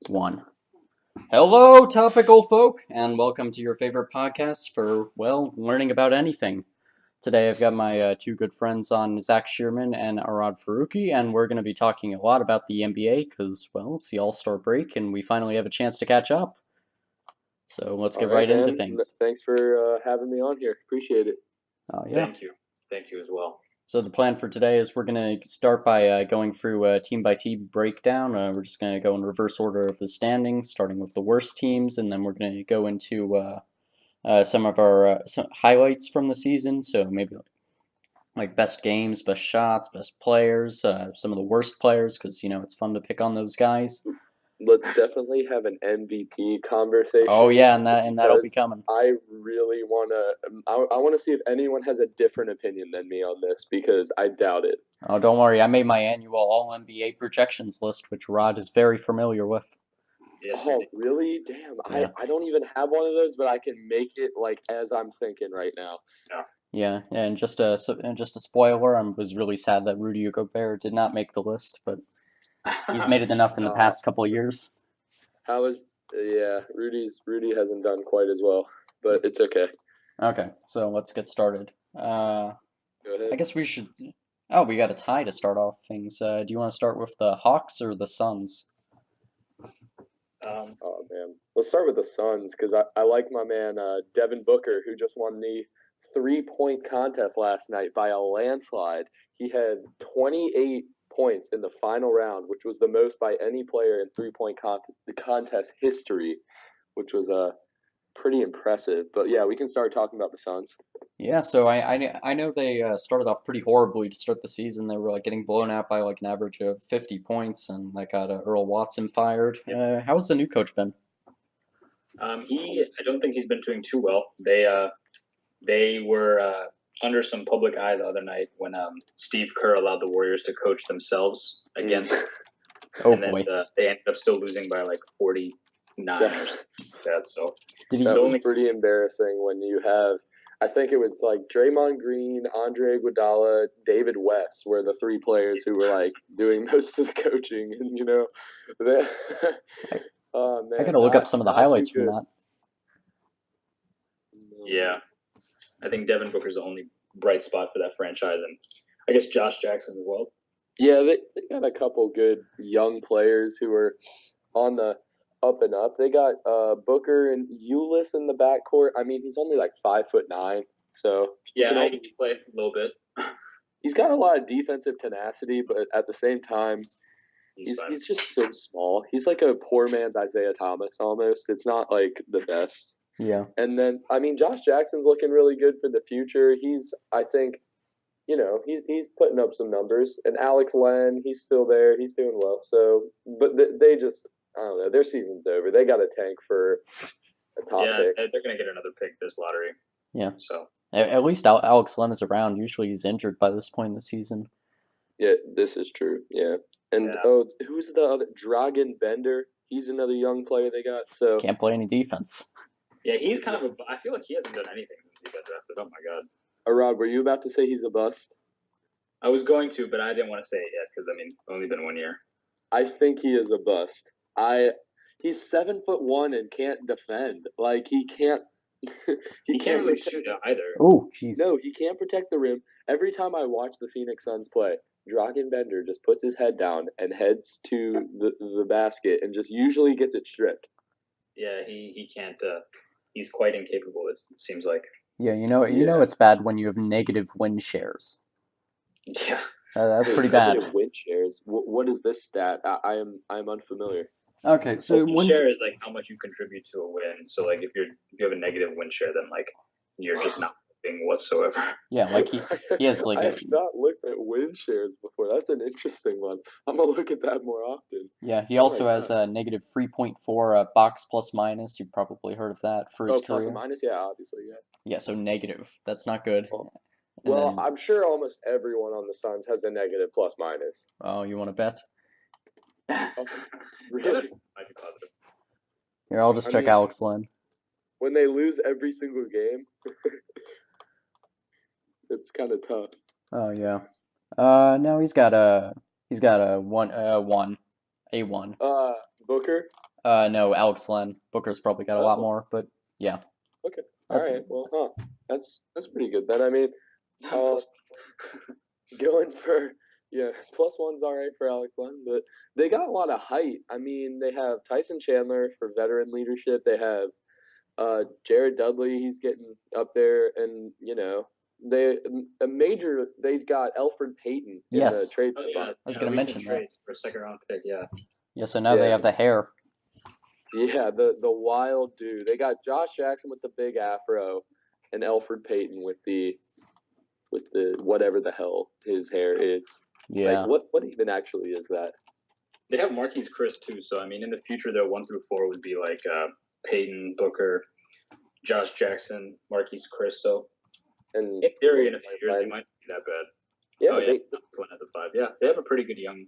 One. Hello, topical folk, and welcome to your favorite podcast for, well, learning about anything. Today I've got my two good friends on, Zack Shearman and Aradh Faruqi, and we're going to be talking a lot about the NBA because, well, it's the All-Star break and we finally have a chance to catch up. So let's All get right, right into man. things. Thanks for having me on here. Appreciate it. Oh, yeah. Thank you. Thank you as well. So the plan for today is we're going to start by going through a team-by-team breakdown. We're just going to go in reverse order of the standings, starting with the worst teams, and then we're going to go into some of our some highlights from the season. So maybe like best games, best shots, best players, some of the worst players, because it's fun to pick on those guys. Let's definitely have an MVP conversation. Oh yeah, and that'll be coming. I really I want to see if anyone has a different opinion than me on this because I doubt it. Oh, don't worry, I made my annual All NBA projections list, which Rod is very familiar with. Yes, Oh, really? Damn. Yeah. I don't even have one of those, but I can make it like as I'm thinking right now. Yeah, and just a spoiler, I was really sad that Rudy Gobert did not make the list, but he's made it enough in the past couple of years. Yeah, Rudy hasn't done quite as well, but it's okay. Okay, so let's get started. Go ahead. I guess we should. Oh, we got a tie to start off things. Do you want to start with the Hawks or the Suns? Oh man, let's start with the Suns because I like my man Devin Booker who just won the 3-point contest last night by a landslide. He had 28 points in the final round, which was the most by any player in 3-point contest history, which was pretty impressive. But yeah, we can start talking about the Suns. Yeah, so I know they started off pretty horribly to start the season. They were like getting blown out by like an average of 50 points, and that got Earl Watson fired. How's the new coach been? I don't think he's been doing too well. They were under some public eye the other night when Steve Kerr allowed the Warriors to coach themselves against. Oh and then boy, they ended up still losing by like 49 or something like that. So That was pretty embarrassing when you have. I think it was like Draymond Green, Andre Iguodala, David West were the three players who were like doing most of the coaching, and oh man, I gotta look up some of the highlights from that. Yeah, I think Devin Booker's the only bright spot for that franchise, and I guess Josh Jackson as well. Yeah, they got a couple good young players who are on the up and up. They got Booker and Ulyss in the backcourt. I mean, he's only like 5'9", so yeah, he can play a little bit. He's got a lot of defensive tenacity, but at the same time, he's just so small. He's like a poor man's Isaiah Thomas almost. It's not like the best. Yeah. And then I mean, Josh Jackson's looking really good for the future. I think, he's putting up some numbers. And Alex Len, he's still there. He's doing well. So, but they just. I don't know. Their season's over. They got a tank for a top pick. Yeah, they're going to get another pick this lottery. Yeah. So at least Alex Len is around. Usually he's injured by this point in the season. Yeah, this is true. Yeah. And who's the other? Dragan Bender. He's another young player they got. So can't play any defense. Yeah, he's kind of I feel like he hasn't done anything since he got drafted. Oh my god. Aradh, were you about to say he's a bust? I was going to, but I didn't want to say it yet because only been 1 year. I think he is a bust. He's 7'1" and can't defend. Like he can't. he can't really shoot either. Oh, jeez. No, he can't protect the rim. Every time I watch the Phoenix Suns play, Dragan Bender just puts his head down and heads to the basket and just usually gets it stripped. Yeah, he can't. He's quite incapable. It seems like. Yeah, you know it's bad when you have negative win shares. Yeah, that's pretty bad. Win shares. What is this stat? I'm unfamiliar. Okay, so win share is like how much you contribute to a win. So like if you have a negative win share, then like you're just not winning whatsoever. Yeah, like he has like. I have not looked at win shares before. That's an interesting one. I'm gonna look at that more often. Yeah, he also has a negative 3.4 box plus minus. You've probably heard of that for his career. Plus and minus, yeah, obviously, yeah. Yeah, so negative. That's not good. Well, then, I'm sure almost everyone on the Suns has a negative plus minus. Oh, you want to bet? Oh, really? I'd be positive. Here, I'll just check Alex Len. When they lose every single game, it's kind of tough. Oh yeah. No, he's got a one. A1. Booker. No, Alex Len. Booker's probably got a lot Oh, more, but yeah, okay. All that's right. Well, that's pretty good then. I mean, uh, Plus, going for yeah, +1's all right for Alex Len, but they got a lot of height. I mean, they have Tyson Chandler for veteran leadership. They have Jared Dudley. He's getting up there, and they've got Alfred Payton in the yes. trade oh deadline. yeah, I was yeah, gonna recent mention that. trade for a second round pick. Yeah, Yeah, so now they Yeah, have the hair. yeah, the wild dude. They got Josh Jackson with the big afro, and Alfred Payton with the whatever the hell his hair is. Like Yeah. what even actually is that? they have Marquise Chris too. So I mean, in the future, their 1 through 4 would be like Peyton, Booker, Josh Jackson, Marquise Chris. So And in theory, in a few years, they might not be that bad. yeah, Oh yeah, one at the 5. Yeah, they have a pretty good young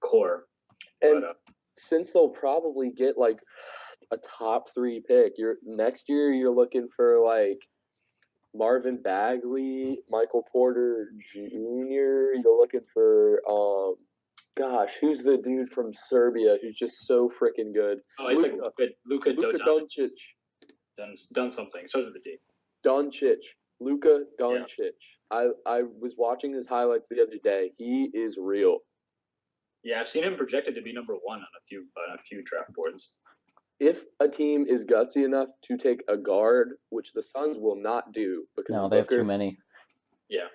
core. and But since they'll probably get like a top 3 pick, next year you're looking for like Marvin Bagley, Michael Porter Jr. You're looking for gosh, who's the dude from Serbia who's just so freaking good? oh, it's Luka, like Luka Luka Doncic Doncic. done something. Starts with a D. Doncic. Luka Yeah. Doncic. I was watching his highlights the other day. He is real. Yeah, I've seen him projected to be number 1 on a few draft boards. If a team is gutsy enough to take a guard, which the Suns will not do because No, of they have Booker, too many. Yeah,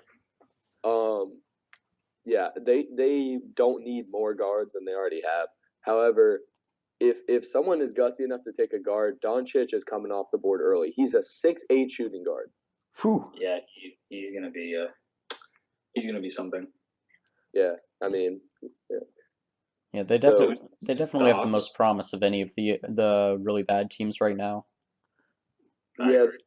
yeah, they don't need more guards than they already have. However, if someone is gutsy enough to take a guard, Doncic is coming off the board early. He's a 6'8" shooting guard. Whew. yeah, he's gonna be something. Yeah, I mean, Yeah, they So- definitely have the Hawks. most promise of any of the really bad teams right now. I yeah, agree.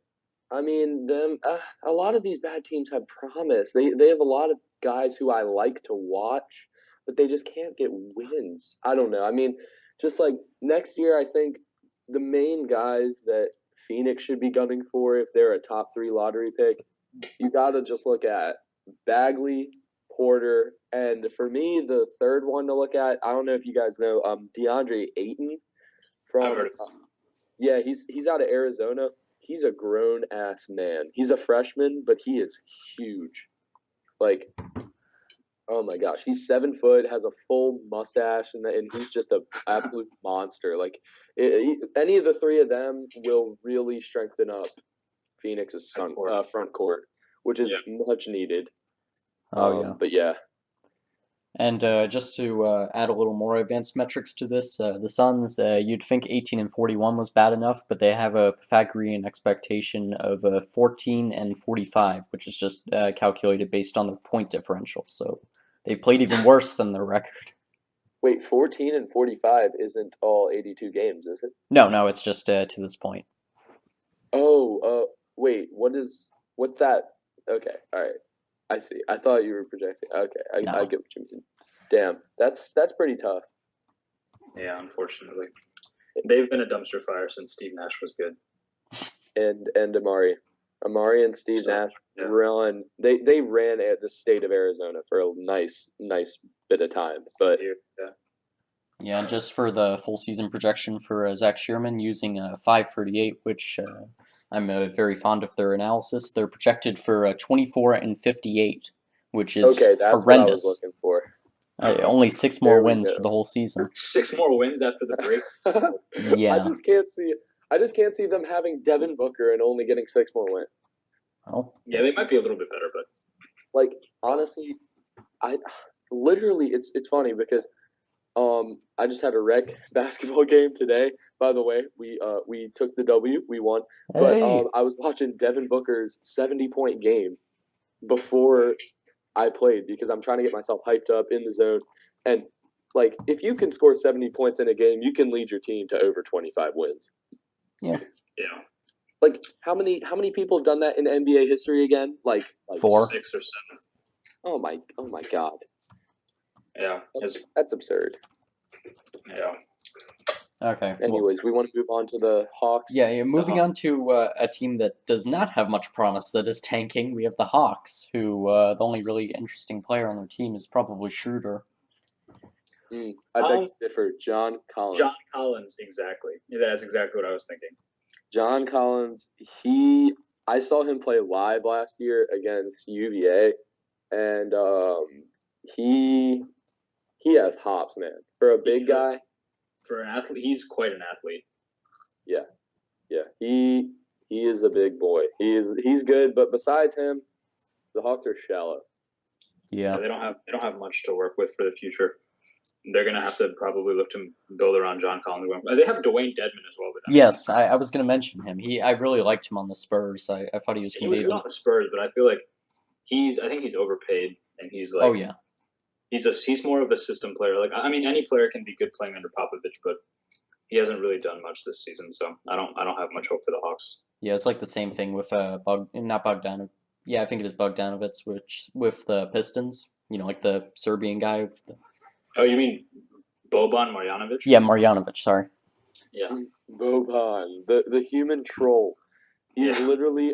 I mean them. A lot of these bad teams have promise. They have a lot of guys who I like to watch, but they just can't get wins. I don't know. I mean, just like next year, I think the main guys that Phoenix should be gunning for if they're a top 3 lottery pick, you got to just look at Bagley, Porter, and for me, the third one to look at. I don't know if you guys know DeAndre Ayton I've heard from. Yeah, he's out of Arizona. He's a grown ass man. He's a freshman, but he is huge. Like, oh my gosh, he's 7 foot, has a full mustache, and he's just an absolute monster. Like, any of the 3 of them will really strengthen up Phoenix's front court, which is much needed. Oh yeah. But yeah, And just to add a little more advanced metrics to this, the Suns, you'd think 18 and 41 was bad enough, but they have a Pythagorean expectation of 14 and 45, which is just calculated based on their point differential. So they've played even worse than their record. wait, 14 and 45 isn't all 82 games, is it? No, it's just to this point. Oh, wait, what's that? Okay, all right. I see. I thought you were projecting. Okay, I No. get what you mean. Damn, that's pretty tough. Yeah, unfortunately, they've been a dumpster fire since Steve Nash was good. And Amari and Steve So, Nash yeah. run. They ran at the state of Arizona for a nice bit of time, but Yeah. Yeah, and just for the full season projection for Zack Shearman using 538, which I'm very fond of their analysis. They're projected for 24 and 58, which is okay, that's horrendous. what I was looking for. Only 6 more There we wins go. for the whole season. 6 more wins after the break. Yeah. I just can't see them having Devin Booker and only getting 6 more wins. Well, Yeah, they might be a little bit better, but Like honestly, I literally it's funny because I just had a rec basketball game today. By the way, we took the W, we won. But hey, I was watching Devin Booker's 70-point game before I played because I'm trying to get myself hyped up in the zone. And like if you can score 70 points in a game, you can lead your team to over 25 wins. yeah, Like how many people have done that in NBA history again? Like 4. 6 or 7. Oh my god. Yeah, That's absurd. yeah. Okay. Well, Anyways, we want to move on to the Hawks. yeah, moving on to a team that does not have much promise that is tanking. We have the Hawks, who the only really interesting player on their team is probably Schroeder. I beg Um, to differ. John Collins. John Collins, exactly. Yeah, that's exactly what I was thinking. John Collins. I saw him play live last year against UVA, and he has hops, man. For a big guy, For an athlete, he's quite an athlete. yeah. He is a big boy. He's good, but besides him, the Hawks are shallow. Yeah. They don't have much to work with for the future. They're gonna have to probably look to build around John Collins. They have Dwayne Dedman as well. But Yes, I was going to mention him. I really liked him on the Spurs. I thought he was he going was to be good on the Spurs, but I feel like I think he's overpaid, and he's like, Oh yeah. he's more of a system player. Like, I mean, any player can be good playing under Popovich, but he hasn't really done much this season, so I don't have much hope for the Hawks. Yeah, it's like the same thing with not Bogdanovic. Yeah, I think it is Bogdanovic, which with the Pistons. Like the Serbian guy. Oh, you mean Boban Marjanovic? Yeah, Marjanovic. Sorry. Yeah. Boban, the human troll. He's literally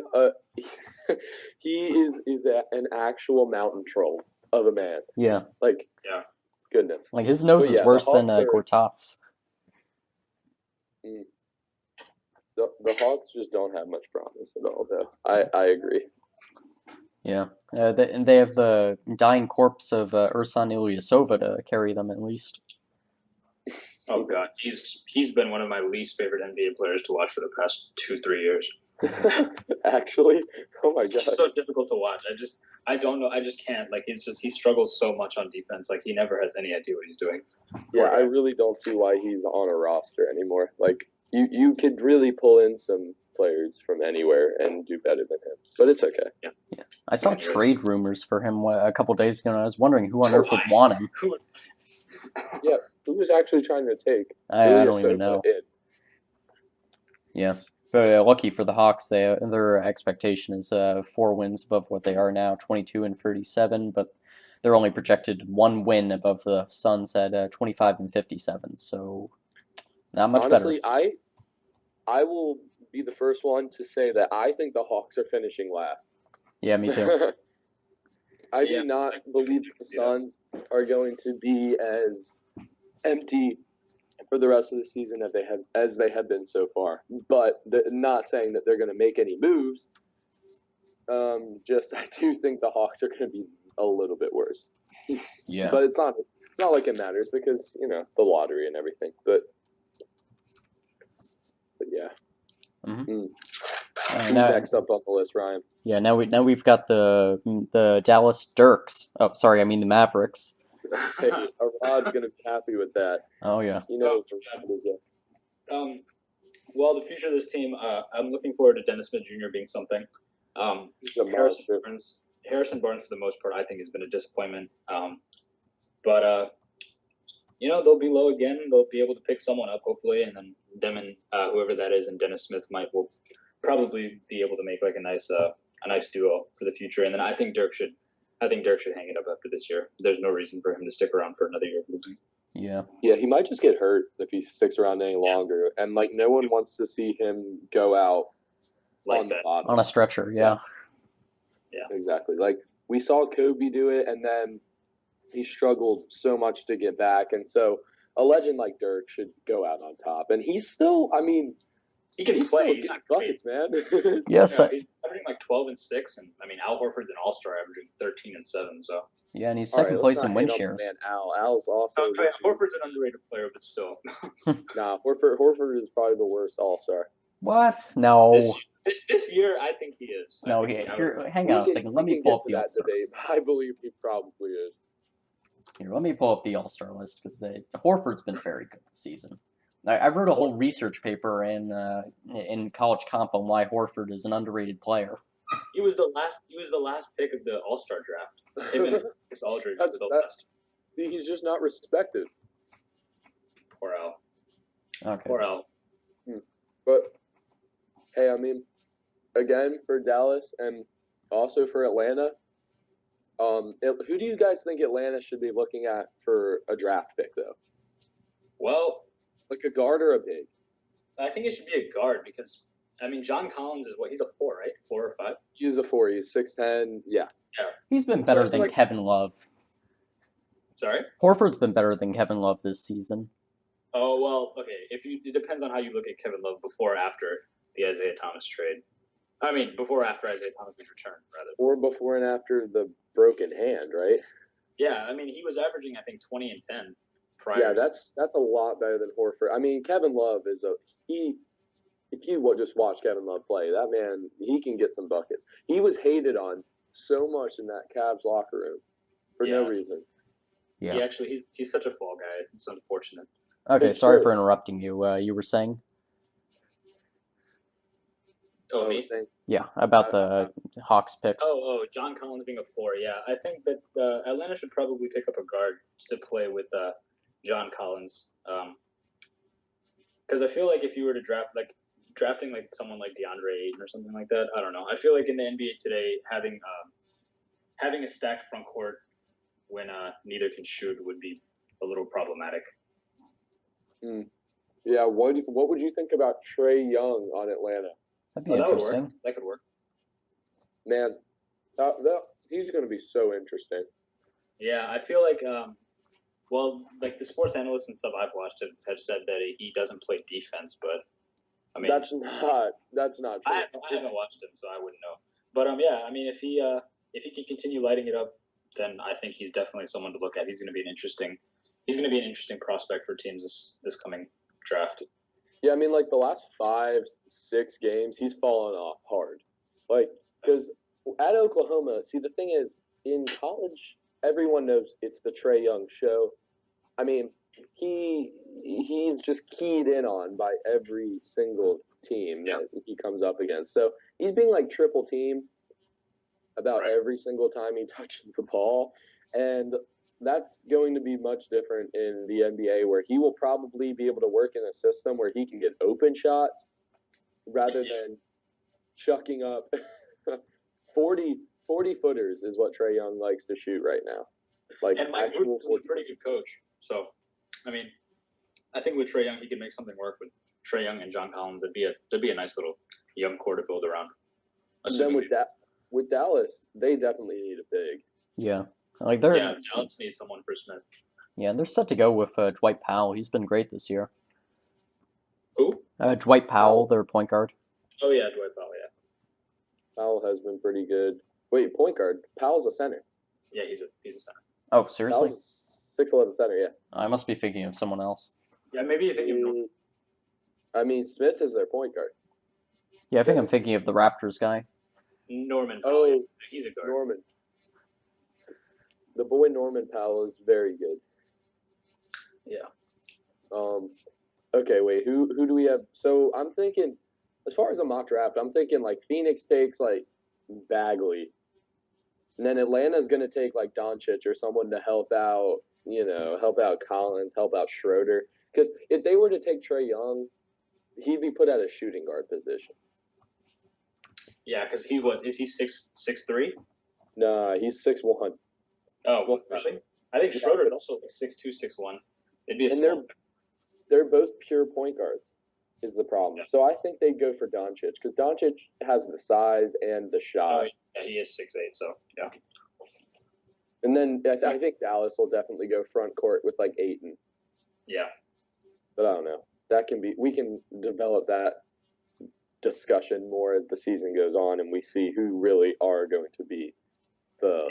he is an actual mountain troll of a man. Yeah. Like, goodness. Like his nose But is yeah, worse the than Hawks are- Gortat's. The Hawks just don't have much promise at all, though. I agree. Yeah. And they have the dying corpse of Ersan Ilyasova to carry them at least. Oh god, he's been one of my least favorite NBA players to watch for the past 2-3 years. Actually, oh my god, He's so difficult to watch. I don't know. I just can't. Like, he struggles so much on defense. Like, he never has any idea what he's doing. Yeah, I really don't see why he's on a roster anymore. Like, you could really pull in some players from anywhere and do better than him, but it's okay. Yeah. I saw trade rumors for him a couple days ago, and I was wondering who on earth would want him. Yeah, who was actually trying to take? I don't even know. Yeah. But lucky for the Hawks, their expectation is 4 wins above what they are now, 22-37, but they're only projected 1 win above the Suns at 25-57. So not much Honestly, better. I will be the first one to say that I think the Hawks are finishing last. Yeah, me too. I do not believe the Suns are going to be as empty for the rest of the season as they have been so far. But not saying that they're going to make any moves. I do think the Hawks are going to be a little bit worse. Yeah. But it's not like it matters because, the lottery and everything. But yeah. Mm-hmm. Who's next up on the list, Ryan? Yeah, now we've got the Dallas Dirks. Oh, sorry, I mean the Mavericks. Hey, Arad's gonna be happy with that. Oh yeah. Well, the future of this team, I'm looking forward to Dennis Smith Jr. being something. Harrison Barnes, for the most part, I think has been a disappointment. But they'll be low again. They'll be able to pick someone up hopefully, and then them and whoever that is, and Dennis Smith will probably be able to make like a nice duo for the future. And then I think Dirk should hang it up after this year. There's no reason for him to stick around for another year. Yeah. Yeah, he might just get hurt if he sticks around any longer, and like no one wants to see him go out like on that the bottom. On a stretcher. Yeah. Yeah, exactly. Like we saw Kobe do it, and then he struggled so much to get back, and so a legend like Dirk should go out on top. And he's still, I mean, he can play. He's not buckets, man. Yes. He's averaging like 12 and 6, and I mean Al Horford's an All-Star, averaging 13 and 7. So yeah, and he's second place in win shares. Man, Al's also. Horford's an underrated player, but still. Nah, Horford is probably the worst All-Star. What? No. This year, I think he is. No, hang on a second. Let me pull up the All-Star list. I believe he probably is. Here, let me pull up the All-Star list because Horford's been very good this season. I wrote a whole research paper in College Comp on why Horford is an underrated player. He was the last pick of the All-Star draft. Him and Chris Aldridge were the last. He's just not respected. Poor Al. Okay. Poor Al. But hey, I mean, again for Dallas and also for Atlanta. Who do you guys think Atlanta should be looking at for a draft pick, though? Well, like a guard or a big? I think it should be a guard because, I mean, John Collins is he's a 4, right? 4 or 5? He's a 4. He's 6'10". Yeah. He's been better than Kevin Love. Sorry. Horford's been better than Kevin Love this season. Oh well, okay. It depends on how you look at Kevin Love before or after the Isaiah Thomas trade. I mean, before or after Isaiah Thomas' return, rather. Or before and after the broken hand, right? Yeah, I mean, he was averaging, I think, 20 and 10 prior. Yeah, that's a lot better than Horford. I mean, Kevin Love is he. If you just watch Kevin Love play, that man, he can get some buckets. He was hated on so much in that Cavs locker room for no reason. Yeah. He actually, he's such a fall guy. It's unfortunate. Okay, It's sorry true. for interrupting you. You were saying? Oh, me? Yeah, about the Hawks picks. Oh, John Collins being a 4. Yeah, I think that Atlanta should probably pick up a guard to play with John Collins. Because I feel like if you were to drafting like someone like DeAndre Ayton or something like that, I don't know. I feel like in the NBA today, having a stacked front court when neither can shoot would be a little problematic. Yeah, what would you think about Trae Young on Atlanta? That'd be interesting. That could work. Man, he's going to be so interesting. Yeah, I feel like like the sports analysts and stuff I've watched have said that he doesn't play defense, but I mean that's not true. I haven't watched him, so I wouldn't know. But yeah, I mean if he can continue lighting it up, then I think he's definitely someone to look at. He's going to be an interesting prospect for teams this coming draft. Yeah, I mean, like the last 5-6 games, he's fallen off hard. Like, because at Oklahoma, see, the thing is, in college, everyone knows it's the Trae Young show. I mean, he's just keyed in on by every single team that he comes up against. So he's being like triple teamed about every single time he touches the ball, and that's going to be much different in the NBA, where he will probably be able to work in a system where he can get open shots rather than chucking up 40 footers is what Trae Young likes to shoot right now. Like, and Mike Wood's a pretty good coach. So, I mean, I think with Trae Young, he can make something work with Trae Young and John Collins. It'd be a nice little young core to build around. Then with Dallas, they definitely need a big. Yeah. Dallas needs someone for Smith. Yeah, they're set to go with Dwight Powell. He's been great this year. Who? Dwight Powell, their point guard. Oh yeah, Dwight Powell. Yeah. Powell has been pretty good. Wait, point guard. Powell's a center. Yeah, he's a center. Oh, seriously? Powell's 6'11" center. Yeah. I must be thinking of someone else. Yeah, maybe you think of Norman. I mean, Smith is their point guard. Yeah, I think I'm thinking of the Raptors guy. Norman. Oh, he's a guard. Norman. The boy Norman Powell is very good. Yeah. Okay, wait. Who do we have? So I'm thinking, as far as a mock draft, I'm thinking like Phoenix takes like Bagley, and then Atlanta's gonna take like Doncic or someone to help out Collins, help out Schroeder. Because if they were to take Trae Young, he'd be put at a shooting guard position. Yeah, because is he 6'3"? Nah, he's 6'1". Oh, really? I think Schroeder is also like 6'2", 6'1". It'd be they're both pure point guards, is the problem. Yeah. So I think they'd go for Doncic, because Doncic has the size and the shot. Oh, yeah, he is 6'8", so yeah. And then I think Dallas will definitely go front court with like Ayton. Yeah. But I don't know. We can develop that discussion more as the season goes on and we see who really are going to be the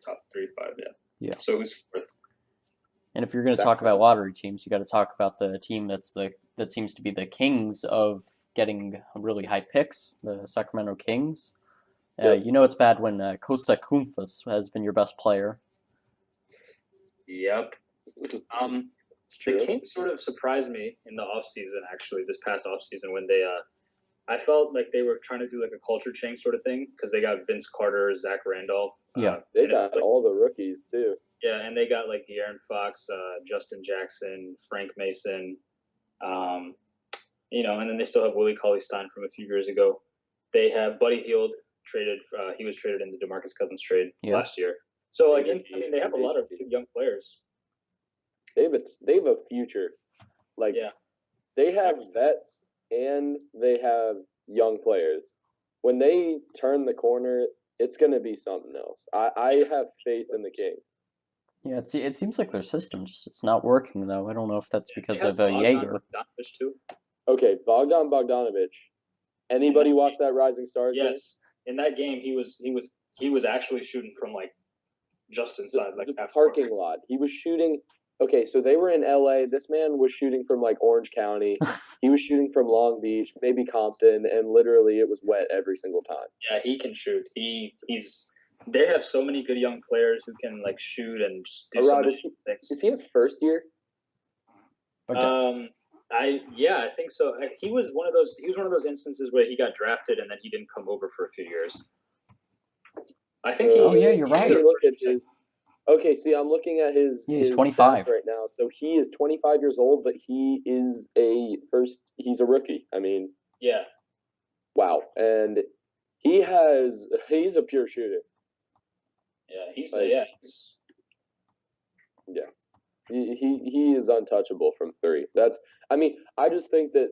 top 3, 5, yeah. So who's fourth? And if you're going to talk about lottery teams, you got to talk about the team that seems to be the kings of getting really high picks, the Sacramento Kings. Yep. You know it's bad when Costa Koumfas has been your best player. Yep. The Kings sort of surprised me in the offseason, actually, this past offseason, when they I felt like they were trying to do like a culture change sort of thing, because they got Vince Carter, Zach Randolph. Yeah. They got all the rookies, too. Yeah, and they got like De'Aaron Fox, Justin Jackson, Frank Mason, and then they still have Willie Cauley-Stein from a few years ago. They have Buddy Hield traded. He was traded in the DeMarcus Cousins trade last year. So they have a lot of young players. They have a future. They have vets and they have young players. When they turn the corner, it's going to be something else. I have faith in the Kings. Yeah, it seems like their system just it's not working though. I don't know if that's They because have of Bogdan Jaeger. Bogdanovic too. Okay, Bogdan Bogdanovic. Anybody watch that Rising Stars game? Yes, in that game he was actually shooting from like just inside like The half parking court. lot. He was shooting. Okay, so they were in LA. This man was shooting from like Orange County. He was shooting from Long Beach, maybe Compton, and literally it was wet every single time. Yeah, he can shoot. He's they have so many good young players who can like shoot and just do so Aradh, many things. is he in first year? I think so. He was one of those instances where he got drafted and then he didn't come over for a few years. I think Oh yeah, you're right. Look at his. Okay, see, I'm looking at his. Yeah, he's his 25 stats right now. So he is 25 years old, but he is he's a rookie. I mean, yeah, wow, and he's a pure shooter. yeah, he's Like, yeah. He is untouchable from three. I just think that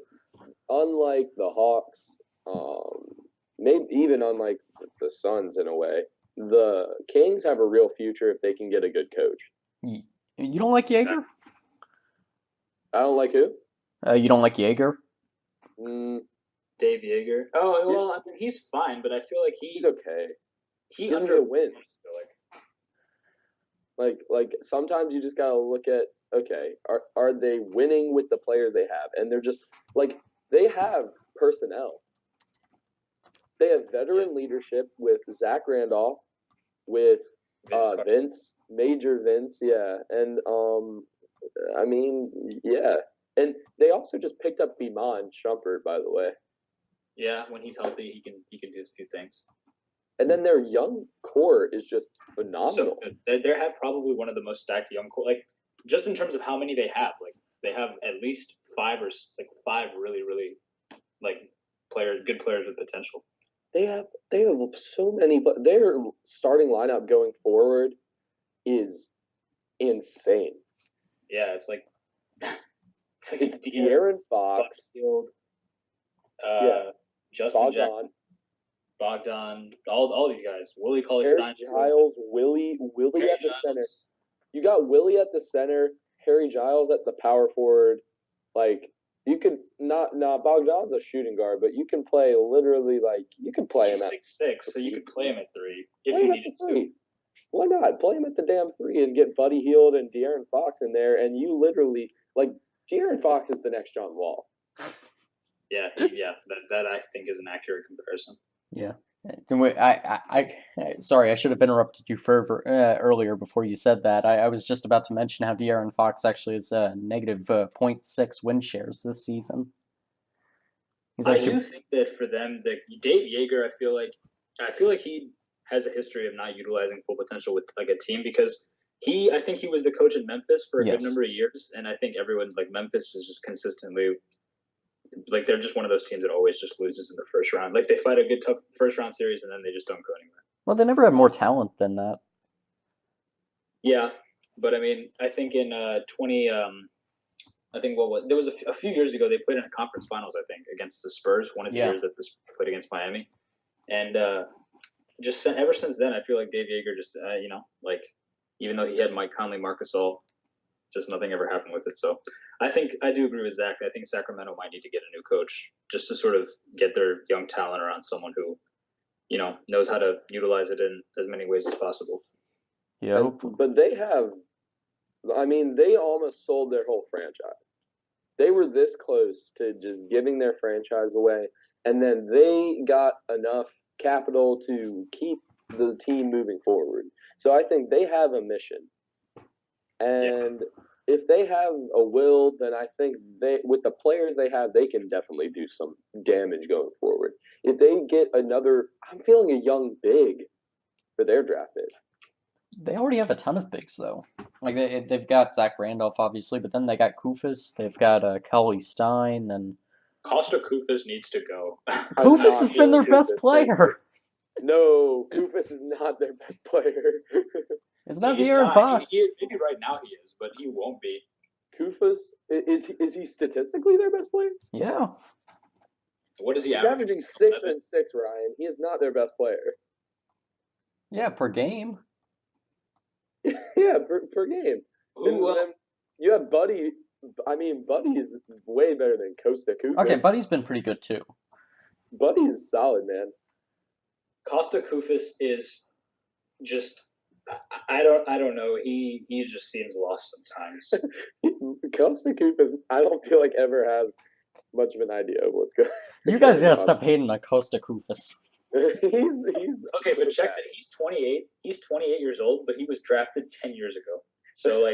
unlike the Hawks, maybe even unlike the Suns in a way, the Kings have a real future if they can get a good coach. You don't like Jaeger? I don't like who? You don't like Jaeger? Dave Jaeger. Oh well, I mean he's fine, but I feel like he's okay. He doesn't get wins. Like sometimes you just gotta look at, okay, are they winning with the players they have? And they're just like, they have personnel. They have veteran leadership with Zach Randolph, with Vince, Major Vince, yeah, and I mean, yeah, and they also just picked up Beeman Shumpert, by the way. Yeah, when he's healthy, he can do a few things. And then their young core is just phenomenal. So they have probably one of the most stacked young core, like just in terms of how many they have. Like they have at least five really like good players with potential. They have so many, but their starting lineup going forward is insane. Yeah, it's like De'Aaron Fox, Justin Jackson, Bogdan, all these guys. Willie Cauley-Stein. Giles, Willie at the center. You got Willie at the center, Harry Giles at the power forward. Like, you could Bogdan's a shooting guard, but you can play literally, like, you can play him at 6'6", so you could play him at 3 if you needed to. Why not? Play him at the damn 3 and get Buddy Hield and De'Aaron Fox in there, and you literally, like, De'Aaron Fox is the next John Wall. Yeah, that I think is an accurate comparison. Yeah. Sorry, I should have interrupted you earlier before you said that. I was just about to mention how De'Aaron Fox actually has negative 0.6 win shares this season. I do think that for them, Dave Jaeger, I feel like he has a history of not utilizing full potential with like a team because I think he was the coach in Memphis for a good number of years, and I think everyone's like Memphis is just consistently. Like they're just one of those teams that always just loses in the first round. Like they fight a good tough first round series and then they just don't go anywhere. Well, they never had more talent than that. Yeah, but I mean, I think in I think there was a few years ago they played in a conference finals. I think against the Spurs. One of the years that the Spurs played against Miami, and just ever since then, I feel like Dave Jaeger just like even though he had Mike Conley, Marc Gasol, just nothing ever happened with it. So. I do agree with Zach. I think Sacramento might need to get a new coach just to sort of get their young talent around someone who, knows how to utilize it in as many ways as possible. Yeah, but they almost sold their whole franchise. They were this close to just giving their franchise away, and then they got enough capital to keep the team moving forward. So I think they have a mission, and. Yeah. If they have a will, then I think with the players they have, they can definitely do some damage going forward. If they get I'm feeling a young big for their draft pick. They already have a ton of bigs, though. Like, they've got Zach Randolph, obviously, but then they got Koufos, they've got Cauley-Stein, and... Costa Koufos needs to go. Koufos has been their best player. No, Koufos is not their best player. It's not De'Aaron Fox. Maybe right now he is, but he won't be. Koufos, is he statistically their best player? Yeah. What is he averaging? 6 and 6, Ryan. He is not their best player. Yeah, per game. Yeah, per game. And Who? then you have Buddy. I mean, Buddy is way better than Costa Kufis. Okay, Buddy's been pretty good too. Buddy is solid, man. Costa Kufis is just I don't know. He just seems lost sometimes. Costa Kufis, I don't feel like ever has much of an idea of what's going. You guys gotta stop hating on Costa Kufis. he's Okay, but check that he's 28. He's 28 years old, but he was drafted 10 years ago. So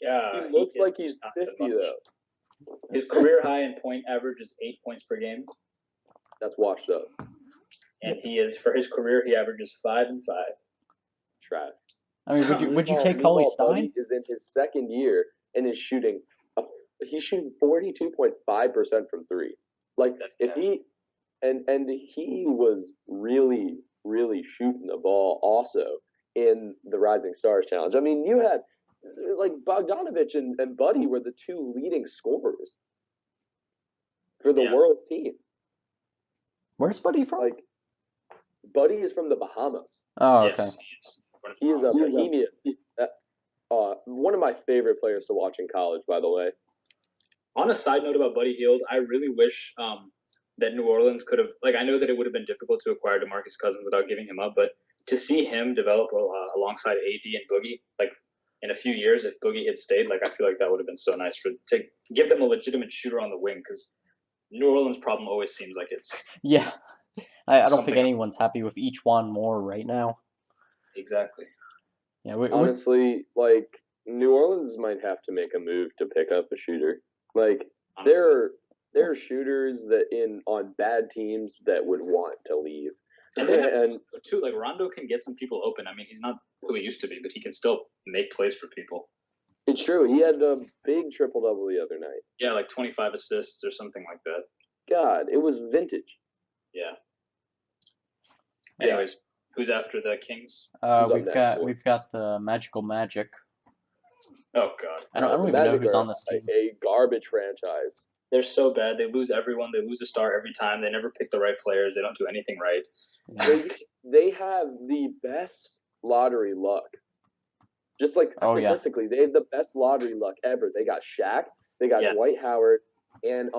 yeah, he looks like he's 50 though. His career high in point average is 8 points per game, That's washed up. and he is for his career he averages 5 and 5. Trash. I mean, would you take Cauley Stein? Buddy is in his second year and is shooting. He's shooting 42.5% from three. Like That's if he and he was really shooting the ball also in the Rising Stars Challenge. I mean, you had like Bogdanovich and Buddy were the two leading scorers for the world team. Where's Buddy from? Like Buddy is from the Bahamas. Oh, okay. Yes, He is a Bohemian. One of my favorite players to watch in college, by the way. On a side note about Buddy Hield, I really wish that New Orleans could have, I know that it would have been difficult to acquire DeMarcus Cousins without giving him up, but to see him develop alongside AD and Boogie, in a few years, if Boogie had stayed, I feel like that would have been so nice to give them a legitimate shooter on the wing, because New Orleans' problem always seems like it's... Yeah. I don't think something- anyone's happy with each one more right now. Exactly. Yeah, Honestly, New Orleans might have to make a move to pick up a shooter. Honestly. There are shooters that on bad teams that would want to leave. And too, Rondo can get some people open. I mean, he's not who he used to be, but he can still make plays for people. It's true. He had a big triple-double the other night. Yeah, 25 assists or something like that. God, it was vintage. Yeah. Anyways, who's after the Kings? we've got the Magical Magic. Oh God, I don't even know who's on this team. A garbage franchise. they're so bad. They lose everyone. They lose a star every time. They never pick the right players. They don't do anything right. Yeah. They have the best lottery luck. Just statistically, they have the best lottery luck ever. They got Shaq, they got Dwight Howard, and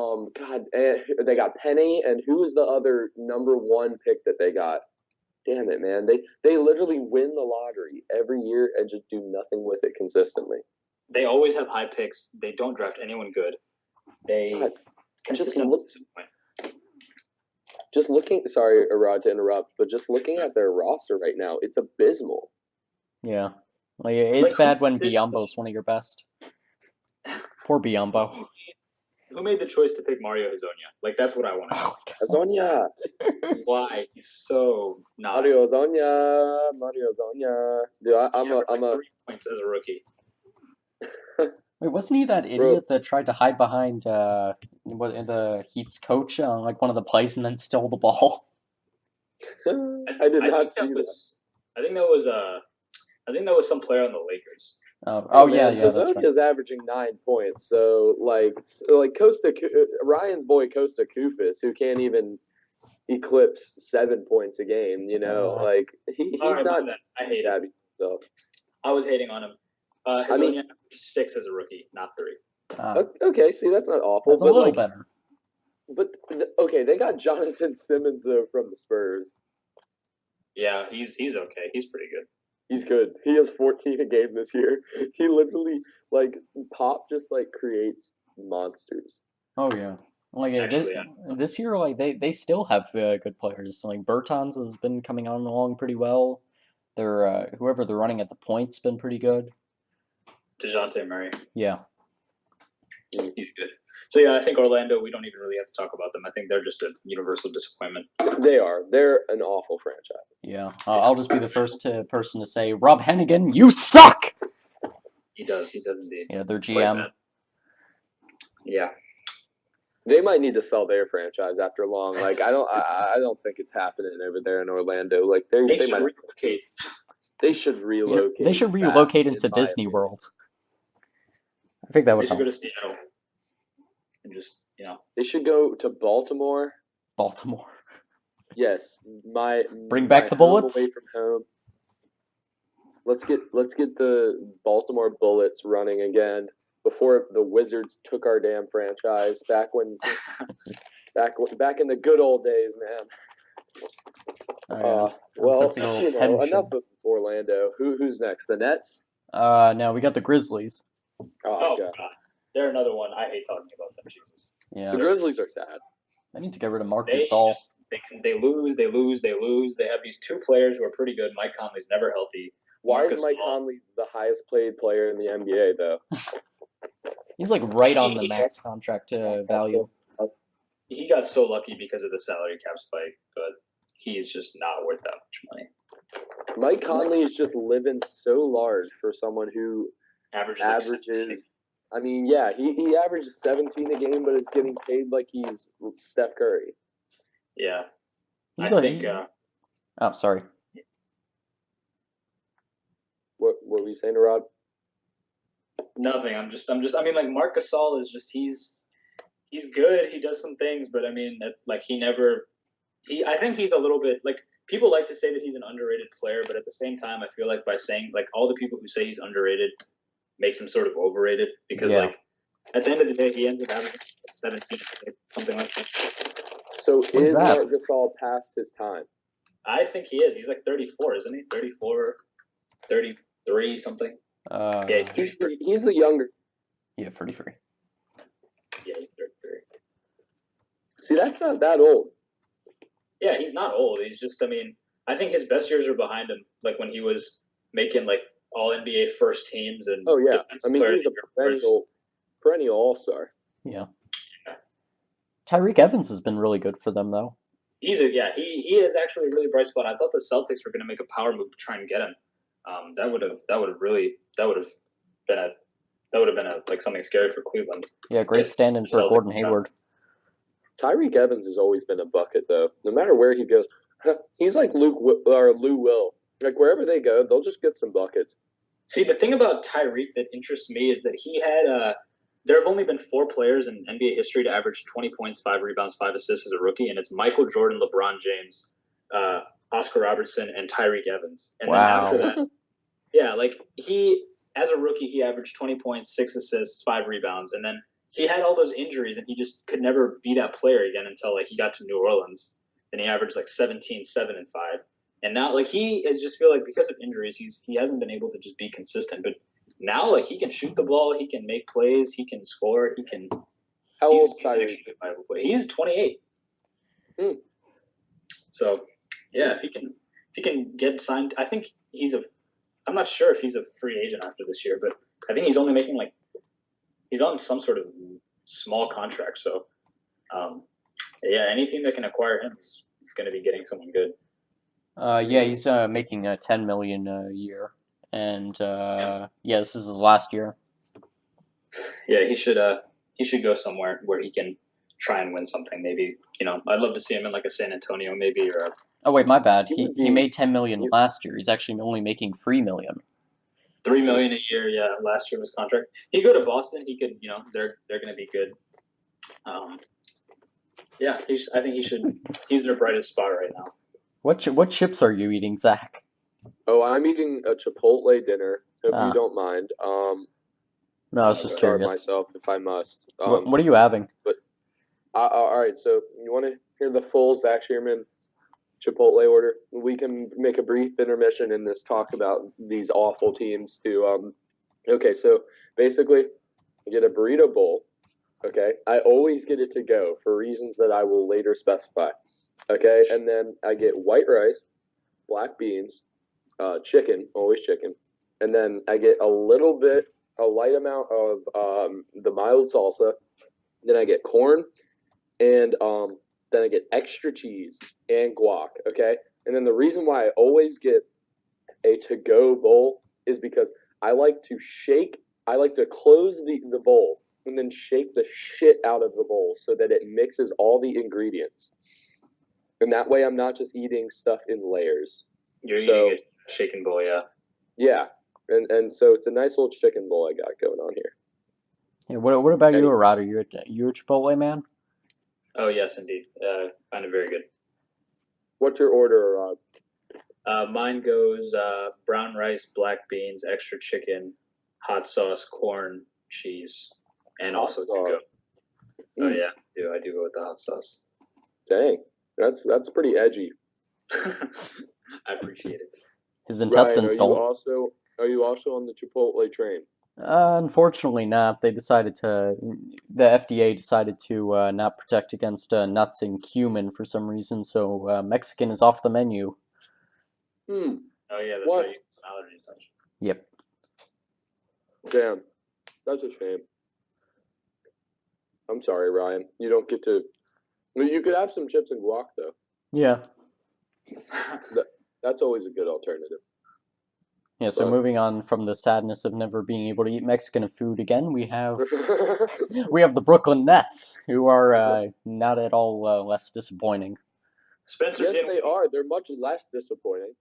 they got Penny, and who was the other number one pick that they got? Damn it, man! They literally win the lottery every year and just do nothing with it consistently. They always have high picks. They don't draft anyone good. They consistently disappoint. Just looking, sorry, Aradh, to interrupt, but just looking at their roster right now, it's abysmal. Yeah. It's bad when Biyombo's one of your best. Poor Biyombo. Who made the choice to pick Mario Hezonja? That's what I want to know. Hezonja. Why? He's so not. Mario Hezonja. Dude, I'm a 3 points as a rookie. Wait, wasn't he that idiot that tried to hide behind the Heat's coach on one of the plays and then stole the ball? I did not see that. I think that was some player on the Lakers. Yeah, that's right. Hezonja's averaging 9 points, so Ryan's boy Costa Kufis, who can't even eclipse 7 points a game. He's not. I hate shabby. So I was hating on him. Hezonja 6 as a rookie, not 3. Okay, see, that's not awful. That's a little better. But okay, they got Jonathan Simmons though from the Spurs. Yeah, he's okay. He's pretty good. He's good. He has 14 a game this year. He literally Pop just creates monsters. Oh yeah. Actually, this year, they still have good players. Bertans has been coming on along pretty well. They're whoever they're running at the point's been pretty good. DeJounte Murray. Yeah. He's good. So yeah, I think Orlando, we don't even really have to talk about them. I think they're just a universal disappointment. They are. They're an awful franchise. Yeah. I'll just be the first person to say, Rob Hennigan, you suck! He does indeed. Yeah, their GM. Yeah. They might need to sell their franchise after long. I don't think it's happening over there in Orlando. They should relocate. They should relocate. They should relocate into Disney World. I think that would help. They should go to Seattle. And just, They should go to Baltimore. Baltimore. Yes. Bring back the Bullets? Away from home. let's get the Baltimore Bullets running again before the Wizards took our damn franchise back in the good old days, man. Oh, yeah. Well, Sensing a little tension. enough of Orlando. Who's next? The Nets? No, we got the Grizzlies. Oh, God. They're another one. I hate talking about them. Jesus. Yeah. The Grizzlies are sad. I need to get rid of Marc Gasol. They lose. They have these two players who are pretty good. Mike Conley's never healthy. Why is Mike Conley the highest paid player in the NBA, though? He's like right on the max contract value. He got so lucky because of the salary cap spike, but he's just not worth that much money. Mike Conley is just living so large for someone who averages. I mean, yeah, he averages 17 a game, but is getting paid like he's Steph Curry. Yeah, He's I think. Oh, sorry. What were you saying, Aradh? Nothing. I'm just. I mean, like Marc Gasol is just. He's good. He does some things, but I mean, like he never. I think he's a little bit like people like to say that he's an underrated player, but at the same time, I feel like by saying like all the people who say he's underrated makes him sort of overrated because like at the end of the day, he ends up averaging 17, something like that. So is Marc Gasol past his time? I think he is. He's like 34, isn't he? 34, 33, something. Yeah, he's the younger. Yeah, 33. Yeah, he's 33. See, that's not that old. Yeah, he's not old. He's just, I mean, I think his best years are behind him, like when he was making like all NBA first teams and I mean, he's a perennial all-star. Yeah. Tyreke Evans has been really good for them though. He is actually a really bright spot. I thought the Celtics were going to make a power move to try and get him. That would have been like something scary for Cleveland. Yeah, great stand-in for Gordon Hayward. Tyreke Evans has always been a bucket though. No matter where he goes, he's like Lou Will. Like wherever they go, they'll just get some buckets. See, the thing about Tyreke that interests me is that he had there have only been 4 players in NBA history to average 20 points, 5 rebounds, 5 assists as a rookie, and it's Michael Jordan, LeBron James, Oscar Robertson, and Tyreke Evans. And then after that, yeah, like as a rookie, he averaged 20 points, 6 assists, 5 rebounds, and then he had all those injuries, and he just could never be that player again until like he got to New Orleans. Then he averaged like 17, 7, and 5. And now, like he is just feel like because of injuries, he hasn't been able to just be consistent. But now, like he can shoot the ball, he can make plays, he can score, he can. How old is Tyreke? He's 28. So, yeah, if he can get signed, I think I'm not sure if he's a free agent after this year, but I think he's only making like he's on some sort of small contract. So, yeah, anything that can acquire him is going to be getting someone good. Yeah, he's making $10 million a year, and this is his last year. Yeah, he should go somewhere where he can try and win something. Maybe I'd love to see him in like a San Antonio, maybe or. Oh wait, my bad. He made $10 million last year. He's actually only making $3 million. $3 million a year, yeah. Last year was contract. He'd go to Boston. He could, they're going to be good. Yeah, I think he should. He's their brightest spot right now. What chips are you eating, Zach? Oh, I'm eating a Chipotle dinner. Hope you don't mind. No, I was just curious. Myself, if I must. What are you having? But all right, so you want to hear the full Zack Shearman Chipotle order? We can make a brief intermission and this talk about these awful teams too. Okay, so basically, you get a burrito bowl. Okay, I always get it to go for reasons that I will later specify. Okay, and then I get white rice, black beans, chicken, always chicken, and then I get a light amount of the mild salsa. Then I get corn, and then I get extra cheese and guac. Okay, and then the reason why I always get a to-go bowl is because I like to close the bowl and then shake the shit out of the bowl so that it mixes all the ingredients. And that way I'm not just eating stuff in layers. You're eating a chicken bowl, yeah. Yeah. And so it's a nice little chicken bowl I got going on here. Yeah, what about you, Aradh? Are you a Chipotle man? Oh, yes, indeed. Find it very good. What's your order, Aradh? Mine goes brown rice, black beans, extra chicken, hot sauce, corn, cheese, and Hot also to sauce. go. Oh Mm. yeah, I do go with the hot sauce. Dang, that's pretty edgy. I appreciate it. His Ryan, intestines don't. are you also on the Chipotle train? Unfortunately not. The FDA decided to not protect against nuts and cumin for some reason, so Mexican is off the menu. Hmm. Oh yeah, that's What? right. Allergies. Yep. Damn, that's a shame. I'm sorry, Ryan. You don't get to. Well, you could have some chips and guac though. Yeah. That's always a good alternative. Yeah, so But- moving on from the sadness of never being able to eat Mexican food again, we have the Brooklyn Nets, who are not at all less disappointing. Spencer yes, Dinwiddie. they are. They're much less disappointing.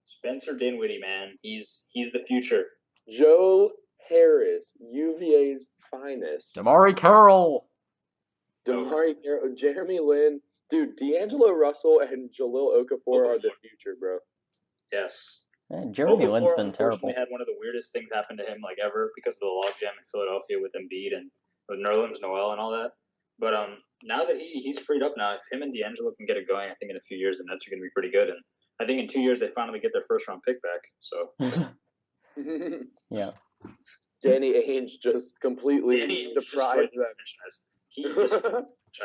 Spencer Dinwiddie, man, he's the future. Joe Harris, UVA's finest. Damari Carroll. Damari Carroll, Jeremy Lin, dude, D'Angelo Russell and Jahlil Okafor are the future, bro. Yes. Jeremy Lin's Okafor been terrible. unfortunately had one of the weirdest things happen to him like ever because of the logjam in Philadelphia with Embiid and with Nerlens Noel and all that. But now that he's freed up now, if him and D'Angelo can get it going, I think in a few years the Nets are going to be pretty good. And I think in 2 years they finally get their first round pick back. So Yeah. Danny Ainge just completely deprived them. He just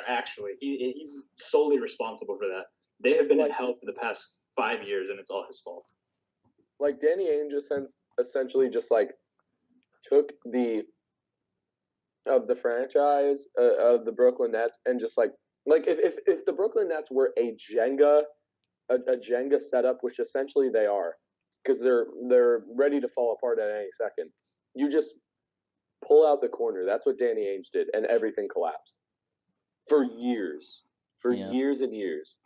actually he's solely responsible for that. They have been in hell for the past 5 years, and it's all his fault. Like Danny Ainge essentially just like took the franchise of the Brooklyn Nets and just like if the Brooklyn Nets were a Jenga setup, which essentially they are, because they're ready to fall apart at any second. You just pull out the corner. That's what Danny Ainge did, and everything collapsed for years, years and years.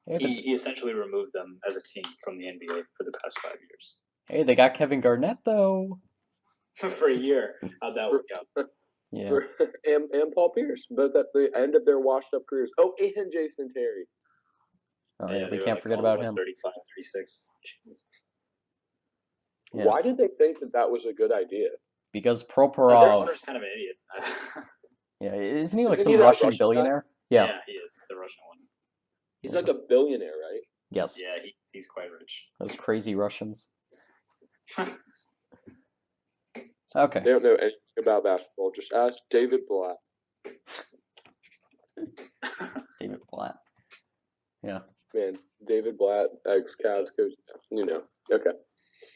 He essentially removed them as a team from the NBA for the past 5 years. Hey, they got Kevin Garnett though. For a year, how'd that work out? Yeah. And Paul Pierce, both at the end of their washed-up careers. Oh, and Jason Terry. Oh yeah, we can't forget about him. 35, 36. Yeah. Why did they think that was a good idea? Because Their Proporov. owner's kind of an idiot. Yeah, isn't he like Isn't he some that Russian Russian billionaire? Yeah. He is the Russian one. He's like a billionaire, right? Yes. Yeah, he's quite rich. Those crazy Russians. Okay. They don't know anything about basketball. Just ask David Blatt. David Blatt. Yeah. Man, David Blatt, ex-Cavs coach. You know. Okay.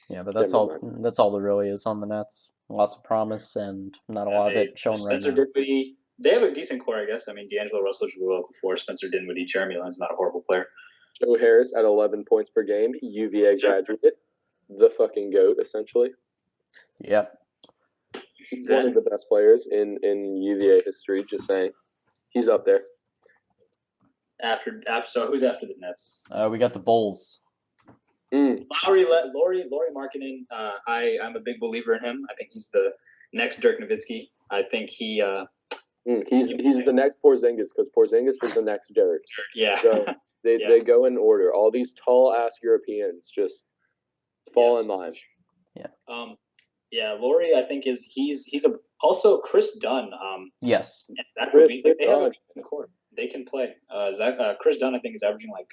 Yeah, but that's all. That's all there really is on the Nets. Lots of promise and not a lot of it shown right Spencer now. Dinwiddie, they have a decent core, I guess. I mean, D'Angelo Russell, Jahlil Okafor, Spencer Dinwiddie, Jeremy Lin's not a horrible player. Joe Harris at 11 points per game. UVA graduate. The fucking GOAT, essentially. Yep. He's one of the best players in UVA history, just saying. He's up there. So who's after the Nets? We got the Bulls. Lauri Markkanen. I'm a big believer in him. I think he's the next Dirk Nowitzki. I think he's the next Porzingis because Porzingis was the next Dirk. Yeah. So they go in order. All these tall ass Europeans just fall in line. Yeah. Lauri, I think he's also Chris Dunn. Yes. They have in the court. They can play. Chris Dunn, I think, is averaging like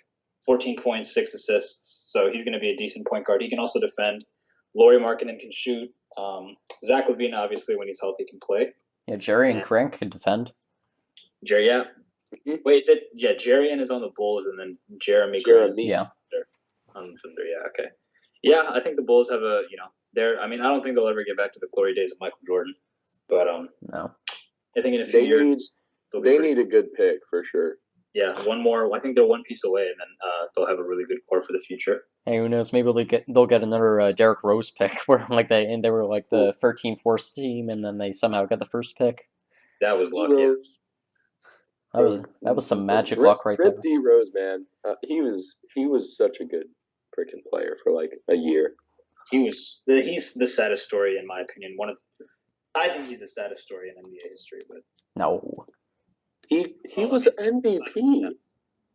14 points, 6 assists. So he's going to be a decent point guard. He can also defend. Lauri Markkanen can shoot. Zach LaVine, obviously, when he's healthy, can play. Yeah, Jerry and Crank can defend. Jerry, yeah. Mm-hmm. Wait, is it? Yeah, Jerry is on the Bulls, and then Jeremy. Yeah. On Thunder, yeah, okay. Yeah, I think the Bulls have I don't think they'll ever get back to the glory days of Michael Jordan, but no. I think in a few years they need a good pick for sure. Yeah, one more. I think they're one piece away, and then they'll have a really good core for the future. Hey, who knows? Maybe they'll get another Derrick Rose pick, where they were like the 13th worst team, and then they somehow got the first pick. That was lucky. That was some magic luck right there. D Rose, man, he was such a good freaking player for like a year. He's the saddest story in my opinion. I think he's the saddest story in NBA history, but no. He was an MVP.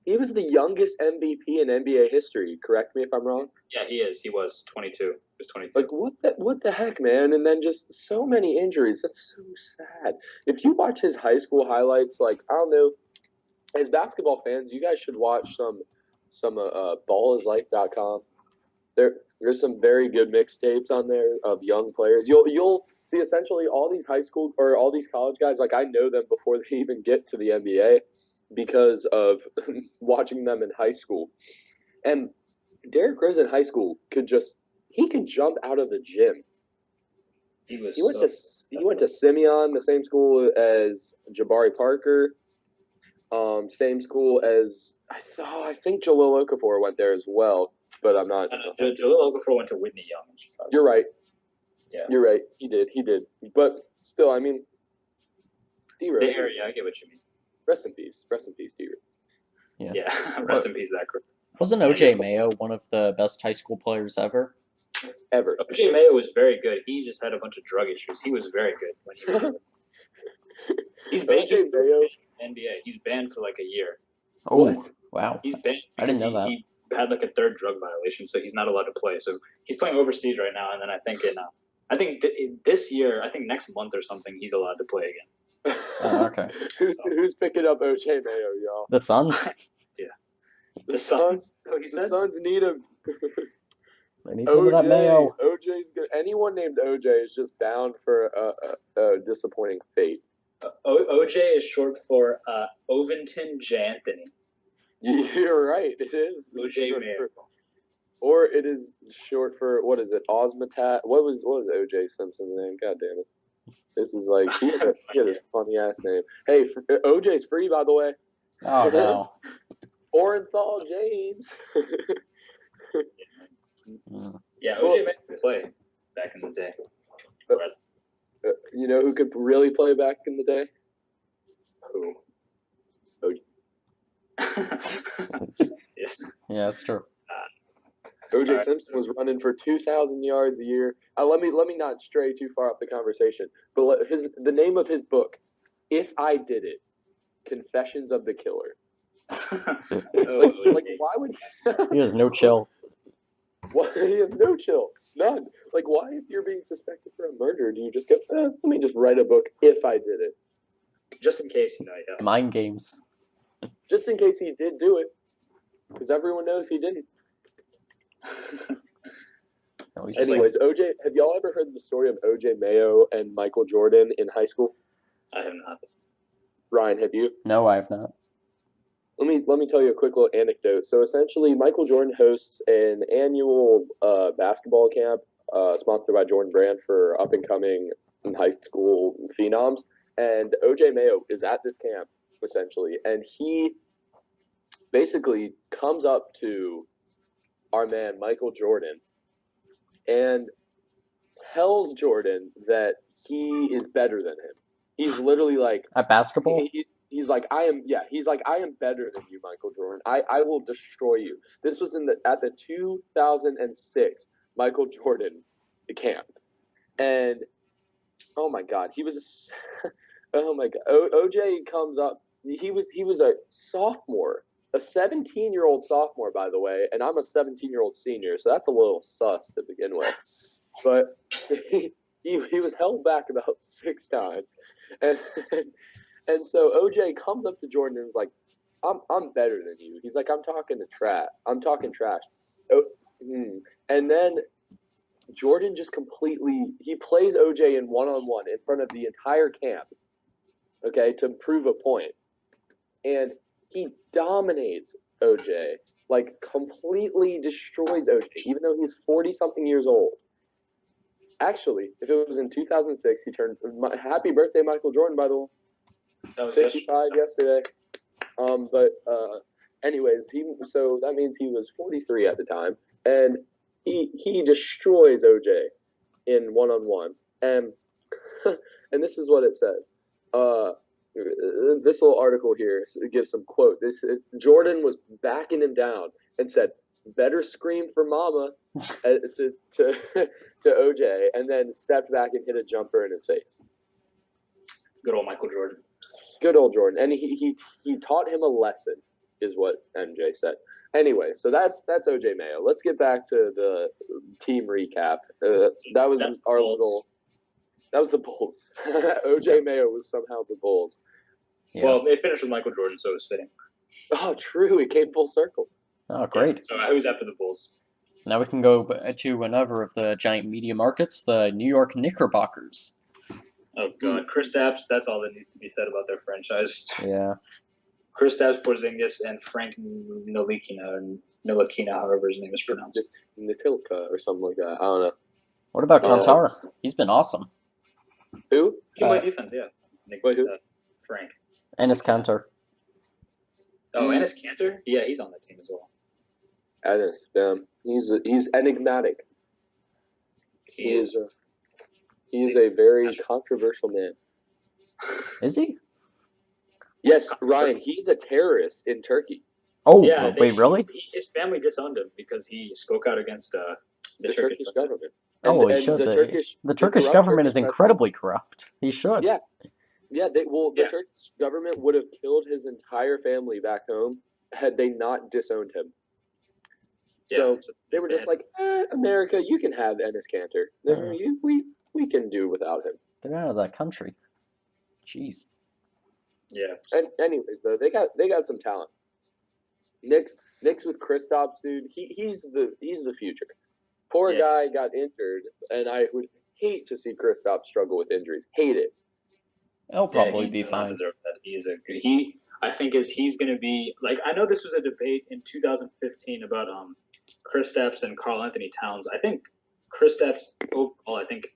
He was the youngest MVP in NBA history. Correct me if I'm wrong. Yeah, he is. He was 22. He was 22. Like what the heck, man? And then just so many injuries. That's so sad. If you watch his high school highlights, like I don't know, as basketball fans, you guys should watch some ballislife.com. There's some very good mixtapes on there of young players. You'll see essentially all these high school or all these college guys. Like I know them before they even get to the NBA because of watching them in high school. And Derrick Rose in high school could jump out of the gym. He went to Simeon, the same school as Jabari Parker, same school as I think Jahlil Okafor went there as well, but I'm not. Jahlil Okafor went to Whitney Young in Chicago. You're right. Yeah. You're right. He did. But still, I mean, D-Rose. The area, I get what you mean. Rest in peace, D-Rose. Yeah. Rest in peace, that group. Wasn't OJ Mayo one of the best high school players ever? Ever. OJ Mayo was very good. He just had a bunch of drug issues. He was very good when he was. He's banned OJ Mayo. NBA. He's banned for like a year. Oh, What? wow. He's banned. I didn't know that. He had like a third drug violation, so he's not allowed to play. So he's playing overseas right now, and then I think this year, I think next month or something, he's allowed to play again. Oh, okay. Who's picking up OJ Mayo, y'all? The Suns? The Suns. So he The said. Suns need him. They need some of that Mayo. OJ's good. Anyone named OJ is just bound for a disappointing fate. OJ is short for Ovington J. Anthony. You're right. It is. OJ Mayo. Or it is short for what is it? Osmotat. What was OJ Simpson's name? God damn it. This is like he had a funny ass name. Hey, OJ's free by the way. Oh, no. Orenthal James. Yeah, OJ Mayo could play back in the day. You know who could really play back in the day? Who? Yeah, that's true. OJ Simpson was running for 2,000 yards a year. Let me not stray too far off the conversation, but the name of his book, If I Did It, Confessions of the Killer. Like why would He has no chill. why he has no chill, none. Like why if you're being suspected for a murder do you just go let me just write a book if I did it, Just in case, yeah. Mind games. just in case he did do it, because everyone knows he didn't. No, he's Anyways, OJ, have y'all ever heard the story of OJ Mayo and Michael Jordan in high school? I have not. Ryan, have you? No, I have not. Let me tell you a quick little anecdote. So essentially, Michael Jordan hosts an annual basketball camp sponsored by Jordan Brand for up and coming high school phenoms, and OJ Mayo is at this camp essentially, and he basically comes up to our man Michael Jordan and tells Jordan that he is better than him. He's literally like At basketball? He's like, I am better than you, Michael Jordan. I will destroy you. This was at the 2006 Michael Jordan camp. And oh my God, oh my God. OJ comes up. He was a sophomore, a 17-year-old sophomore, by the way, and I'm a 17-year-old senior, so that's a little sus to begin with. But he was held back about 6 times. And so OJ comes up to Jordan and is like, I'm better than you. He's like, I'm talking trash. And then Jordan just he plays OJ in one-on-one in front of the entire camp, okay, to prove a point. And he dominates OJ, like completely destroys OJ, even though he's 40-something years old. Actually, if it was in 2006, he turned, happy birthday, Michael Jordan, by the way. That was 55 yesterday. Anyways, so that means he was 43 at the time, and he destroys OJ in one-on-one, and and this is what it says. This little article here gives some quotes. Jordan was backing him down and said, "Better scream for mama," to OJ, and then stepped back and hit a jumper in his face. Good old Michael Jordan. Good old Jordan, and he taught him a lesson. is what MJ said. Anyway, so that's OJ Mayo. Let's get back to the team recap. That was That's our Bulls. little. That was the Bulls. OJ Mayo was somehow the Bulls. Yeah. Well, it finished with Michael Jordan, so it was fitting. Oh, true. It came full circle. Oh, great. Yeah, so who's after the Bulls? Now we can go to another of the giant media markets, the New York Knickerbockers. Oh God, Kristaps. That's all that needs to be said about their franchise. Yeah. Kristaps Porzingis and Frank Ntilikina, however his name is pronounced. Natilka or something like that. I don't know. What about Oh, Kantar? it's- He's been awesome. Who? He played defense, yeah. Wait, who? Frank. Ennis Kanter. Oh, Enes Kanter? Yeah, he's on that team as well. Ennis. He's enigmatic. He is a very controversial man. Is he? Yes, Ryan. He's a terrorist in Turkey. Oh, Yeah, wait, really? His family disowned him because he spoke out against The Turkish government. Oh, he And should. The Turkish corrupt government is Turkish incredibly corrupt. He should. Yeah. Yeah, the Yeah. Turkish government would have killed his entire family back home had they not disowned him. Yeah, So they were just like, America, you can have Ennis Cantor. We can do without him. Get out of that country. Jeez. yeah. And anyways, though, they got some talent. Knicks with Kristaps, dude. He's the future. Poor guy got injured, and I would hate to see Kristaps struggle with injuries. Hate it. He'll probably he be does not fine. deserve that. I think he's going to be like, I know this was a debate in 2015 about Kristaps and Karl Anthony Towns. I think Kristaps overall, I think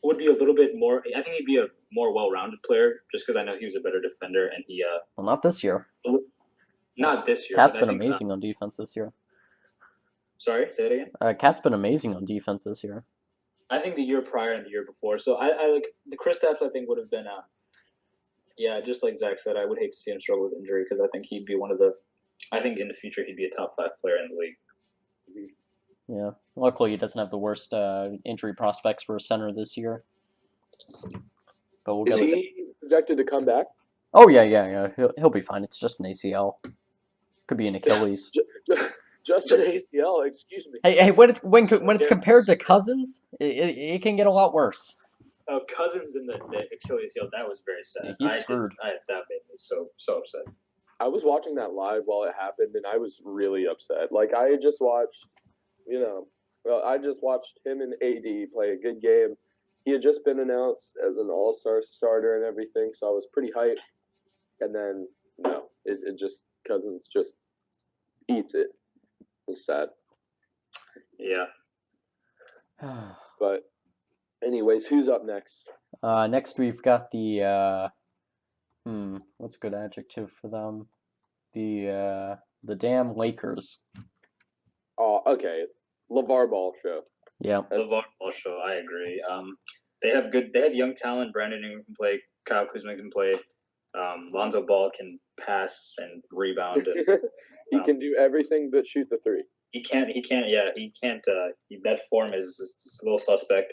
would be a little bit more. I think he'd be a more well-rounded player just because I know he was a better defender and he. Well, not this year. Not this year. Cat's but I been think, amazing on defense this year. Sorry, say it again. Cat's been amazing on defense this year. I think the year prior and the year before. So I like the Kristaps. I think would have been. Yeah, just like Zach said, I would hate to see him struggle with injury because I think he'd be one of the. I think in the future he'd be a top 5 player in the league. Yeah. Luckily, he doesn't have the worst injury prospects for a center this year. But we'll Is get he projected to come back? Oh yeah. He'll be fine. It's just an ACL. Could be an Achilles. Just an ACL. Excuse me. Hey, when it's compared to Cousins, it can get a lot worse. Oh, Cousins in the Achilles heel, that was very sad. Yeah, he's screwed. That made me so upset. I was watching that live while it happened, and I was really upset. Like I had just watched, I just watched him and AD play a good game. He had just been announced as an All-Star starter and everything, so I was pretty hyped. And then it just Cousins just eats it. It's sad. Yeah. But anyways, who's up next? Next we've got the what's a good adjective for them? The damn Lakers. Oh, okay. LeVar Ball show. Yeah. LeVar Ball show, I agree. They have young talent. Brandon Ingram can play. Kyle Kuzma can play. Lonzo Ball can pass and rebound. He can do everything but shoot the three. He can't. That form is a little suspect.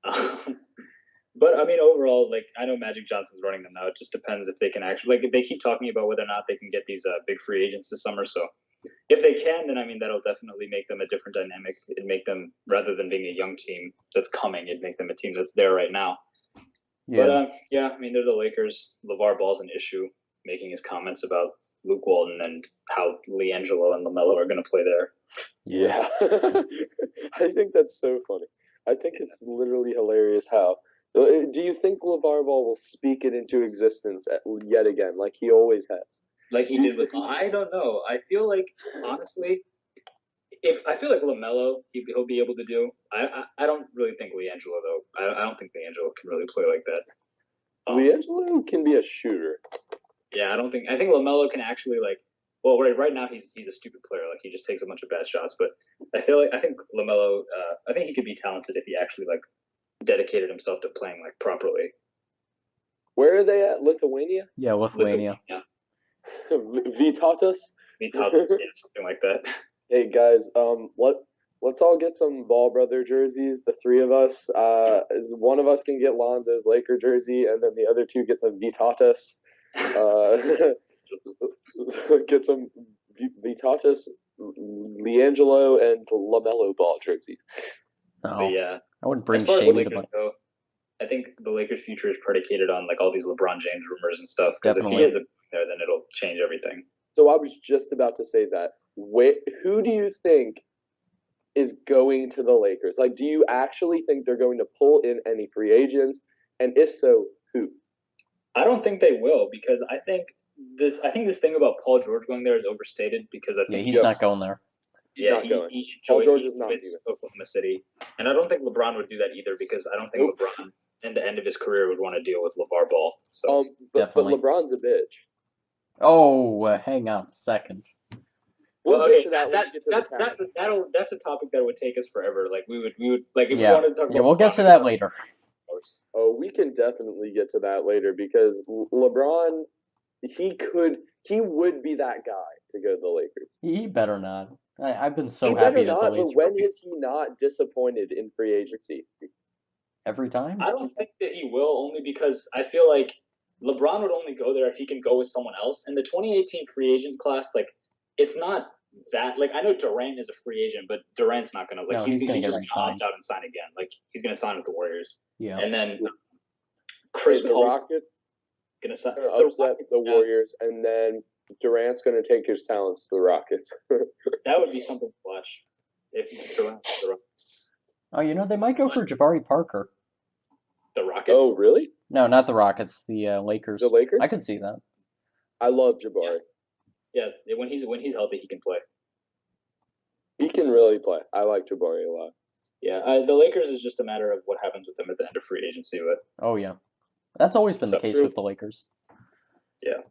But I mean, overall, like I know Magic Johnson's running them now. It just depends if they can actually they keep talking about whether or not they can get these big free agents this summer. So if they can, then I mean that'll definitely make them a different dynamic. It'd make them, rather than being a young team that's coming, it'd make them a team that's there right now. Yeah. But I mean they're the Lakers. LeVar Ball's an issue, making his comments about Luke Walton and how LiAngelo and LaMelo are going to play there. Yeah. I think that's so funny. I think it's literally hilarious how. Do you think LeVar Ball will speak it into existence yet again, like he always has? Like he did with, I don't know. I feel like, honestly, I feel like LaMelo, he'll be able to do. I don't really think LiAngelo, though. I don't think LiAngelo can really play like that. LiAngelo can be a shooter. Yeah, I think LaMelo can actually right now he's a stupid player. Like he just takes a bunch of bad shots. But I think LaMelo, I think he could be talented if he actually dedicated himself to playing properly. Where are they at? Lithuania? Yeah, Lithuania. Vitatas? Vitatas, yeah, something like that. Hey guys, let's all get some Ball brother jerseys. The three of us. One of us can get Lonzo's Laker jersey, and then the other two get some Vitatas. Get some Vitatis, LiAngelo, and LaMelo Ball jerseys. No, But yeah, I wouldn't as bring far as the shame to Lakers my. go, I think the Lakers' future is predicated on like all these LeBron James rumors and stuff. Because if he Definitely. ends up there, then it'll change everything. So I was just about to say that. Who do you think is going to the Lakers? Like, do you actually think they're going to pull in any free agents? And if so, who? I don't think they will because I think this thing about Paul George going there is overstated because I Yeah, think he's not going there. He's not going. Paul George is not leaving. Oklahoma City, and I don't think LeBron would do that either because I don't think LeBron, in the end of his career, would want to deal with LeVar Ball. So but Definitely. LeBron's a bitch. Oh, hang on a second. We'll okay, get to that when we get to the town. that's a topic that would take us forever. Like we would like if we Yeah, wanted to talk about we'll get to that later. Oh, we can definitely get to that later because LeBron, he would be that guy to go to the Lakers. He better not. I've been so He happy better that the not, but Lakers when is he not disappointed in free agency? every time. I don't think that he will, only because I feel like LeBron would only go there if he can go with someone else. And the 2018 free agent class, like, it's not that. Like, I know Durant is a free agent, but Durant's not gonna like. No, he's gonna get just re-signed. opt out and sign again. Like, he's gonna sign with the Warriors. Yeah. And then Chris The Paul Rockets gonna sign. gonna upset the Warriors, and then Durant's gonna take his talents to the Rockets. That would be something to watch if Durant the Rockets. Oh, they might go for Jabari Parker. The Rockets. Oh, really? No, not the Rockets. The Lakers. The Lakers? I could see that. I love Jabari. Yeah, when he's healthy, he can play. He can really play. I like Jabari a lot. Yeah, the Lakers is just a matter of what happens with them at the end of free agency, but Oh yeah, that's always been the case true. with the Lakers. yeah.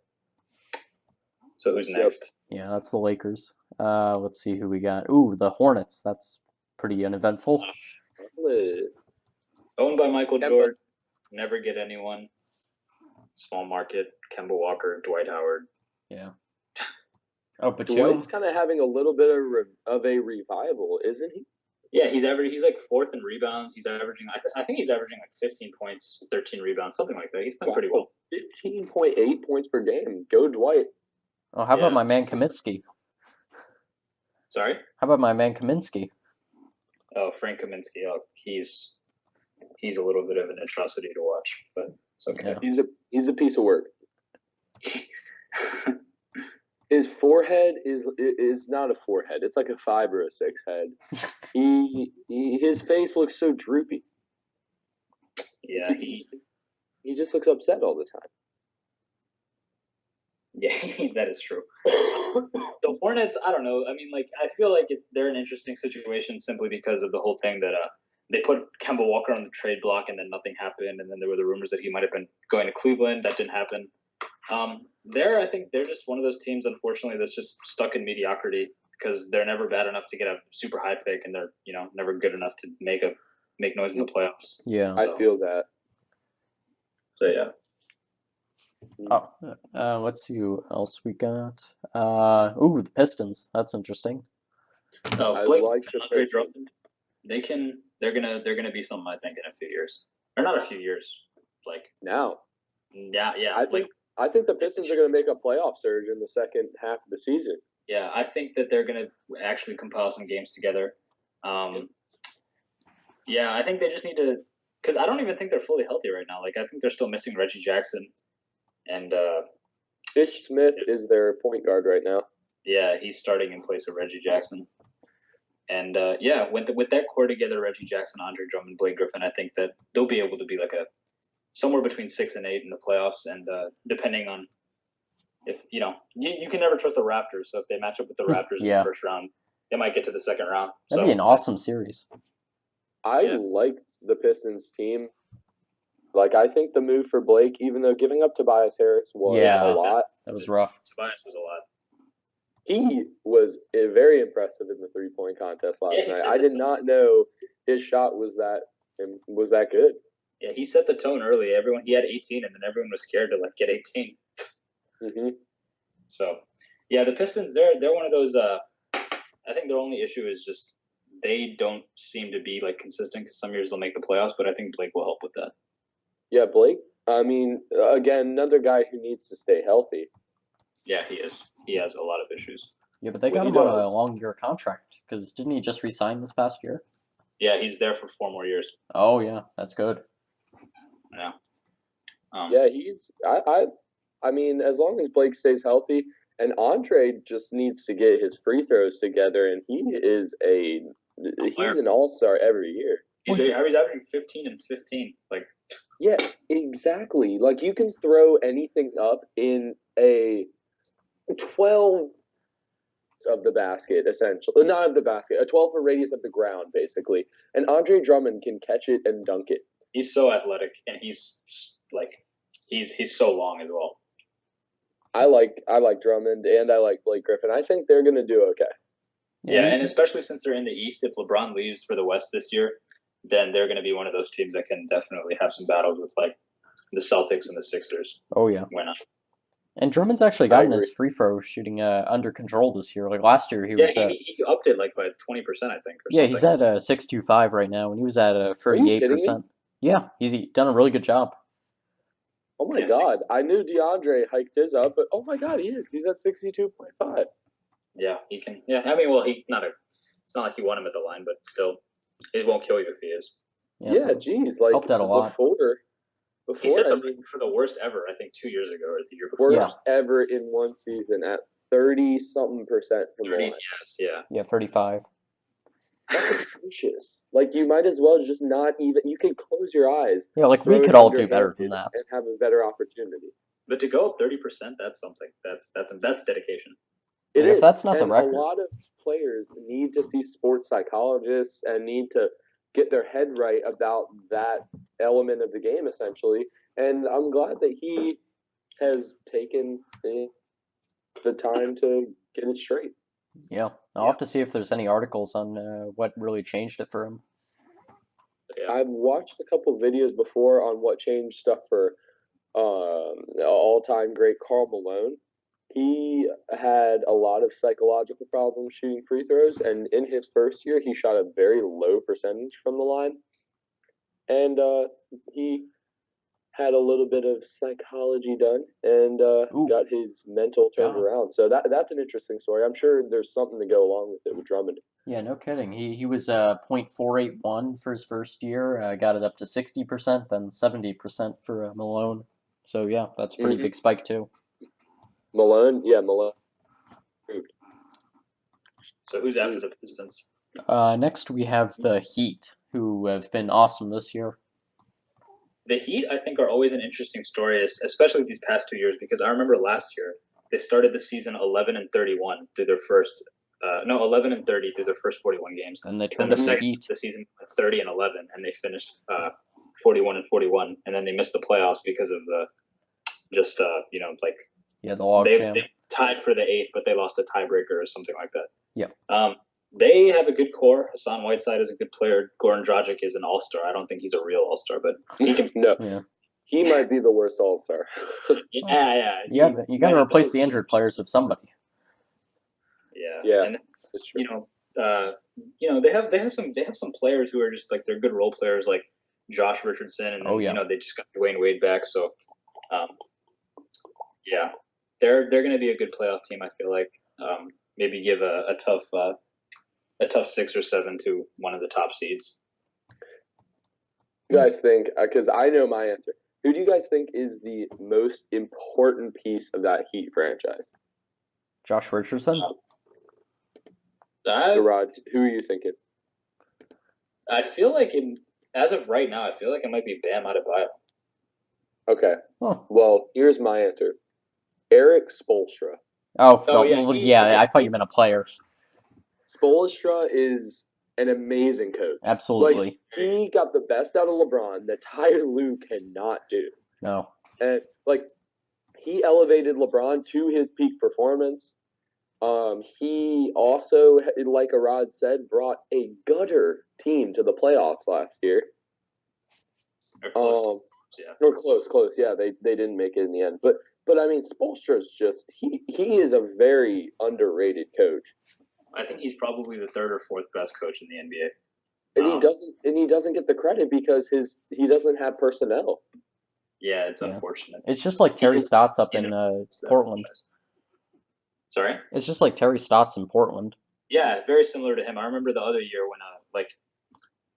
So who's next? Yeah, that's the Lakers. Let's see who we got. Ooh, the Hornets. That's pretty uneventful. Owned by Michael Kemba. Jordan. Never get anyone. Small market. Kemba Walker, Dwight Howard. Yeah. Oh, Batum. Dwight's kind of having a little bit of a revival, isn't he? Yeah, he's like fourth in rebounds. He's averaging. I think he's averaging like 15 points, 13 rebounds, something like that. He's playing pretty well. 15.8 points per game. Go Dwight. Oh, how about my man Kaminsky? Sorry. How about my man Kaminsky? Oh, Frank Kaminsky. Oh, he's a little bit of an atrocity to watch, but it's okay. Yeah. He's a piece of work. His forehead is not a forehead. It's like a 5 or a 6 head. His face looks so droopy. Yeah, he just looks upset all the time. Yeah, that is true. The Hornets, I don't know. I mean, like, I feel like they're an interesting situation simply because of the whole thing that they put Kemba Walker on the trade block and then nothing happened, and then there were the rumors that he might have been going to Cleveland. That didn't happen. I think they're just one of those teams, unfortunately, that's just stuck in mediocrity because they're never bad enough to get a super high pick, and they're never good enough to make noise in the playoffs. Yeah, I feel that. So yeah. Oh, let's see who else we got. Ooh, the Pistons. That's interesting. Oh, I Blake like the Andre Pistons. Drummond. They're gonna be something, I think, in a few years, or not a few years, like Now. yeah. I think the Pistons are going to make a playoff surge in the second half of the season. Yeah, I think that they're going to actually compile some games together. Yeah, I think they just need to, because I don't even think they're fully healthy right now. Like, I think they're still missing Reggie Jackson, and Ish Smith is their point guard right now. yeah, he's starting in place of Reggie Jackson. And yeah, with that core together, Reggie Jackson, Andre Drummond, Blake Griffin, I think that they'll be able to be like somewhere between 6 and 8 in the playoffs, and depending on if you can never trust the Raptors. So if they match up with the Raptors in the first round, they might get to the second round. That'd be an awesome series. I like the Pistons team. Like, I think the move for Blake, even though giving up Tobias Harris was a lot. That was rough. Tobias was a lot. He was very impressive in the 3-point contest last night. I did not know his shot was that good. Yeah, he set the tone early. He had 18, and then everyone was scared to get 18. Mm-hmm. So, yeah, the Pistons, they're one of those. I think their only issue is just they don't seem to be consistent. Because some years they'll make the playoffs, but I think Blake will help with that. Yeah, Blake. I mean, again, another guy who needs to stay healthy. Yeah, he is. He has a lot of issues. Yeah, but they Well, got he him on a does. long-year contract because didn't he just resign this past year? Yeah, he's there for 4 more years. Oh yeah, that's good. Yeah. Yeah, I mean, as long as Blake stays healthy, and Andre just needs to get his free throws together, and he's an all-star every year. He's averaging 15 and 15. Like, Yeah, exactly. Like you can throw anything up in a 12 of the basket, essentially. Not of the basket, a 12-foot radius of the ground, basically. And Andre Drummond can catch it and dunk it. he's so athletic, and he's so long as well. I like Drummond and I like Blake Griffin. I think they're gonna do okay. Yeah, and especially since they're in the East, if LeBron leaves for the West this year, then they're going to be one of those teams that can definitely have some battles with like the Celtics and the Sixers. Oh yeah. Why not? And Drummond's actually gotten his free throw shooting under control this year. Like last year, he was. He upped it like by 20%, I think. Yeah, he's at 6.25 right now, and he was at 38%. Yeah, he's done a really good job. Oh my God, I knew DeAndre hiked his up, but oh my God, he is. He's at 62.5. Yeah, he can. Yeah, I mean, well, he's not a. It's not like you want him at the line, but still, it won't kill you if he is. Yeah, geez, like helped out a lot. Before he set for the worst ever, I think, 2 years ago or the year before. Worst ever in one season at 30-something% from the line. Yes, yeah, 35. That's atrocious. Like you might as well just not even. You could close your eyes. Yeah, like we could all do better than that and have a better opportunity. But to go up 30%, that's something. That's dedication. If that's not the record. A lot of players need to see sports psychologists and need to get their head right about that element of the game, essentially. And I'm glad that he has taken the time to get it straight. Yeah, I'll have to see if there's any articles on what really changed it for him. Yeah. I've watched a couple videos before on what changed stuff for all-time great Karl Malone. He had a lot of psychological problems shooting free throws, and in his first year, he shot a very low percentage from the line. And he had a little bit of psychology done and got his mental turned around. So that's an interesting story. I'm sure there's something to go along with it with Drummond. Yeah, no kidding. He was 0.481 for his first year, got it up to 60%, then 70% for Malone. So yeah, that's a pretty big spike too. Malone. So who's after the Pistons? Next we have the Heat, who have been awesome this year. The Heat, I think, are always an interesting story, especially these past 2 years, because I remember last year they started the season 11-31 through their first 11-30 through their first 41 games. And they turned up the Heat. The season 30-11, and they finished 41-41, and then they missed the playoffs because of the the logjam. They tied for the 8th, but they lost a tiebreaker or something like that. Yeah. They have a good core. Hassan Whiteside is a good player. Goran Dragic is an all-star. I don't think he's a real all-star, but he can. He might be the worst all-star. Yeah. You got to replace the injured players with somebody. Yeah. And they have some players who are just like they're good role players, like Josh Richardson, and they just got Dwayne Wade back. So, they're going to be a good playoff team. I feel like maybe give a tough 6 or 7 to one of the top seeds. You guys think, because I know my answer, who do you guys think is the most important piece of that Heat franchise? Josh Richardson? Aradh, who are you thinking? I feel like, as of right now, I feel like it might be Bam Adebayo. Okay. Well, here's my answer. Erik Spoelstra. I thought you meant a player. Spoelstra is an amazing coach. Absolutely. Like, he got the best out of LeBron that Tyler Lue cannot do. No. And he elevated LeBron to his peak performance. He also, like Aradh said, brought a gutter team to the playoffs last year. Or close. Yeah, they didn't make it in the end. But I mean, Spoelstra's just he is a very underrated coach. I think he's probably the 3rd or 4th best coach in the NBA. And he doesn't get the credit because he doesn't have personnel. Yeah, it's unfortunate. It's just like Terry Stotts up in Portland. Sorry. It's just like Terry Stotts in Portland. Yeah, very similar to him. I remember the other year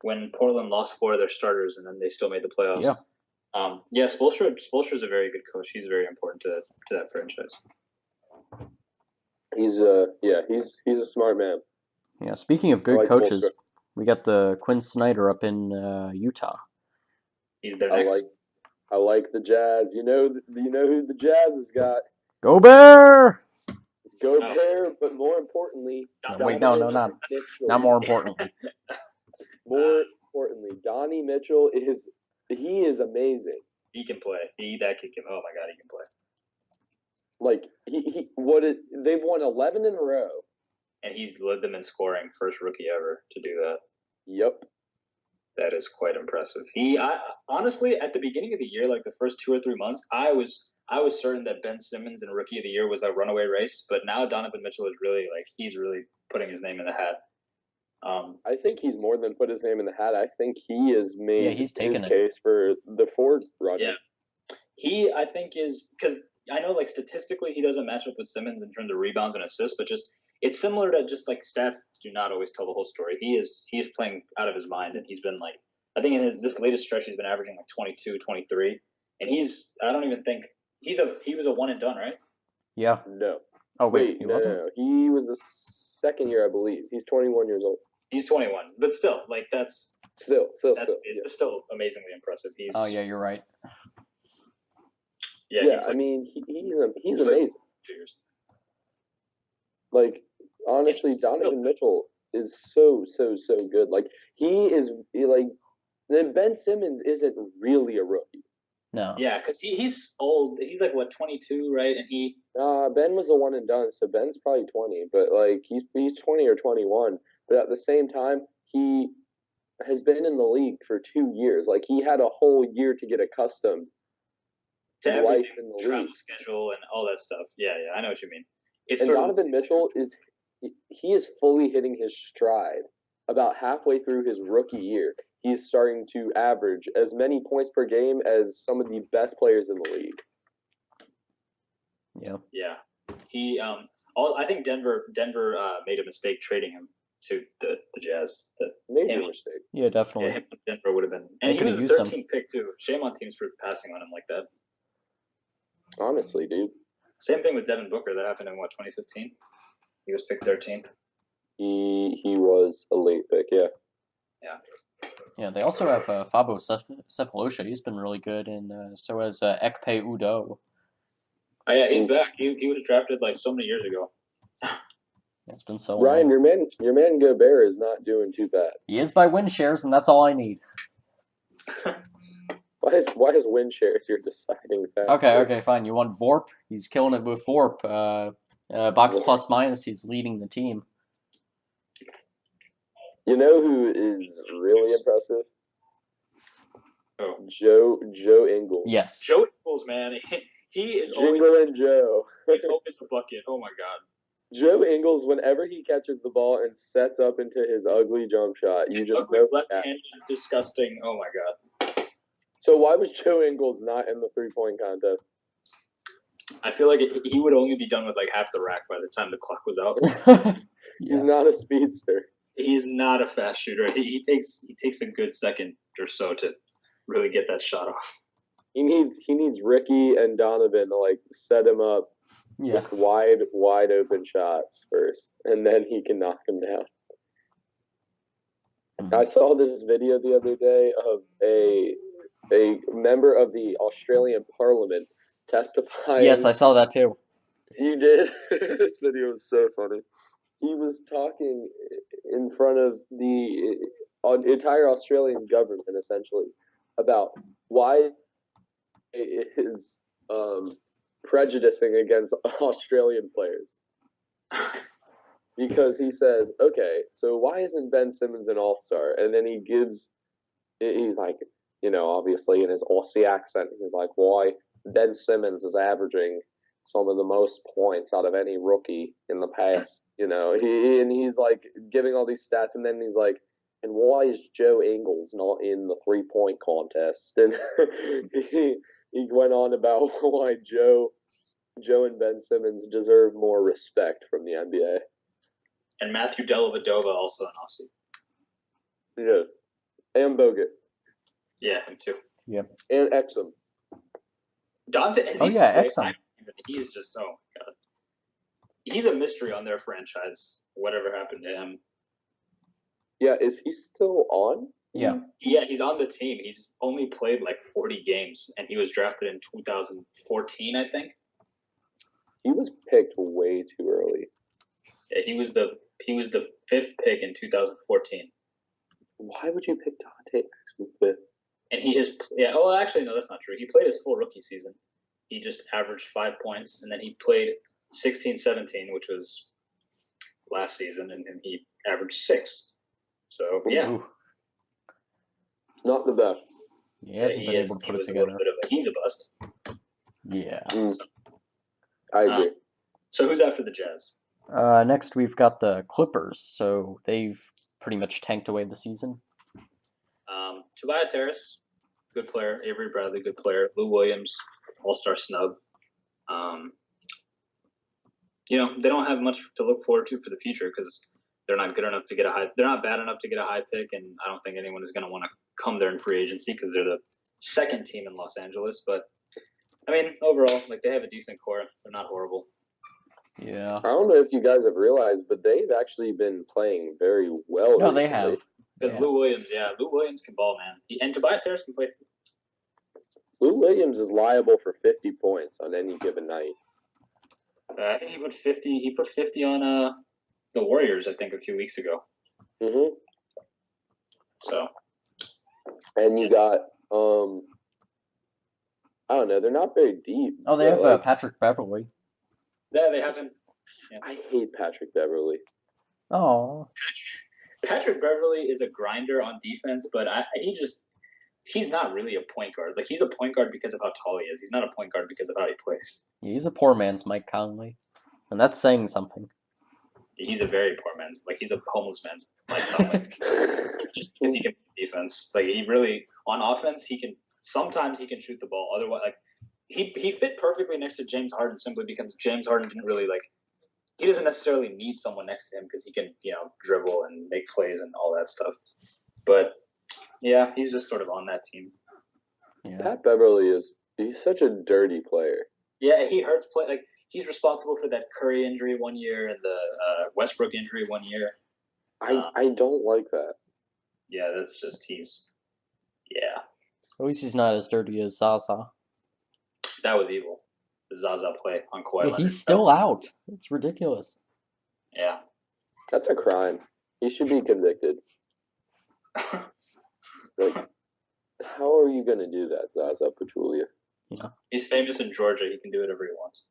when Portland lost 4 of their starters and then they still made the playoffs. Yeah. Yeah, Spoelstra's a very good coach. He's very important to that franchise. He's he's a smart man. Yeah. Speaking of I good like coaches, Spoelstra. we got the Quinn Snyder up in Utah. He's their I next. like the Jazz. You know who the Jazz has got. Go Bear! Go Bear, but more importantly, Wait, no, Mitchell. not more importantly. More importantly, Donnie Mitchell is amazing. He can play. That kid can. Oh my God, he can play. Like they've won 11 in a row. And he's led them in scoring, first rookie ever to do that. Yep. That is quite impressive. I honestly, at the beginning of the year, like the first 2 or 3 months, I was certain that Ben Simmons in Rookie of the Year was a runaway race, but now Donovan Mitchell is really he's really putting his name in the hat. I think he's more than put his name in the hat. I think he has made he's taken his case for the Ford run. Yeah, I think is because I know statistically he doesn't match up with Simmons in terms of rebounds and assists, but just it's similar to just stats do not always tell the whole story. He is playing out of his mind, and he's been I think in this latest stretch he's been averaging 22, 23, and I don't even think he was a one and done, right? Yeah. No. Oh wait, he wasn't. No. He was the second year, I believe. He's 21 years old. He's 21, but still, that's still it's still amazingly impressive. Oh yeah, you're right. Yeah, I mean he's amazing. Like honestly, Donovan Mitchell is so good. Like Ben Simmons isn't really a rookie. No. Yeah, because he's old. He's 22, right? And Ben was a one and done, so Ben's probably 20, but he's 20 or 21. But at the same time, he has been in the league for 2 years. Like he had a whole year to get accustomed to life in the travel league, schedule and all that stuff. Yeah, I know what you mean. And Donovan Mitchell is fully hitting his stride. About halfway through his rookie year, he's starting to average as many points per game as some of the best players in the league. Yeah. Yeah. I think Denver made a mistake trading him to the Jazz. Major mistake. Yeah, definitely. Yeah, Denver would have been, and he was the 13th pick too. Shame on teams for passing on him like that. Honestly, dude. Same thing with Devin Booker. That happened in 2015. He was picked 13th. He was a late pick, yeah. Yeah. Yeah, they also have Fabo Cephalosha. He's been really good, and so has Ekpe Udoh. Oh yeah, he's back. He was drafted so many years ago. It's been so Ryan, long. your man Gobert is not doing too bad. He is by win shares, and that's all I need. Why is win shares your deciding factor? Okay, fine. You want Vorp? He's killing it with Vorp. Box plus minus, he's leading the team. You know who is really impressive? Oh. Joe Ingles. Yes. Joe Ingles, man. He is Jingle and Joe. He's always a bucket. Oh my God. Joe Ingles, whenever he catches the ball and sets up into his ugly jump shot, you just know left-handed, disgusting. Oh my God. So why was Joe Ingles not in the 3-point contest? I feel like he would only be done with half the rack by the time the clock was out. He's not a speedster. He's not a fast shooter. He takes a good second or so to really get that shot off. He needs Ricky and Donovan to set him up with wide open shots first, and then he can knock him down. Mm-hmm. I saw this video the other day of a member of the Australian Parliament testifying. Yes, I saw that too. You did? This video was so funny. He was talking in front of the entire Australian government, essentially, about why it is prejudicing against Australian players. Because he says, okay, so why isn't Ben Simmons an all-star? And then he's like, obviously in his Aussie accent, he's like, why Ben Simmons is averaging some of the most points out of any rookie in the past, he's giving all these stats, and then he's like, and why is Joe Ingles not in the 3-point contest? And he went on about why Joe Joe and Ben Simmons deserve more respect from the NBA. And Matthew Dellavedova, also an Aussie. Yeah. And Bogut. Yeah, him too. Yep. And Exum. Dante. Oh yeah, Exxon. He is just oh my god. He's a mystery on their franchise. Whatever happened to him? Yeah, is he still on? Yeah. Yeah, he's on the team. He's only played like 40 games, and he was drafted in 2014, I think. He was picked way too early. Yeah, he was the 5th pick in 2014. Why would you pick Dante Exum 5th? And he has well actually no, that's not true. He played his full rookie season. He just averaged 5 points, and then he played 16-17, which was last season, and he averaged 6. So yeah. Ooh. Not the best. He hasn't been able to put it together. He's a bust. Yeah. I agree. So who's after the Jazz? Next we've got the Clippers. So they've pretty much tanked away the season. Tobias Harris, good player. Avery Bradley, good player. Lou Williams, all-star snub. They don't have much to look forward to for the future because they're not good enough to get a high. They're not bad enough to get a high pick, and I don't think anyone is going to want to come there in free agency because they're the 2nd team in Los Angeles. But I mean, overall, like they have a decent core. They're not horrible. Yeah. I don't know if you guys have realized, but they've actually been playing very well. No, recently. they have. Because Lou Williams can ball, man. And Tobias Harris can play too. Lou Williams is liable for 50 points on any given night. I think he put 50. He put 50 on the Warriors. I think a few weeks ago. Mm-hmm. So. And you got I don't know. They're not very deep. Oh, they have Patrick Beverly. Yeah, they haven't. Yeah. I hate Patrick Beverly. Oh. Patrick Beverly is a grinder on defense, but he's not really a point guard. Like he's a point guard because of how tall he is. He's not a point guard because of how he plays. He's a poor man's Mike Conley, and that's saying something. He's a very poor man's, like he's a homeless man's Mike Conley. Just because he can play defense, like he really on offense sometimes he can shoot the ball. Otherwise, like he fit perfectly next to James Harden simply because James Harden didn't really he doesn't necessarily need someone next to him because he can, dribble and make plays and all that stuff. But yeah, he's just sort of on that team. Yeah. Pat Beverly he's such a dirty player. Yeah, he hurts play. Like he's responsible for that Curry injury one year and the Westbrook injury one year. I don't like that. Yeah, that's just yeah. At least he's not as dirty as Zaza. That was evil. The Zaza play on Kawhi Leonard. He's still out. It's ridiculous. Yeah. That's a crime. He should be convicted. Like, how are you going to do that, Zaza Pachulia? Yeah. He's famous in Georgia. He can do whatever he wants.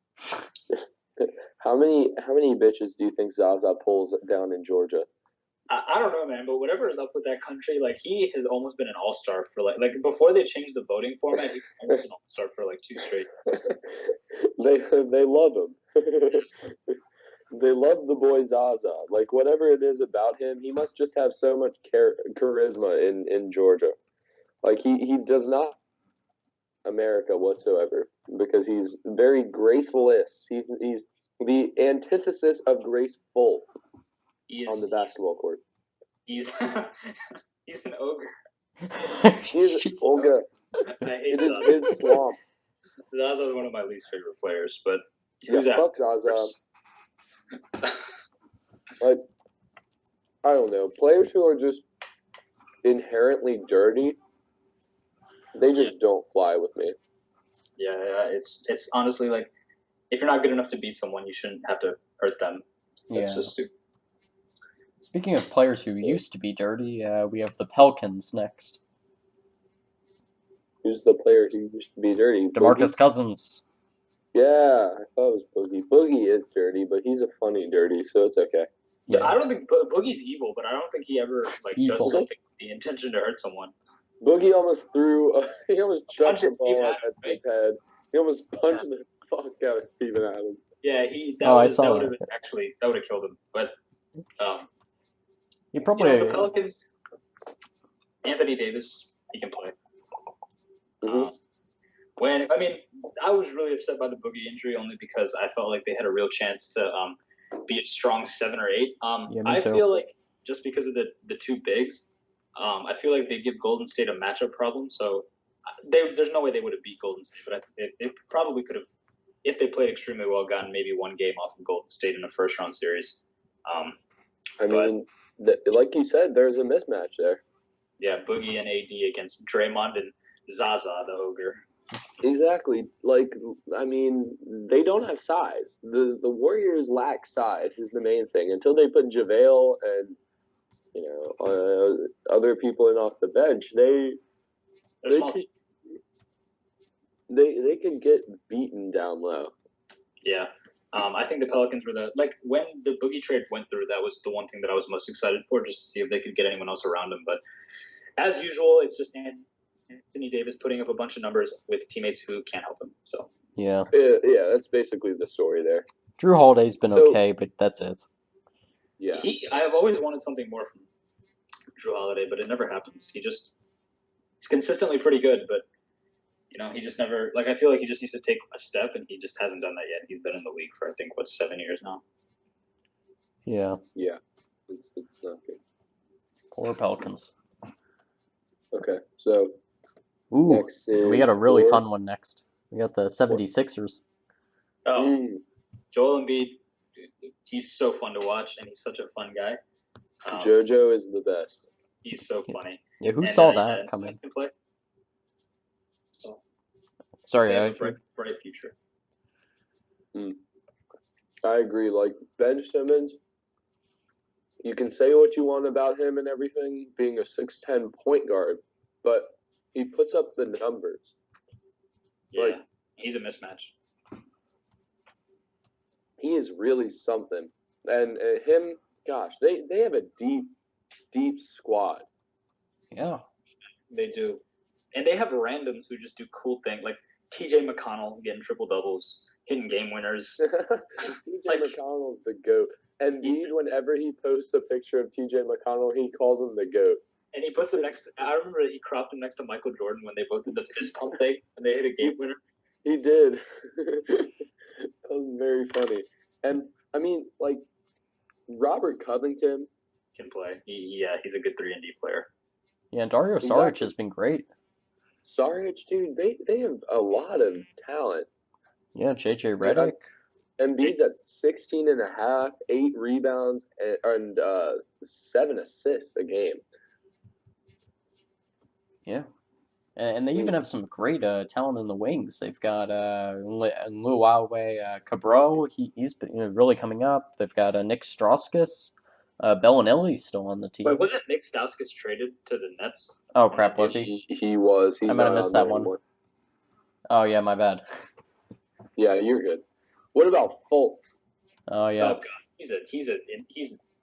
How many bitches do you think Zaza pulls down in Georgia? I don't know, man, but whatever is up with that country, like he has almost been an all-star for like before they changed the voting format, he was almost an all-star for like 2 straight. They love him. They love the boy Zaza. Like whatever it is about him, he must just have so much charisma in Georgia. Like he does not America whatsoever because he's very graceless. He's the antithesis of graceful on the basketball court. He's an ogre. He's Olga. It is his swamp. Zaza's one of my least favorite players, but who's fuck Zaza. Like, I don't know. Players who are just inherently dirty, they just don't fly with me. Yeah, it's honestly like if you're not good enough to beat someone, you shouldn't have to hurt them. That's just stupid. Speaking of players who used to be dirty, we have the Pelicans next. Who's the player who used to be dirty? DeMarcus Cousins. Yeah, I thought it was Boogie. Boogie is dirty, but he's a funny dirty, so it's okay. Yeah. I don't think Boogie's evil, but I don't think he ever does something with the intention to hurt someone. Boogie almost he almost chucked the ball at his head. He almost punched the fuck out of Steven Adams. Yeah, that would have killed him. But he probably the Pelicans. Anthony Davis, he can play. Mm-hmm. I was really upset by the Boogie injury only because I felt like they had a real chance to be a strong 7 or 8. Yeah, me I too. feel like just because of the two bigs, I feel like they give Golden State a matchup problem. So there's no way they would have beat Golden State, but they probably could have, if they played extremely well, gotten maybe one game off of Golden State in a first round series. I mean, like you said, there's a mismatch there. Yeah, Boogie and AD against Draymond and Zaza, the ogre. Exactly. Like, I mean, they don't have size. The Warriors lack size is the main thing. Until they put JaVale and other people in off the bench, they could get beaten down low. Yeah. I think the Pelicans were when the Boogie trade went through, that was the one thing that I was most excited for, just to see if they could get anyone else around him. But as usual, it's just Anthony Davis putting up a bunch of numbers with teammates who can't help him. So yeah, that's basically the story there. Drew Holiday's been okay, but that's it. Yeah, I've always wanted something more from Drew Holiday, but it never happens. He's consistently pretty good, but he just never, I feel like he just needs to take a step, and he just hasn't done that yet. He's been in the league for, I think, 7 years now? Yeah. Yeah. It's not good. Poor Pelicans. Okay, so next we got a really fun one next. We got the 76ers. Oh, Joel Embiid, he's so fun to watch, and he's such a fun guy. JoJo is the best. He's so funny. Yeah, who saw that coming? So, sorry, bright future. I agree. Like, Ben Simmons, you can say what you want about him and everything, being a 6'10" point guard, but he puts up the numbers. Yeah, he's a mismatch. He is really something. And him, gosh, they have a deep squad. Yeah. They do. And they have randoms who just do cool things, like TJ McConnell getting triple doubles, hitting game winners. TJ McConnell's the GOAT. And whenever he posts a picture of TJ McConnell, he calls him the GOAT. And he puts him I remember he cropped him next to Michael Jordan when they both did the fist pump thing and they hit a game winner. He did. That was very funny. And, I mean, Robert Covington can play. He's a good 3-and-D player. Yeah, Dario Saric has been great. Saric, dude, they have a lot of talent. Yeah, JJ Redick. Embiid's at 16.5, 8 rebounds, and 7 assists a game. Yeah. And they even have some great talent in the wings. They've got Luawe Cabral. He's been really coming up. They've got Nick Stauskas. Bellinelli's still on the team. Wait, wasn't Nick Stauskas traded to the Nets? Oh, crap, was he? He was. I might have missed that one. Anymore. Oh, yeah, my bad. Yeah, you're good. What about Fultz? Oh, yeah. Oh, God. He's a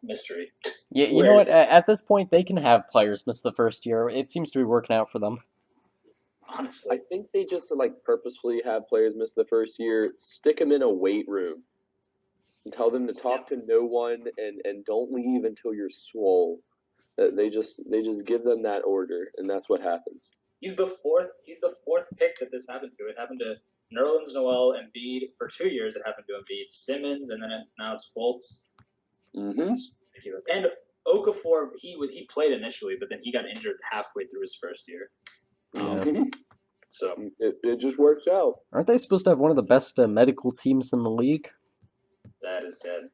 mystery. Yeah, you know what? At this point, they can have players miss the first year. It seems to be working out for them. Honestly. I think they just, purposefully have players miss the first year, stick them in a weight room, and tell them to talk to no one and don't leave until you're swole. They just give them that order, and that's what happens. He's the fourth pick that this happened to. It happened to Nerlens Noel, Embiid for 2 years. It happened to Embiid, Simmons, and then now it's Fultz. Mm-hmm. And Okafor, he played initially, but then he got injured halfway through his first year. Yeah. So it just works out. Aren't they supposed to have one of the best medical teams in the league? That is dead.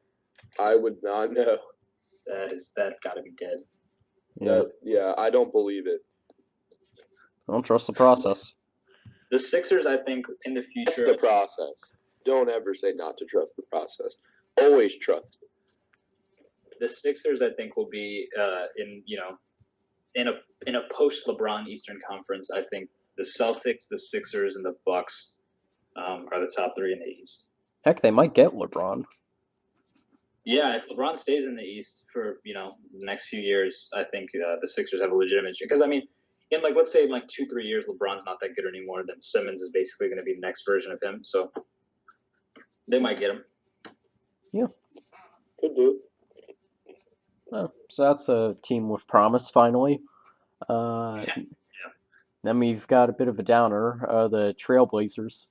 I would not know. That got to be dead. Yeah. I don't believe it. I don't trust the process. The Sixers, I think, in the future. Trust the process. Don't ever say not to trust the process. Always trust. The Sixers, I think, will be in a post LeBron Eastern Conference. I think the Celtics, the Sixers, and the Bucks are the top 3 in the East. Heck, they might get LeBron. Yeah, if LeBron stays in the East for the next few years, I think the Sixers have a legitimate. Because I mean, in let's say in 2-3 years, LeBron's not that good anymore. Then Simmons is basically going to be the next version of him. So they might get him. Yeah, could do. Oh, so that's a team with promise finally. Then we've got a bit of a downer, the Trailblazers.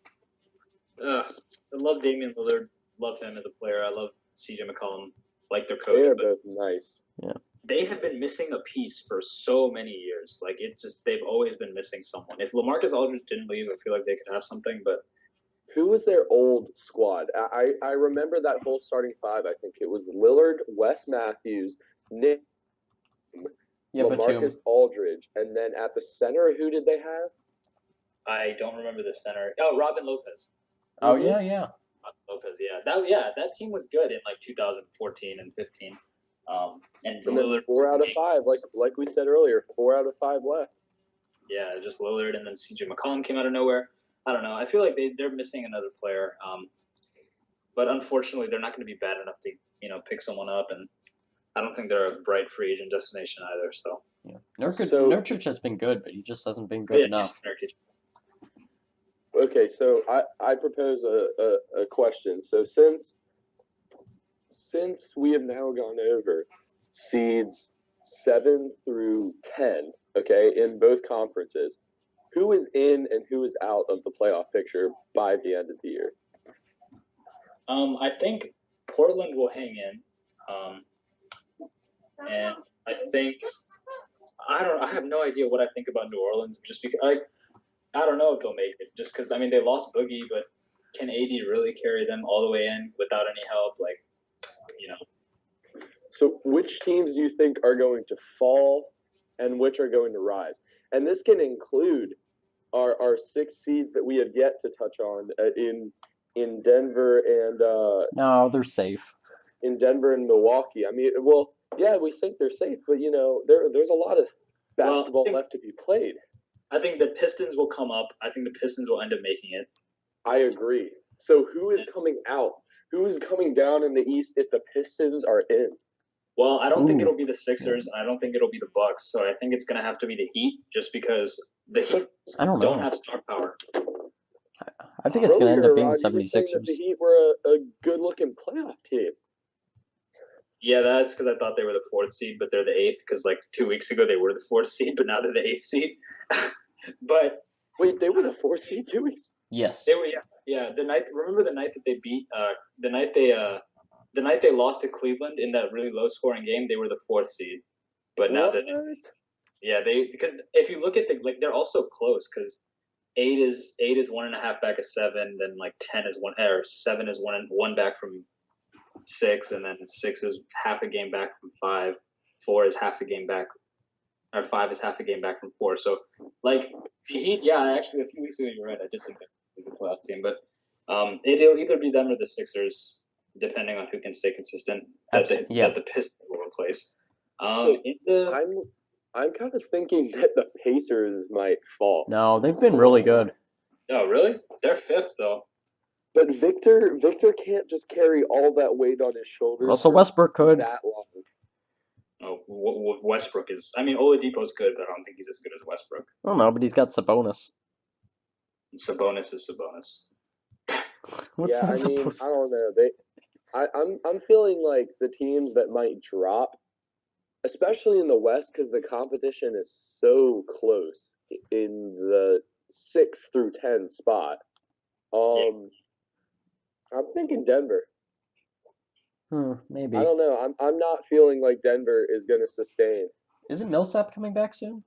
I love Damian Lillard. Love him as a player. I love CJ McCollum. Like their They coach. are But both nice. they have been missing a piece for so many years. Like it's just they've always been missing someone. If LaMarcus Aldridge didn't leave, I feel like they could have something. But Who was their old squad? I remember that whole starting five. I think it was Lillard, Wes Matthews, Nick, Batum. LaMarcus Aldridge, and then at the center, who did they have? I don't remember the center. Oh, Robin Lopez. Oh yeah. Lopez, that team was good in like 2014 and 15. And then Lillard 4 out of 5, like we said earlier, 4 out of 5 left. Yeah, just Lillard, and then CJ McCollum came out of nowhere. I don't know. I feel like they're missing another player. But unfortunately, they're not going to be bad enough to pick someone up, and I don't think they're a bright free agent destination either. So yeah, Nurkic has been good, but he just hasn't been good enough. Okay, so I propose a question. So since we have now gone over seeds 7 through 10, okay, in both conferences, who is in and who is out of the playoff picture by the end of the year? I think Portland will hang in, and I think I have no idea what I think about New Orleans, just because I don't know if they'll make it, just because they lost Boogie, but can AD really carry them all the way in without any help? So which teams do you think are going to fall and which are going to rise? And this can include our 6 seeds that we have yet to touch on in Denver and no, they're safe. In Denver and Milwaukee. I mean, well, yeah, we think they're safe, but there's a lot of basketball left to be played. I think the Pistons will come up. I think the Pistons will end up making it. I agree. So who is coming out? Who is coming down in the East if the Pistons are in? Well, I don't think it'll be the Sixers, and I don't think it'll be the Bucks. So I think it's going to have to be the Heat, just because the Heat don't have star power. I think it's going to end up being the 76ers. That the Heat were a good-looking playoff team. Yeah, that's because I thought they were the 4th seed, but they're the 8th. Because 2 weeks ago they were the 4th seed, but now they're the 8th seed. But wait, they were the 4th seed 2 weeks? Yes. They were. Yeah. Remember the night that they beat? The night they lost to Cleveland in that really low-scoring game, they were the 4th seed. But now because if you look at they're also close because 8 is 1.5 back of 7, then 10 is 1 or 7 is 1 back from 6, and then 6 is half a game back from 5. 4 is half a game back, or 5 is half a game back from 4. So the Heat, actually a few weeks ago you're right. I did think that was a playoff team, but it'll either be them or the Sixers, depending on who can stay consistent. That the Pistons will replace. I'm kind of thinking that the Pacers might fall. No, they've been really good. Oh, really? They're 5th though. But Victor can't just carry all that weight on his shoulders. Russell Westbrook could. That long. Oh, Westbrook is. Oladipo's good, but I don't think he's as good as Westbrook. I don't know, but he's got Sabonis. Sabonis is Sabonis. What's that supposed to? I don't know. I'm feeling like the teams that might drop, especially in the West, because the competition is so close in the 6 through 10 spot. I'm thinking Denver. Maybe. I don't know. I'm not feeling like Denver is going to sustain. Isn't Millsap coming back soon?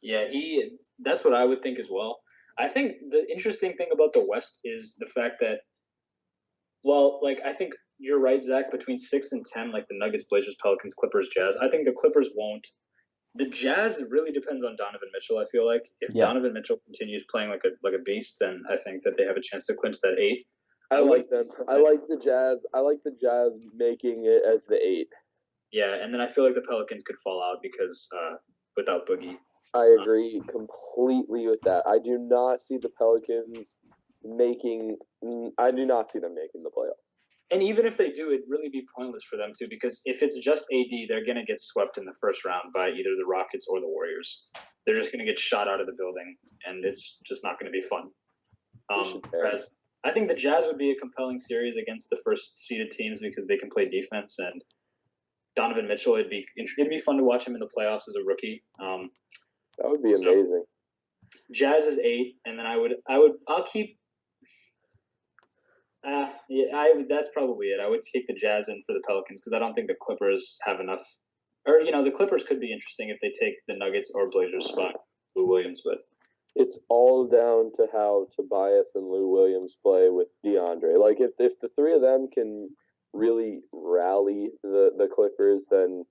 Yeah, that's what I would think as well. I think the interesting thing about the West is the fact that, I think you're right, Zach, between 6 and 10, the Nuggets, Blazers, Pelicans, Clippers, Jazz. I think the Clippers won't. The Jazz really depends on Donovan Mitchell, I feel like. If Donovan Mitchell continues playing like a beast, then I think that they have a chance to clinch that 8. I like them. I like the Jazz. I like the Jazz making it as the 8. Yeah, and then I feel like the Pelicans could fall out because without Boogie. I agree completely with that. I do not see the Pelicans making. I do not see them making the playoffs. And even if they do, it'd really be pointless for them too, because if it's just AD, they're going to get swept in the first round by either the Rockets or the Warriors. They're just going to get shot out of the building, and it's just not going to be fun. Whereas I think the Jazz would be a compelling series against the first-seeded teams because they can play defense, and Donovan Mitchell, it'd be fun to watch him in the playoffs as a rookie. That would be amazing. Jazz is 8, and then I'll keep. That's probably it. I would take the Jazz in for the Pelicans because I don't think the Clippers have enough. Or the Clippers could be interesting if they take the Nuggets or Blazers spot Lou Williams, but It's all down to how Tobias and Lou Williams play with DeAndre. Like if the three of them can really rally the Clippers, then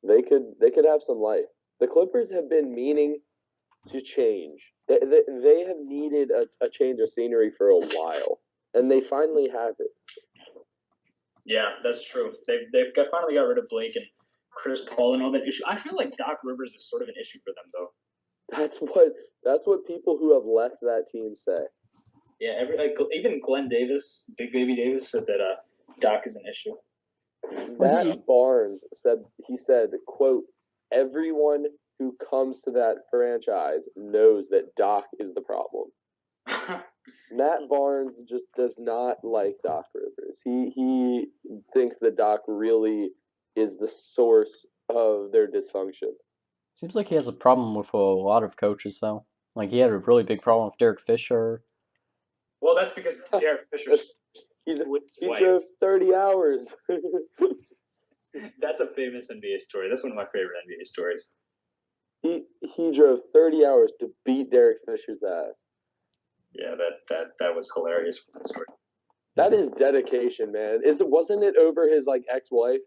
they could have some life. The Clippers have been meaning to change. They have needed a change of scenery for a while, and they finally have it. yeah, that's true. They've finally got rid of Blake and Chris Paul and all that issue. I feel like Doc Rivers is sort of an issue for them though. That's what people who have left that team say. Yeah, even Glenn Davis, Big Baby Davis, said that Doc is an issue. Matt Barnes said, quote, everyone who comes to that franchise knows that Doc is the problem. Matt Barnes just does not like Doc Rivers. He thinks that Doc really is the source of their dysfunction. Seems like he has a problem with a lot of coaches, though. Like, he had a really big problem with Derek Fisher. Well, that's because Derek Fisher's he drove 30 hours. That's a famous NBA story. That's one of my favorite NBA stories. He drove 30 hours to beat Derek Fisher's ass. Yeah, that was hilarious for that story. That is dedication, man. Wasn't it over his ex-wife?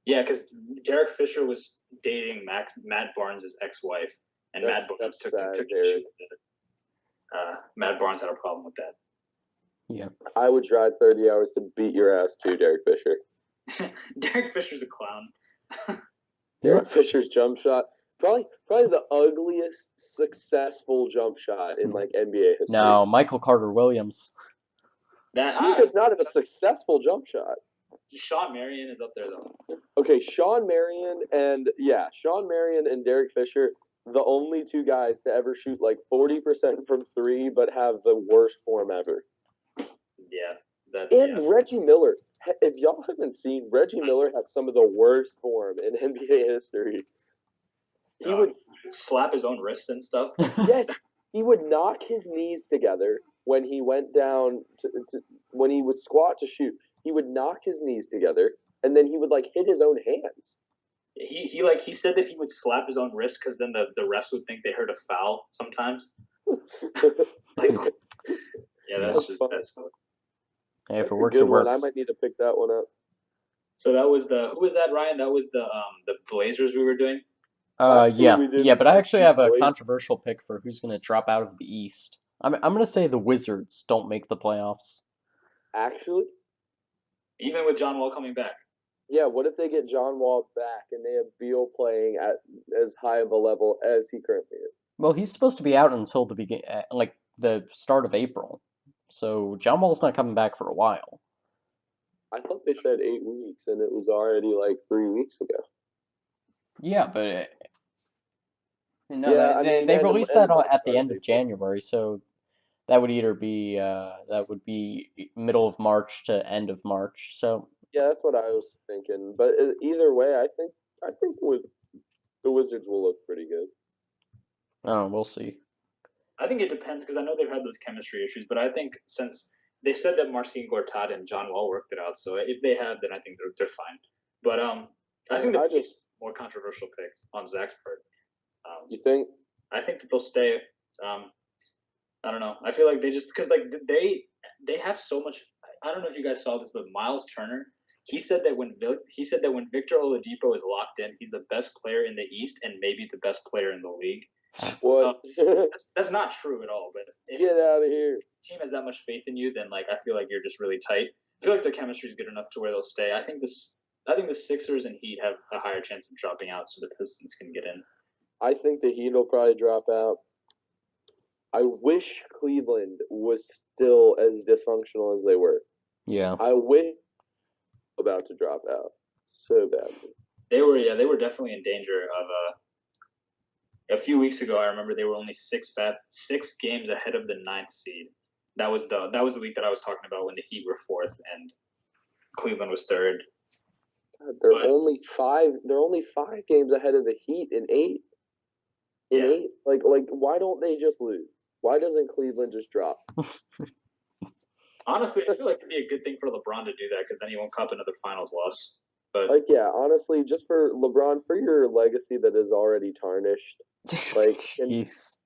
Yeah, because Derek Fisher was dating Matt Barnes' ex-wife, and Matt Barnes took issue with it. Matt Barnes had a problem with that. Yeah. I would drive 30 hours to beat your ass too, Derek Fisher. Derek Fisher's a clown. Derek Fisher's jump shot, probably the ugliest successful jump shot in NBA history. No, Michael Carter Williams. He does not have a successful jump shot. Sean Marion is up there though. Okay, Sean Marion and Derek Fisher, the only two guys to ever shoot 40% from three, but have the worst form ever. Yeah, Reggie Miller. If y'all haven't seen, Reggie Miller has some of the worst form in NBA history. He would slap his own wrist and stuff. Yes, he would knock his knees together when he went down when he would squat to shoot. He would knock his knees together, and then he would hit his own hands. He said that he would slap his own wrist because then the refs would think they heard a foul sometimes. That's Hey, if it works, it works. I might need to pick that one up. So that was who was that, Ryan? That was the Blazers we were doing. Yeah, but I actually have a controversial pick for who's going to drop out of the East. I'm going to say the Wizards don't make the playoffs. Actually, even with John Wall coming back. Yeah, what if they get John Wall back and they have Beal playing at as high of a level as he currently is? Well, he's supposed to be out until the start of April. So John Wall's not coming back for a while. I thought they said 8 weeks, and it was already 3 weeks ago. Yeah, but they released that at the end of January, so that would either be middle of March to end of March. So yeah, that's what I was thinking. But either way, I think with the Wizards will look pretty good. Oh, we'll see. I think it depends because I know they've had those chemistry issues, but I think since they said that Marcin Gortat and John Wall worked it out, so if they have, then I think they're fine. But I think the more controversial pick on Zach's part. You think? I think that they'll stay. I don't know. I feel like they just because they have so much. I don't know if you guys saw this, but Miles Turner. He said that when Victor Oladipo is locked in, he's the best player in the East and maybe the best player in the league. What? That's not true at all. But if get out of here. The team has that much faith in you, then I feel like you're just really tight. I feel like their chemistry is good enough to where they'll stay. I think the Sixers and Heat have a higher chance of dropping out, so the Pistons can get in. I think the Heat will probably drop out. I wish Cleveland was still as dysfunctional as they were. Yeah. I wish about to drop out so badly. They were definitely in danger of a few weeks ago. I remember they were only 6 games ahead of the 9th seed. That was the week that I was talking about when the Heat were 4th and Cleveland was 3rd. God, they're only 5 games ahead of the Heat in 8. in Yeah. 8. Like why don't they just lose? Why doesn't Cleveland just drop? Honestly, I feel like it'd be a good thing for LeBron to do that because then he won't cop another finals loss. But Like, yeah, honestly, just for LeBron, for your legacy that is already tarnished, like, Jeez.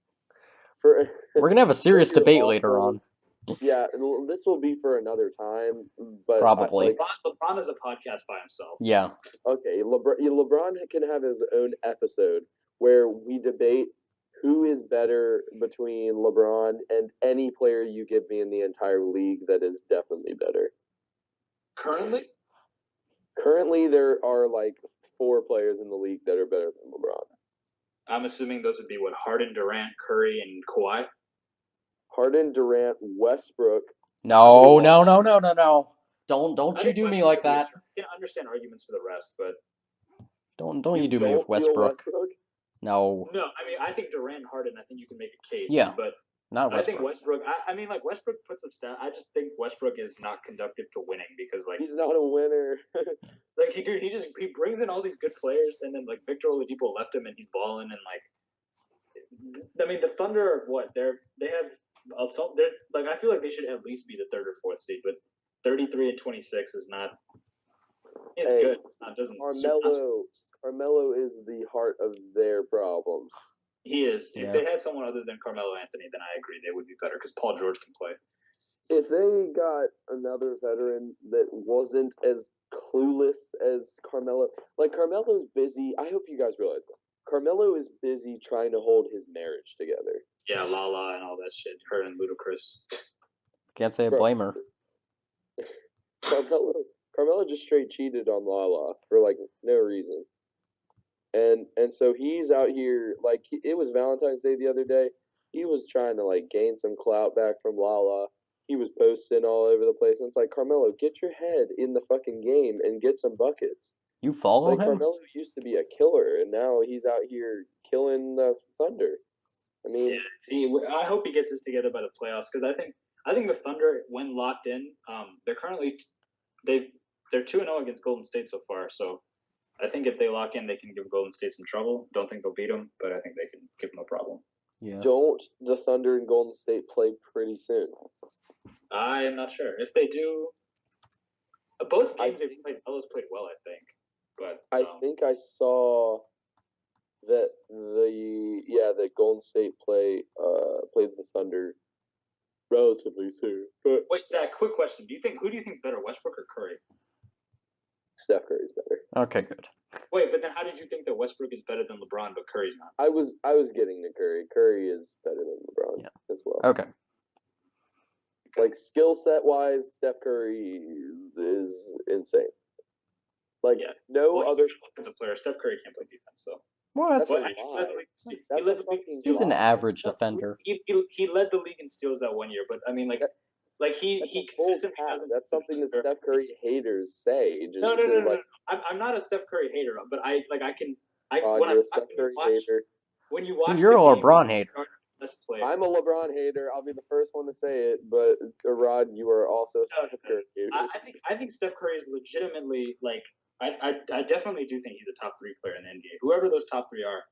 for We're gonna have a for serious your debate later awful, on. yeah, this will be for another time. But Probably. LeBron is a podcast by himself. Yeah. okay, LeBron can have his own episode where we debate who is better between LeBron and any player you give me in the entire league that is definitely better. Currently, there are like 4 players in the league that are better than LeBron. I'm assuming those would be what Harden, Durant, Curry, and Kawhi. Harden, Durant, Westbrook. No. Don't you think do me Westbrook like would be a that. stretch. I can understand arguments for the rest, but Don't you do me with don't feel Westbrook. Westbrook? No. no, I mean I think Durant, Harden. I think you can make a case. Yeah. But Not I think Westbrook. Westbrook. I mean, like Westbrook puts up stats. I just think Westbrook is not conducive to winning because, like, He's not a winner. like he brings in all these good players, and then like Victor Oladipo left him, and he's balling, and like, I mean, the Thunder are what they have. They're like I feel like they should at least be the 3rd or 4th seed, but 33-26 is not. It's Hey, good. It's not doesn't. Carmelo is the heart of their problems. He is. Yeah. If they had someone other than Carmelo Anthony, then I agree they would be better because Paul George can play. If they got another veteran that wasn't as clueless as Carmelo, like Carmelo's busy. I hope you guys realize this. Carmelo is busy trying to hold his marriage together. Yeah, Lala and all that shit. Her and Ludacris. Can't say I Bro. blame her. Carmelo just straight cheated on Lala for like no reason. And so he's out here like it was Valentine's Day the other day. He was trying to like gain some clout back from Lala. He was posting all over the place, and it's like Carmelo, get your head in the fucking game and get some buckets. You follow Like him? Carmelo used to be a killer, and now he's out here killing the Thunder. I mean, I hope he gets this together by the playoffs because I think the Thunder, when locked in, they're currently they're 2-0 against Golden State so far. So I think if they lock in, they can give Golden State some trouble. Don't think they'll beat them, but I think they can give them a problem. Yeah. don't the Thunder and Golden State play pretty soon? I am not sure if they do. Both games they've played, Melo's played well, I think. But I think I saw that the Golden State played the Thunder relatively soon. But wait, Zach, quick question: who do you think is better, Westbrook or Curry? Steph Curry's better. Okay, good. Wait, but then how did you think that Westbrook is better than LeBron, but Curry's not? I was getting to Curry. Curry is better than LeBron as well. Okay. Like skill set wise, Steph Curry is insane. Like no Well, other he's a offensive player. Steph Curry can't play defense, so. What? That's a Well, lie. he led the league in He's steals. an average defender. He led the league in steals that one year, but I mean, That's he a bold consistently pass. doesn't. That's something that Steph Curry haters say. Just No. like, I'm not a Steph Curry hater, but you're a Steph Curry hater. when you watch, You're a the game, LeBron hater. best player. I'm a LeBron hater. I'll be the first one to say it. But Aradh, you are also a Steph Curry hater. I think Steph Curry is legitimately like I definitely do think he's a top 3 player in the NBA. Whoever those top 3 are,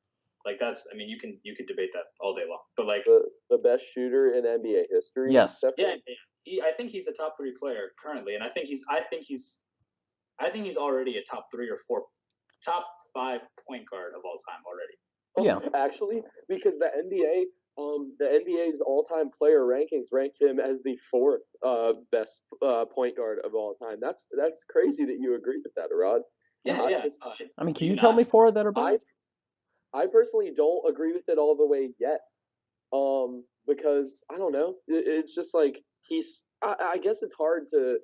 like that's I mean you can debate that all day long. But like the best shooter in NBA history. Yes. Steph Curry. I think he's a top 3 player currently, and I think he's already a top 3 or 4, top 5 point guard of all time already. Yeah. Actually, because the NBA's all-time player rankings ranked him as the 4th best point guard of all time. That's crazy that you agree with that, Aradh. I mean, can you tell me 4 that are better? I personally don't agree with it all the way yet. Because I don't know. It's just like I guess it's hard to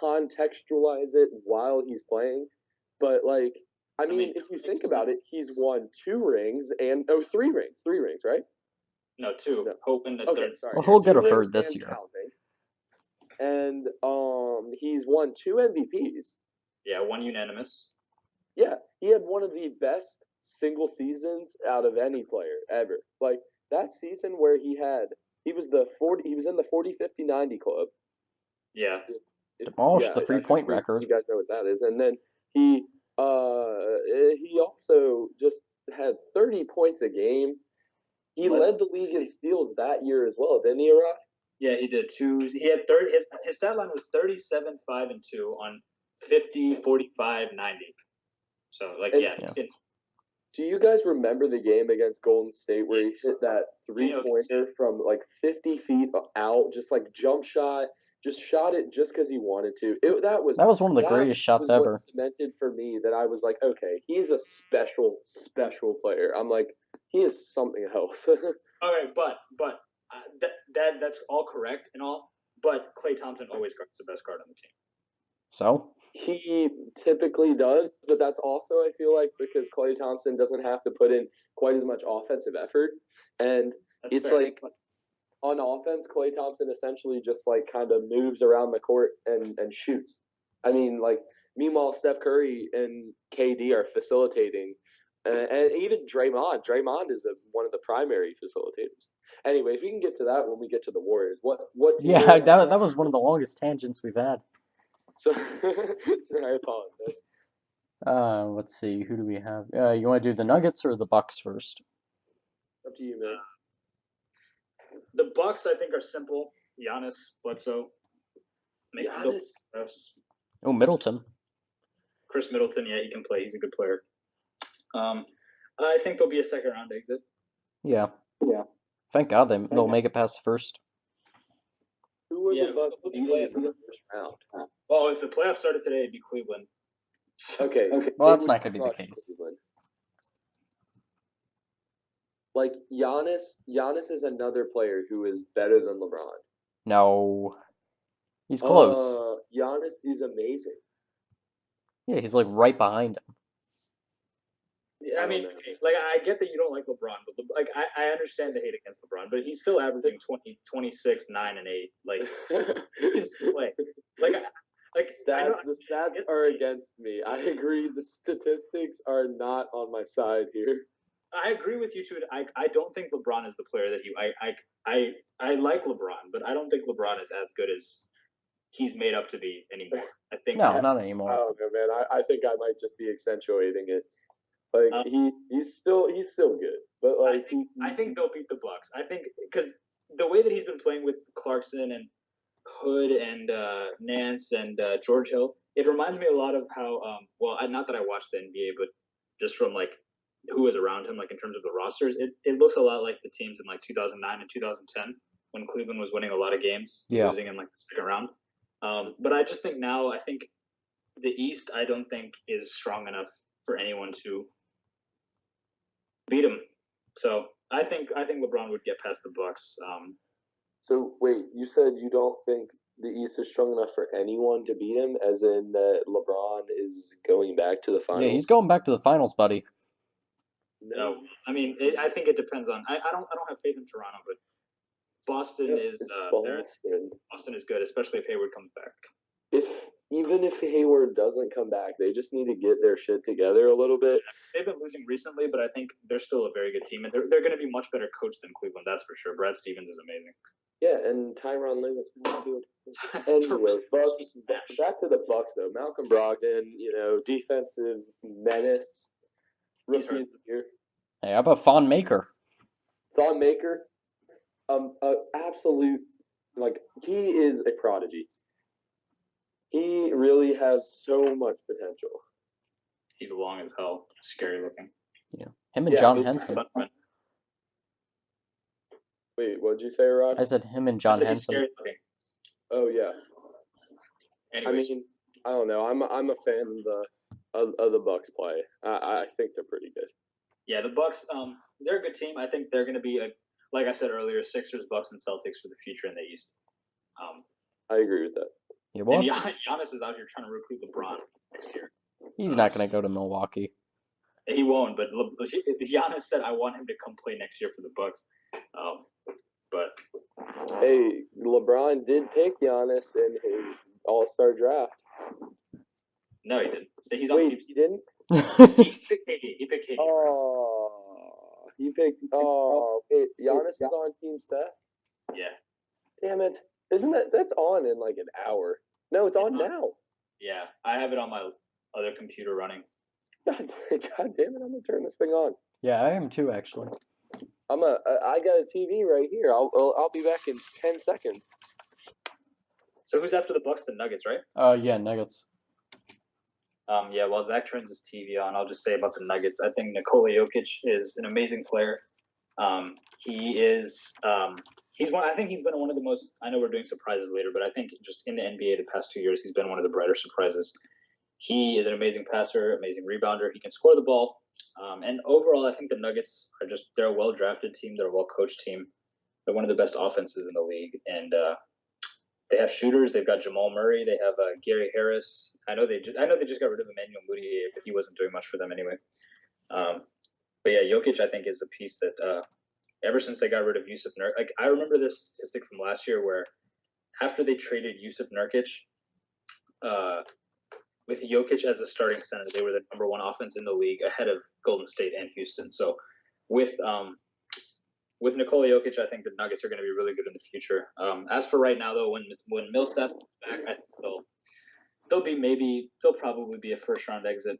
contextualize it while he's playing, but like I mean if you think about it, he's won 2 rings and 3 rings, right? No, 2. No. Hoping the Okay, third. sorry. Well, he'll get a 2 third rings this and year. counting. And he's won 2 MVPs. Yeah, 1 unanimous. Yeah, he had one of the best single seasons out of any player ever. Like that season where he was in the 40, 50, 90 club. Yeah. Demolished the 3-point record. You guys know what that is. And then he also just had 30 points a game. He led the league in steals that year as well, didn't he, Aradh? Yeah, he did two. He had 30. His stat line was 37, 5, and 2 on 50, 45, 90. So do you guys remember the game against Golden State where he hit that 3-pointer from like 50 feet out, just like jump shot, just shot it just because he wanted to? That was one of the greatest shots what ever. cemented for me that I was like, okay, he's a special player. I'm like, he is something else. Okay, but that's all correct and all. But Klay Thompson always guards the best guard on the team. So he typically does, but that's also, I feel like, because Klay Thompson doesn't have to put in quite as much offensive effort. And it's fair. Like on offense, Klay Thompson essentially just like kind of moves around the court and shoots. I mean, like, meanwhile, Steph Curry and KD are facilitating. And even Draymond. Draymond is one of the primary facilitators. Anyways, we can get to that when we get to the Warriors. What? Yeah, that was one of the longest tangents we've had. So, I apologize. Let's see. Who do we have? You want to do the Nuggets or the Bucks first? Up to you, man. The Bucks, I think, are simple. Giannis, Bledsoe. Oh, Middleton. Chris Middleton, yeah, he can play. He's a good player. I think there'll be a second round exit. Yeah. Thank God they'll make it past the first. Who would the Bucks beat in the first round? Well, if the playoffs started today, it'd be Cleveland. Okay. Well, that's not going to be the case. Cleveland. Like, Giannis is another player who is better than LeBron. No. He's close. Giannis is amazing. Yeah, he's like right behind him. I mean, like, I get that you don't like LeBron, but like, I understand the hate against LeBron, but he's still averaging 20, 26, 9, and 8. Like, he can still play. Like the stats are against me. I agree. The statistics are not on my side here. I agree with you too. I don't think LeBron is the player that I like LeBron, but I don't think LeBron is as good as he's made up to be anymore. I think not anymore. I don't know, man. I think I might just be accentuating it. Like, he's still good, but like I think they'll beat the Bucks. I think because the way that he's been playing with Clarkson and Hood and Nance and George Hill, it reminds me a lot of how not that I watched the NBA, but just from like who was around him, like in terms of the rosters, it looks a lot like the teams in like 2009 and 2010 when Cleveland was winning a lot of games, losing in like the second round. But I just think now, I think the East, I don't think is strong enough for anyone to beat him. So I think LeBron would get past the Bucks. So wait, you said you don't think the East is strong enough for anyone to beat him, as in that LeBron is going back to the finals? Yeah, he's going back to the finals, buddy. No, I mean, I think it depends on. I don't have faith in Toronto, but Boston is Boston is good, especially if Hayward comes back. Even if Hayward doesn't come back, they just need to get their shit together a little bit. They've been losing recently, but I think they're still a very good team, and they're going to be much better coached than Cleveland, that's for sure. Brad Stevens is amazing. Yeah, and Tyronn Lue is good. Anyway, Bucks, back to the Bucks though. Malcolm Brogdon, defensive menace, rookie of the year. Hey, how about Thon Maker? Thon Maker, absolute, like, he is a prodigy. He really has so much potential. He's long as hell. Scary looking. Yeah. Him and John Henson. Wait, what did you say, Rod? I said him and John Henson. Scary looking. Oh, yeah. Anyways. I mean, I don't know. I'm a fan of the Bucks play. I think they're pretty good. Yeah, the Bucks, they're a good team. I think they're going to be, like I said earlier, Sixers, Bucks, and Celtics for the future in the East. I agree with that. Yeah, and Giannis is out here trying to recruit LeBron next year. He's not going to go to Milwaukee. He won't, but Giannis said, I want him to come play next year for the Bucks. But hey, LeBron did pick Giannis in his All-Star draft. No, he didn't. He's on team. He didn't? He picked KD. Oh, Giannis is on Team Steph? Yeah. Damn it. Isn't that's on in like an hour? No, it's on now. Yeah, I have it on my other computer running. God damn it, I'm going to turn this thing on. Yeah, I am too, actually. I got a TV right here. I'll be back in 10 seconds. So who's after the Bucks? The Nuggets, right? Yeah, Nuggets. Yeah, while Zach turns his TV on, I'll just say about the Nuggets. I think Nikola Jokic is an amazing player. He is. He's one. I think he's been one of the most. I know we're doing surprises later, but I think just in the NBA the past 2 years, he's been one of the brighter surprises. He is an amazing passer, amazing rebounder. He can score the ball. And overall, I think the Nuggets are they're a well drafted team. They're a well coached team. They're one of the best offenses in the league, and they have shooters. They've got Jamal Murray. They have Gary Harris. I know they just got rid of Emmanuel Mudiay, but he wasn't doing much for them anyway. But yeah, Jokic I think is a piece that ever since they got rid of Yusuf Nurkic, I remember this statistic from last year where after they traded Yusuf Nurkic, with Jokic as a starting center, they were the #1 offense in the league, ahead of Golden State and Houston. So with Nikola Jokic, I think the Nuggets are going to be really good in the future. As for right now, though, when Millsap's back, I think they'll probably be a first round exit.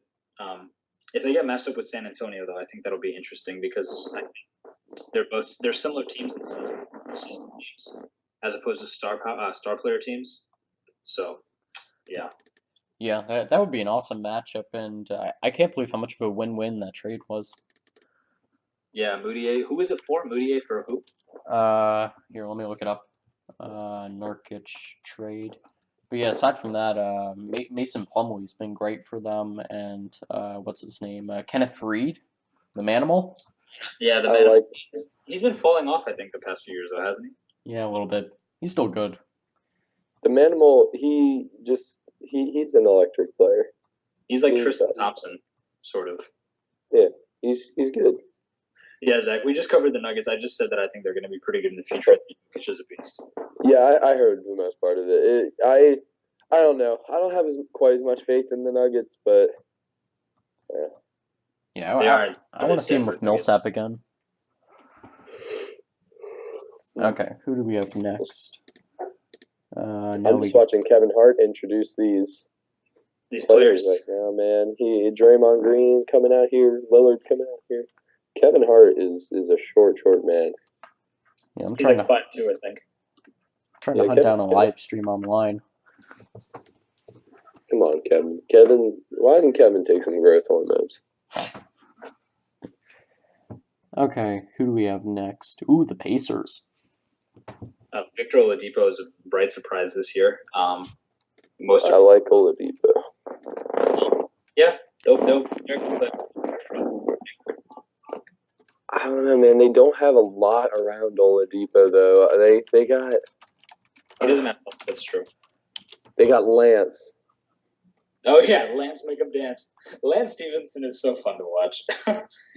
If they get matched up with San Antonio, though, I think that'll be interesting because I think they're similar teams in the sense system teams as opposed to star player teams. So, yeah. Yeah, that would be an awesome matchup, and I can't believe how much of a win-win that trade was. Yeah, Mudiay. Who is it for? Mudiay for who? Here, let me look it up. Nurkic trade. But yeah, aside from that, Mason Plumlee's been great for them, and what's his name? Kenneth Reed, the Manimal. Yeah, the Manimal. He's been falling off, I think, the past few years, though, hasn't he? Yeah, a little bit. He's still good. The Manimal, he's an electric player. He's like Tristan Thompson, sort of. Yeah, he's good. Yeah, Zach, we just covered the Nuggets. I just said that I think they're going to be pretty good in the future, which is a beast. Yeah, I heard the most part of it. I don't know. I don't have quite as much faith in the Nuggets, but yeah, I want to see him with Millsap again. Okay, who do we have next? I'm just watching Kevin Hart introduce these players right now, man. Draymond Green coming out here, Lillard coming out here. Kevin Hart is a short man. Yeah, I'm trying to 5'2", I think. Trying to hunt down a live stream online. Come on, Kevin. Why didn't Kevin take some growth hormones? Okay, who do we have next? Ooh, the Pacers. Victor Oladipo is a bright surprise this year. I like Oladipo. Yeah, they'll I don't know, man. They don't have a lot around Oladipo, though. They got. He doesn't have. That's true. They got Lance. Oh yeah, Lance make him dance. Lance Stevenson is so fun to watch.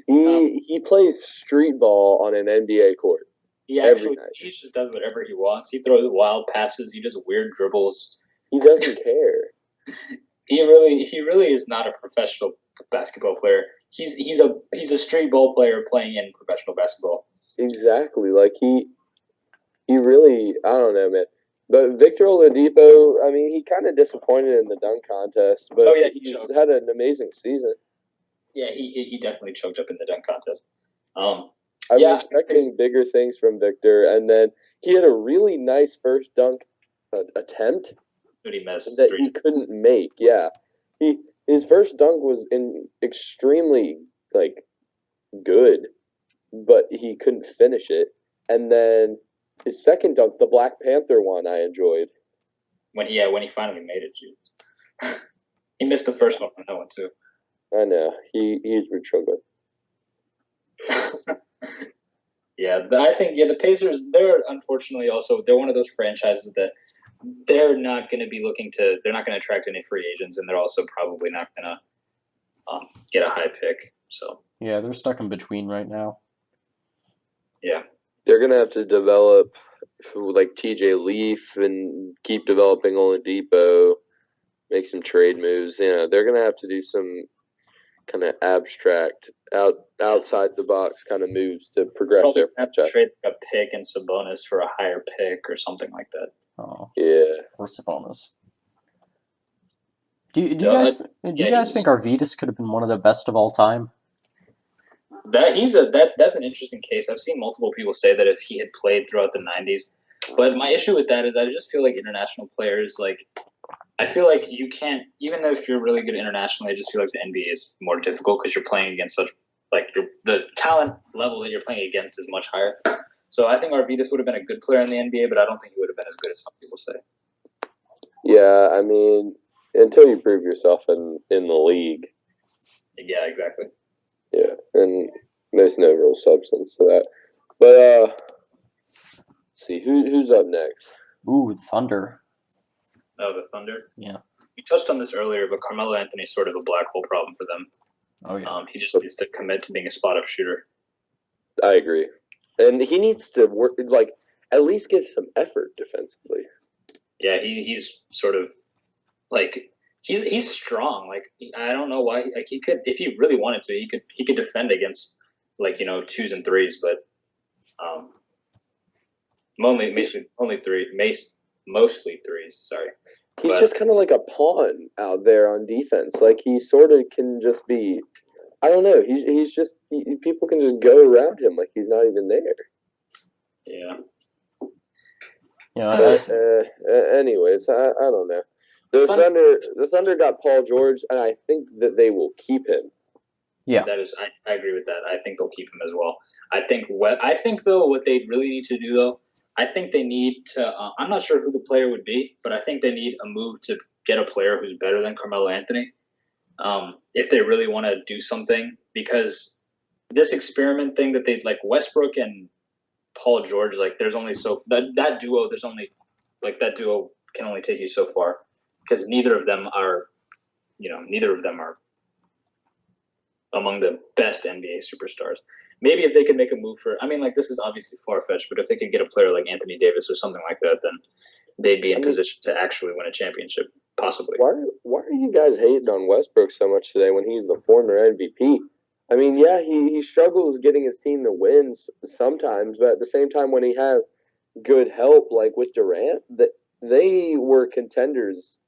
He plays street ball on an NBA court. He just does whatever he wants. He throws wild passes. He does weird dribbles. He doesn't care. He really is not a professional basketball player. He's a street ball player playing in professional basketball. Exactly. Like he really, I don't know, man. But Victor Oladipo, I mean, he kind of disappointed in the dunk contest, but he's had an amazing season. Yeah, he definitely choked up in the dunk contest. I was expecting bigger things from Victor, and then he had a really nice first dunk attempt that he missed that he couldn't make. Yeah, his first dunk was extremely good, but he couldn't finish it. And then his second dunk, the Black Panther one, I enjoyed. When he finally made it, geez. He missed the first one on that one too. I know he's been struggling. Yeah, I think the Pacers. They're unfortunately they're one of those franchises that they're not going to be they're not going to attract any free agents, and they're also probably not going to get a high pick. So yeah, they're stuck in between right now. Yeah, they're going to have to develop like TJ Leaf and keep developing Oladipo, make some trade moves. They're going to have to do some kind of abstract, outside the box kind of moves to progress their franchise. Trade a pick and Sabonis for a higher pick or something like that. Oh yeah, or Sabonis. Do you guys think Arvydas could have been one of the best of all time? That's an interesting case. I've seen multiple people say that if he had played throughout the '90s, but my issue with that is I just feel like international players I feel like you can't, even though if you're really good internationally, I just feel like the NBA is more difficult because you're playing against the talent level that you're playing against is much higher. So I think Arvydas would have been a good player in the NBA, but I don't think he would have been as good as some people say. Yeah, I mean, until you prove yourself in the league. Yeah, exactly. Yeah, and there's no real substance to that. But let's see who's up next. Ooh, Thunder. Oh, the Thunder. Yeah. We touched on this earlier, but Carmelo Anthony's sort of a black hole problem for them. Oh yeah. He just needs to commit to being a spot up shooter. I agree, and he needs to work at least give some effort defensively. Yeah, he's sort of he's strong. I don't know why. He could, if he really wanted to, he could defend against 2s and 3s, but mostly 3s. Sorry. He's just kind of like a pawn out there on defense. He sort of can just be. I don't know. He's just people can just go around him like he's not even there. Yeah. Yeah. Anyways, I don't know. The Thunder got Paul George, and I think that they will keep him. Yeah. I agree with that. I think they'll keep him as well. I think though what they really need to do though, I think they need to. I'm not sure who the player would be, but I think they need a move to get a player who's better than Carmelo Anthony. If they really want to do something, because this experiment thing that they Westbrook and Paul George, there's only that duo. There's only that duo can only take you so far because neither of them are among the best NBA superstars. Maybe if they could make a move this is obviously far-fetched, but if they could get a player like Anthony Davis or something like that, then they'd be in position to actually win a championship, possibly. Why are you guys hating on Westbrook so much today when he's the former MVP? I mean, yeah, he struggles getting his team to wins sometimes, but at the same time, when he has good help, like with Durant, that they were contenders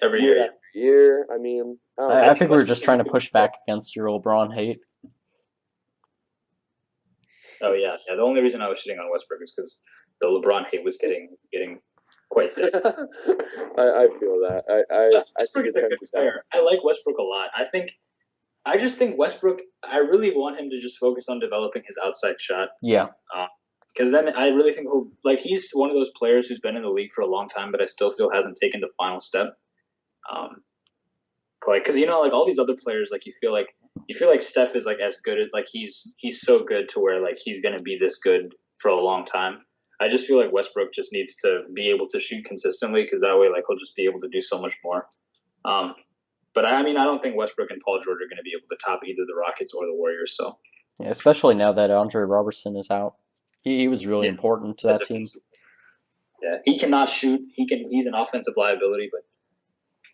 every year after year. I mean, I think we're just trying to push back against your LeBron hate. Oh yeah. The only reason I was shitting on Westbrook is because the LeBron hate was getting quite thick. I feel that. Westbrook is a good player. I like Westbrook a lot. I just think Westbrook. I really want him to just focus on developing his outside shot. Yeah. Because then I really think he's one of those players who's been in the league for a long time, but I still feel hasn't taken the final step. Because all these other players, you feel like Steph is as good as he's so good to where he's gonna be this good for a long time. I just feel like Westbrook just needs to be able to shoot consistently because that way he'll just be able to do so much more. But I don't think Westbrook and Paul George are going to be able to top either the Rockets or the Warriors. So yeah, especially now that Andre Robertson is out, he was really important to that team. Yeah, he cannot shoot. He's an offensive liability, but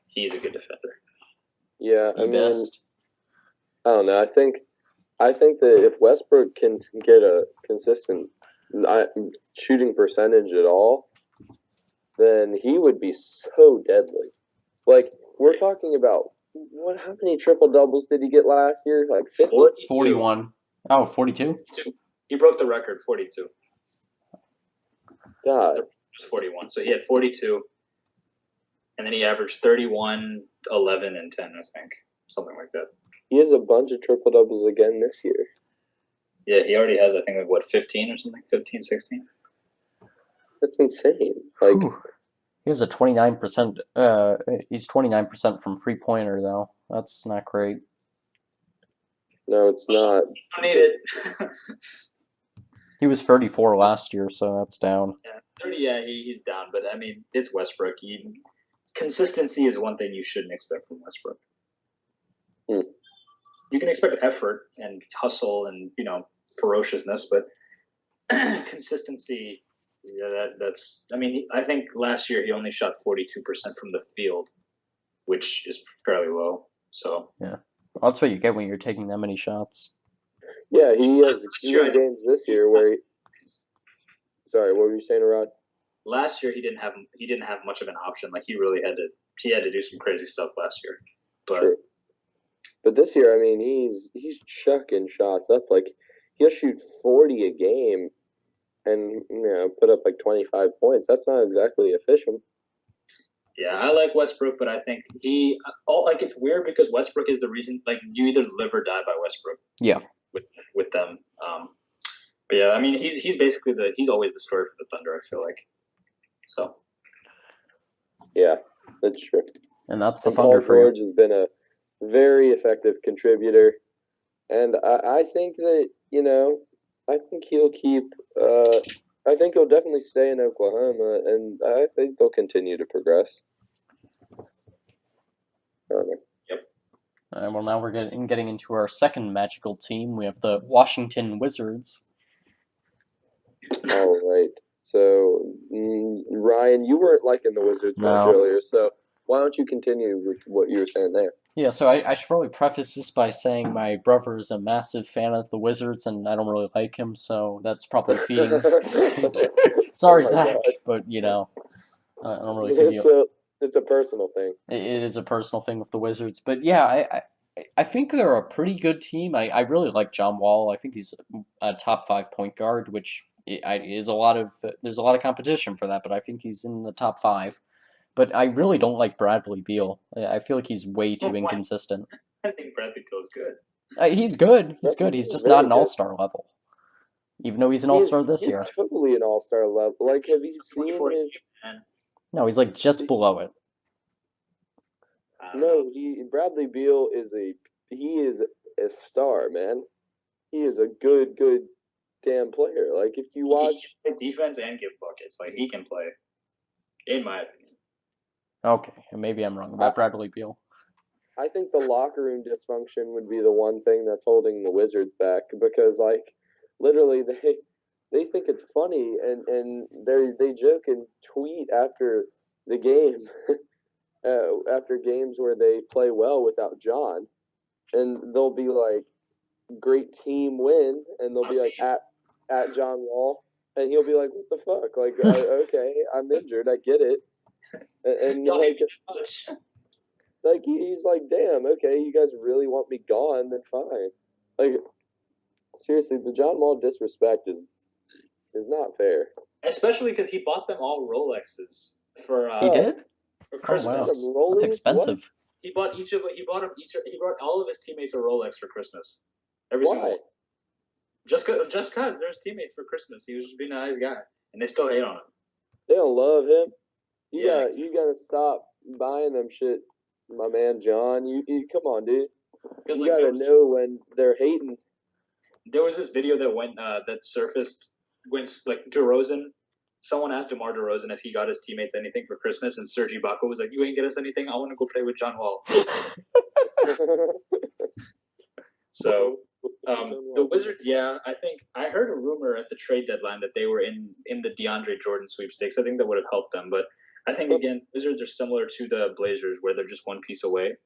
he's a good defender. Yeah, I don't know. I think that if Westbrook can get a consistent shooting percentage at all, then he would be so deadly. We're talking about how many triple doubles did he get last year? 50? 41. Oh, 42? He broke the record, 42. God. It was 41. So he had 42. And then he averaged 31, 11, and 10, I think. Something like that. He has a bunch of triple doubles again this year. Yeah, he already has, I think, 15 or something? 15, 16? That's insane. He has a 29%. He's 29% from 3-pointer though. That's not great. No, it's not. I need it. He was 34 last year, so that's down. Yeah, 30. Yeah, he's down. But it's Westbrook. Consistency is one thing you shouldn't expect from Westbrook. You can expect effort and hustle and ferociousness, but consistency. Yeah, that's. I think last year he only shot 42% from the field, which is fairly low. So yeah, well, that's what you get when you're taking that many shots. Yeah, he has games this year where. Sorry, what were you saying, Aradh? Last year he didn't have much of an option. He really had to do some crazy stuff last year. But True. But this year, I mean, he's chucking shots up. Like he'll shoot 40 a game and put up like 25 points. That's not exactly efficient. Yeah, I like Westbrook, but I think it's weird because Westbrook is the reason. Like you either live or die by Westbrook. Yeah. With them. But yeah, I mean he's basically he's always the story for the Thunder. I feel like. So. Yeah, that's true. And that's the Paul Thunder for George has been a very effective contributor, and I think that I think he'll keep. I think he'll definitely stay in Oklahoma, and I think they'll continue to progress. Yep. Well, now we're getting into our second magical team. We have the Washington Wizards. All right. So, Ryan, you weren't liking the Wizards much No. earlier, so why don't you continue with what you were saying there? Yeah, so I should probably preface this by saying my brother is a massive fan of the Wizards, and I don't really like him, so that's probably feeding. Sorry, Oh my Zach, God. but I don't really think you. It's a personal thing. It is a personal thing with the Wizards, but yeah, I think they're a pretty good team. I really like John Wall. I think he's a top 5 point guard, which is a lot of there's a lot of competition for that, but I think he's in the top 5. But I really don't like Bradley Beal. I feel like he's way too inconsistent. I think Bradley Beal's good. He's good. He's good. He's just not an all-star level. Even though he's an all-star this year. He's totally an all-star level. Like, have you seen his... No, he's like just below it. No, Bradley Beal is a star, man. He is a good damn player. Like, if you watch... He can play defense and give buckets. Like, he can play, in my opinion. Okay, maybe I'm wrong about Bradley Beal. I think the locker room dysfunction would be the one thing that's holding the Wizards back because, like, literally they think it's funny and they joke and tweet after the game, after games where they play well without John, and they'll be like, "Great team win," and they'll be like at John Wall, and he'll be like, "What the fuck? Like, okay, I'm injured, I get it." And like he's like, damn, okay, you guys really want me gone, then fine. Like, seriously, the John Wall disrespect is not fair. Especially because he bought them all Rolexes for. He did? For Christmas. Oh, wow. That's expensive. What? He bought all of his teammates a Rolex for Christmas. Every single one. Just cause they're his teammates for Christmas. He was just being a nice guy, and they still hate on him. They don't love him. You gotta stop buying them shit, my man John. You come on, dude. You gotta know when they're hating. There was this video that surfaced when DeRozan. Someone asked DeMar DeRozan if he got his teammates anything for Christmas, and Serge Ibaka was like, "You ain't get us anything. I want to go play with John Wall." So, the Wizards, I think I heard a rumor at the trade deadline that they were in the DeAndre Jordan sweepstakes. I think that would have helped them, but I think again, Wizards are similar to the Blazers, where they're just one piece away.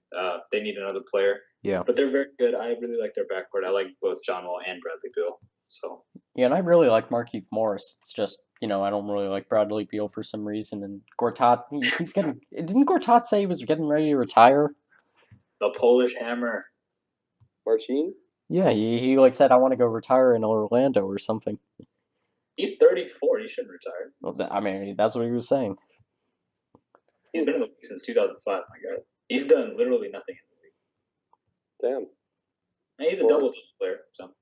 They need another player. Yeah, but they're very good. I really like their backcourt. I like both John Wall and Bradley Beal. So yeah, and I really like Markieff Morris. It's just I don't really like Bradley Beal for some reason. And Gortat, he's getting. Didn't Gortat say he was getting ready to retire? The Polish Hammer, Marcin. Yeah, he said I want to go retire in Orlando or something. He's 34. He shouldn't retire. Well, I mean, that's what he was saying. He's been in the league since 2005. My God, he's done literally nothing in the league. Damn. And he's a double player. So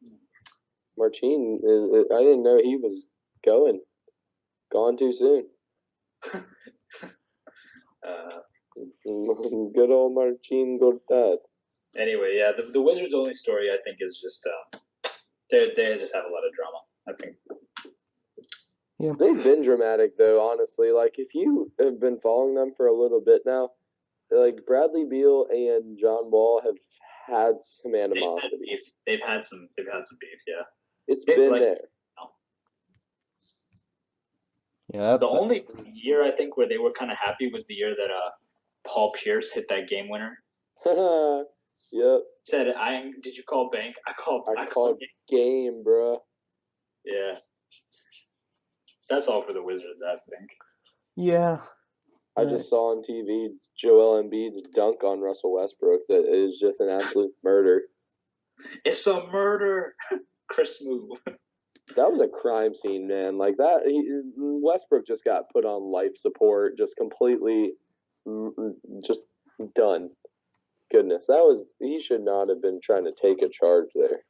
Marcin, I didn't know he was gone too soon. Good old Marcin Gortat. Anyway, yeah, the Wizards' only story I think is just they just have a lot of drama. I think. Yeah. They've been dramatic though, honestly. Like if you have been following them for a little bit now, like Bradley Beal and John Wall have had some animosity. They've had some beef, yeah. It's been there. Yeah, the only year I think where they were kind of happy was the year that Paul Pierce hit that game winner. Yep. Said, did you call bank? I called game, bro. Yeah. That's all for the Wizards, I think. Yeah. I just saw on TV Joel Embiid's dunk on Russell Westbrook that is just an absolute murder. It's a murder, Chris Smoo. That was a crime scene, man. Like that, Westbrook just got put on life support, just completely, just done. Goodness, he should not have been trying to take a charge there.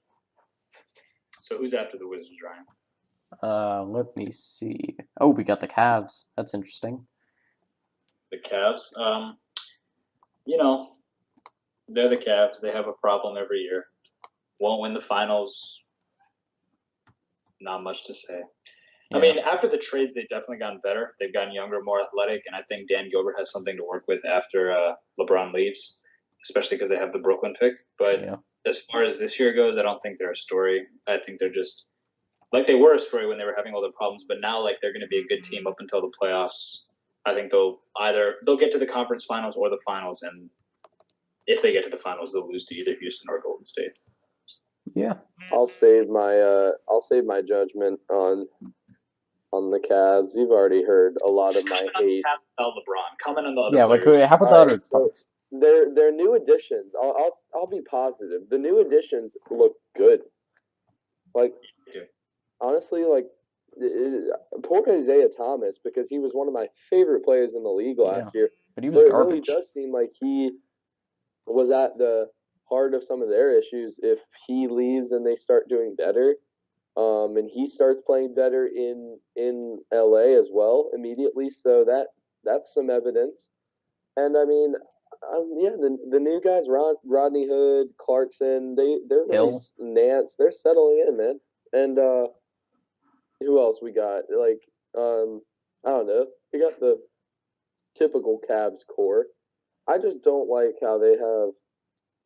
So who's after the Wizards, Ryan? Let me see. Oh, we got the Cavs. That's interesting. The Cavs. You know, they're the Cavs. They have a problem every year. Won't win the finals. Not much to say. Yeah. I mean, after the trades, they've definitely gotten better. They've gotten younger, more athletic, and I think Dan Gilbert has something to work with after LeBron leaves, especially because they have the Brooklyn pick. But as far as this year goes, I don't think they're a story. I think they're just like they were a story when they were having all the problems, but now like they're going to be a good team up until the playoffs. I think they'll get to the conference finals or the finals, and if they get to the finals, they'll lose to either Houston or Golden State. Yeah, I'll save my judgment on the Cavs. You've already heard a lot of my hate. Tell LeBron. Comment on the other. Yeah, players. like how about the other? So their new additions. I'll be positive. The new additions look good. Like honestly, like poor Isaiah Thomas, because he was one of my favorite players in the league last year. But he was garbage. It really does seem like he was at the heart of some of their issues. If he leaves and they start doing better, and he starts playing better in LA as well immediately, so that's some evidence. And I mean, the new guys, Rodney Hood, Clarkson, they're really Nance, they're settling in, man. And who else we got? Like I don't know. We got the typical Cavs core. I just don't like how they have.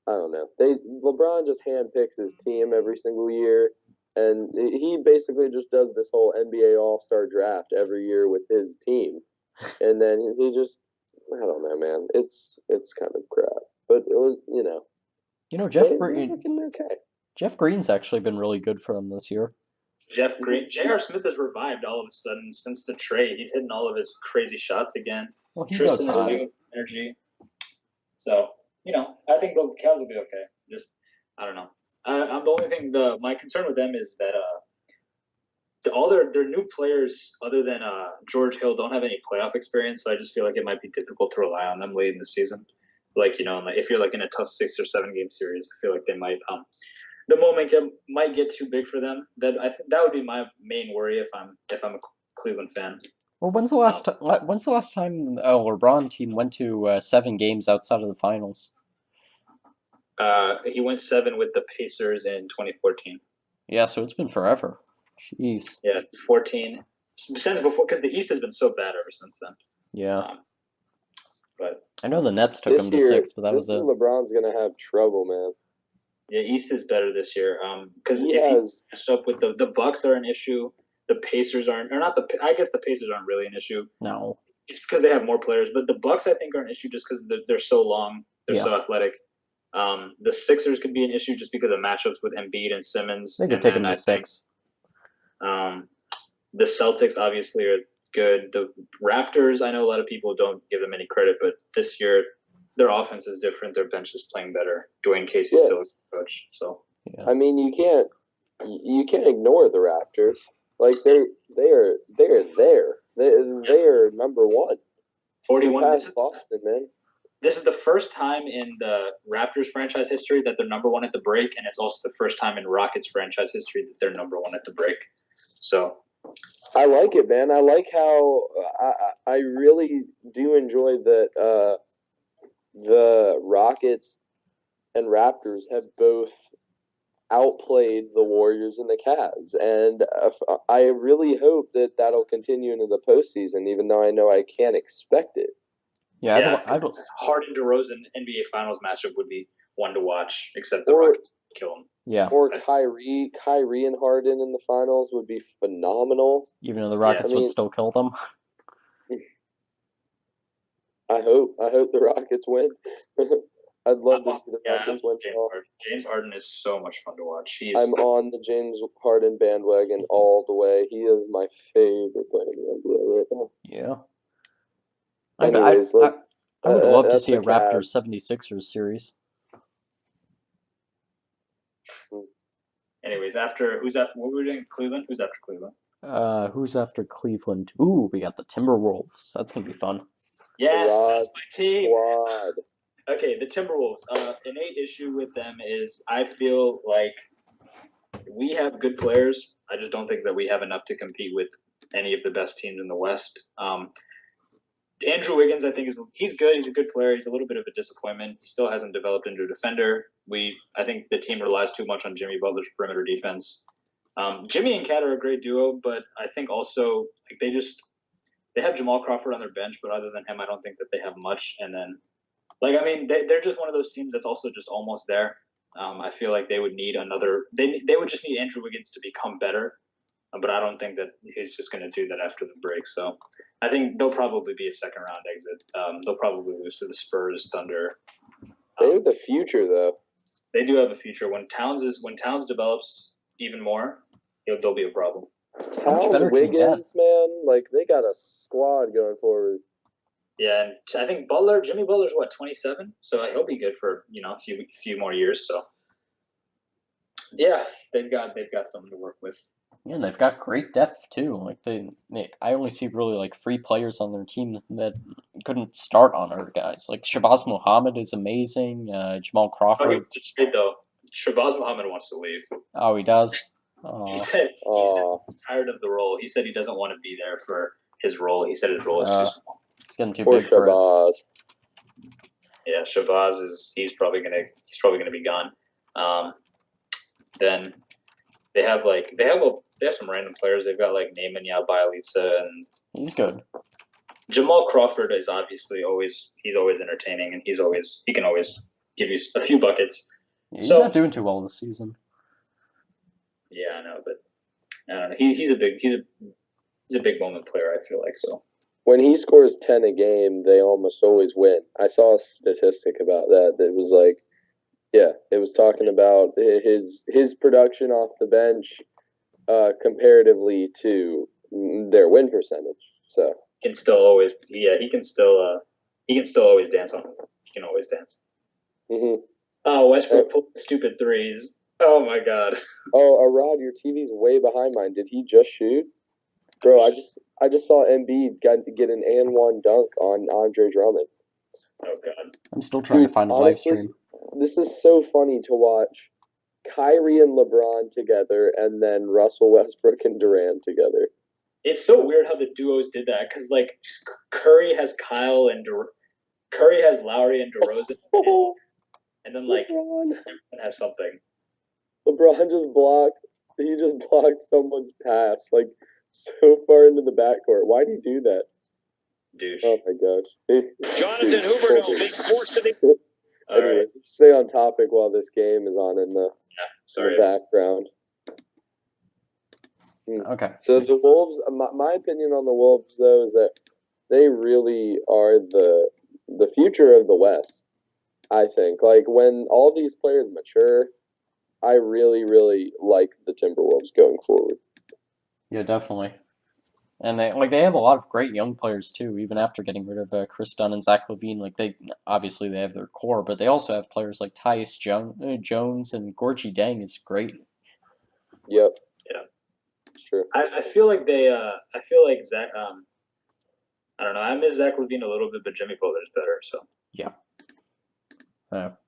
I don't know. LeBron just handpicks his team every single year, and he basically just does this whole NBA All-Star draft every year with his team, and then he just I don't know, man. It's kind of crap, but it was Jeff Green. Okay. Jeff Green's actually been really good for them this year. Jeff Green, J.R. Smith has revived all of a sudden since the trade. He's hitting all of his crazy shots again. Well, he Tristan is doing energy. So. I think the Cavs will be okay. Just, I don't know. I'm the only thing. My concern with them is that all their new players, other than George Hill, don't have any playoff experience. So I just feel like it might be difficult to rely on them late in the season. Like if you're like in a tough 6 or 7 game series, I feel like they might the momentum might get too big for them. That would be my main worry if I'm a Cleveland fan. Well, when's the last time a LeBron team went to 7 games outside of the finals? He went 7 with the Pacers in 2014. Yeah, so it's been forever. Jeez. Yeah, 14. Since before, because the East has been so bad ever since then. Yeah. But I know the Nets took him to 6, but that was it. LeBron's gonna have trouble, man. Yeah, East is better this year. Because if he matched up with the Bucks are an issue. The Pacers aren't, or not I guess the Pacers aren't really an issue. No. It's because they have more players, but the Bucks I think are an issue just because they're so long, they're so athletic. The Sixers could be an issue just because of matchups with Embiid and Simmons. They could take them to 6. The Celtics obviously are good. The Raptors, I know a lot of people don't give them any credit, but this year their offense is different. Their bench is playing better. Dwayne Casey's still a coach, so. Yeah. I mean, you can't ignore the Raptors. Like they are there. They are number 1. 41 past Boston, man. This is the first time in the Raptors franchise history that they're number 1 at the break, and it's also the first time in Rockets franchise history that they're number 1 at the break. So I like it, man. I like how I really do enjoy that the Rockets and Raptors have both outplayed the Warriors and the Cavs, and I really hope that that'll continue into the postseason, even though I know I can't expect it. Yeah, Harden DeRozan NBA Finals matchup would be one to watch, except the Rockets kill them. Yeah, or Kyrie and Harden in the finals would be phenomenal. Even though the Rockets would still kill them. I hope the Rockets win. I'd love to see the Rockets win. James Harden is so much fun to watch. I'm on the James Harden bandwagon all the way. He is my favorite player in the NBA right now. Yeah. Anyways, let's. I would love to That's see the a Raptors Cavs. 76ers series. Anyways, who's after? What were we doing? Cleveland. Who's after Cleveland? Who's after Cleveland? Ooh, we got the Timberwolves. That's gonna be fun. Yes, Aradh that's my team. Squad. Okay, the Timberwolves. Innate issue with them is I feel like we have good players. I just don't think that we have enough to compete with any of the best teams in the West. Andrew Wiggins, I think he's good. He's a good player. He's a little bit of a disappointment. He still hasn't developed into a defender. I think the team relies too much on Jimmy Butler's perimeter defense. Jimmy and Cat are a great duo, but I think also like they have Jamal Crawford on their bench, but other than him, I don't think that they have much. And then, they're just one of those teams that's also just almost there. I feel like they would need they would just need Andrew Wiggins to become better, but I don't think that he's just going to do that after the break. So I think they'll probably be a second round exit. They'll probably lose to the Spurs, Thunder. They have the future though. They do have a future. When Towns develops even more, they'll be a problem. Towns, Wiggins, man, like they got a squad going forward. Yeah, and I think Jimmy Butler's 27, so he'll be good for a few more years. So yeah, they've got something to work with. Yeah, and they've got great depth too. Like I only see really like 3 players on their team that couldn't start on our guys. Like Shabazz Muhammad is amazing. Jamal Crawford. It's great though. Shabazz Muhammad wants to leave. Oh, he does. He said he's tired of the role. He said he doesn't want to be there for his role. He said his role is too small. It's getting too big for Shabazz. Yeah, Shabazz he's probably gonna be gone. Then they have some random players. They've got like Naaman Bielitsa, and he's good. Jamal Crawford is obviously always entertaining, and he can always give you a few buckets. Yeah, he's not doing too well this season. Yeah, I know, but I don't know. He's a big moment player. I feel like so. When he scores 10 a game, they almost always win. I saw a statistic about that. That was like, yeah, it was talking about his production off the bench comparatively to their win percentage. So he can still always dance on it. He can always dance. Mm-hmm. Oh, Westbrook pulled stupid threes. Oh my God. Oh, Aradh, your TV's way behind mine. Did he just shoot? Bro, I just saw Embiid get an and one dunk on Andre Drummond. Oh God. I'm still trying to find a live stream. This is so funny to watch Kyrie and LeBron together, and then Russell Westbrook and Durant together. It's so weird how the duos did that because like Curry has Kyle and Curry has Lowry and DeRozan, and then like everyone has something. LeBron he just blocked someone's pass like so far into the backcourt. Why did he do that? Douche. Oh my gosh. Jonathan Huberdeau being forced to the. Anyways, let's stay on topic while this game is on in the background. Okay. So the Wolves, my opinion on the Wolves though is that they really are the future of the West. I think like when all these players mature, I really, really like the Timberwolves going forward. Yeah, definitely. And they have a lot of great young players too. Even after getting rid of Chris Dunn and Zach LaVine, like they have their core, but they also have players like Tyus Jones and Gorgie Dang is great. Yep. Yeah. Sure. I feel like I feel like Zach. I don't know. I miss Zach LaVine a little bit, but Jimmy Butler is better. So. Yeah.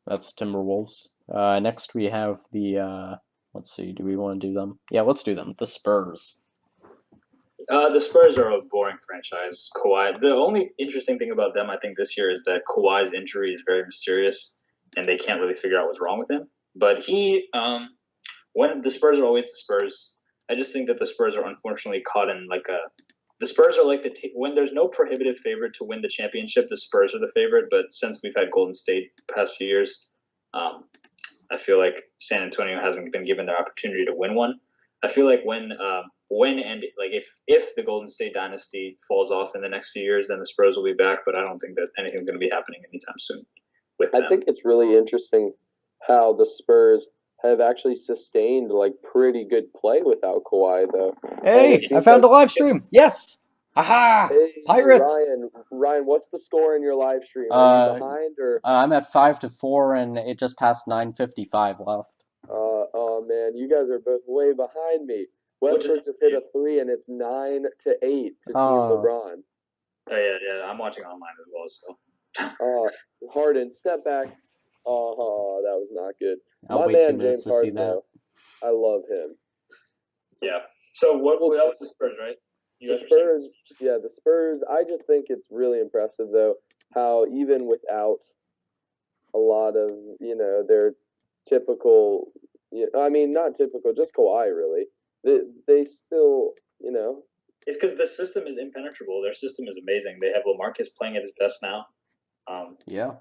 That's Timberwolves. Next we have the let's see. Do we want to do them? Yeah, let's do them. The Spurs. The Spurs are a boring franchise. Kawhi. The only interesting thing about them, I think, this year is that Kawhi's injury is very mysterious, and they can't really figure out what's wrong with him. But when the Spurs are always the Spurs, I just think that the Spurs are unfortunately caught in the Spurs are like when there's no prohibitive favorite to win the championship, the Spurs are the favorite. But since we've had Golden State the past few years, I feel like San Antonio hasn't been given their opportunity to win one. I feel like if the Golden State dynasty falls off in the next few years, then the Spurs will be back. But I don't think that anything's going to be happening anytime soon with them. I think it's really interesting how the Spurs have actually sustained like pretty good play without Kawhi though. Hey, I found a live stream. Yes. Aha! Hey, Pirates. Ryan, what's the score in your live stream? Are you behind or? I'm at 5-4, and it just passed 9:55 left. Oh man, you guys are both way behind me. Westbrook just hit a 3, and it's 9-8 to Team LeBron. Oh yeah, I'm watching online as well. So. Harden, step back. Oh, that was not good. I'll My wait 2 man minutes James to see Harden, that. though, I love him. Yeah. So that was the Spurs, right? The Spurs, yeah, the Spurs. I just think it's really impressive, though, how even without a lot of their typical, I mean, not typical, just Kawhi, really. They still, It's because the system is impenetrable. Their system is amazing. They have LaMarcus playing at his best now. Yeah.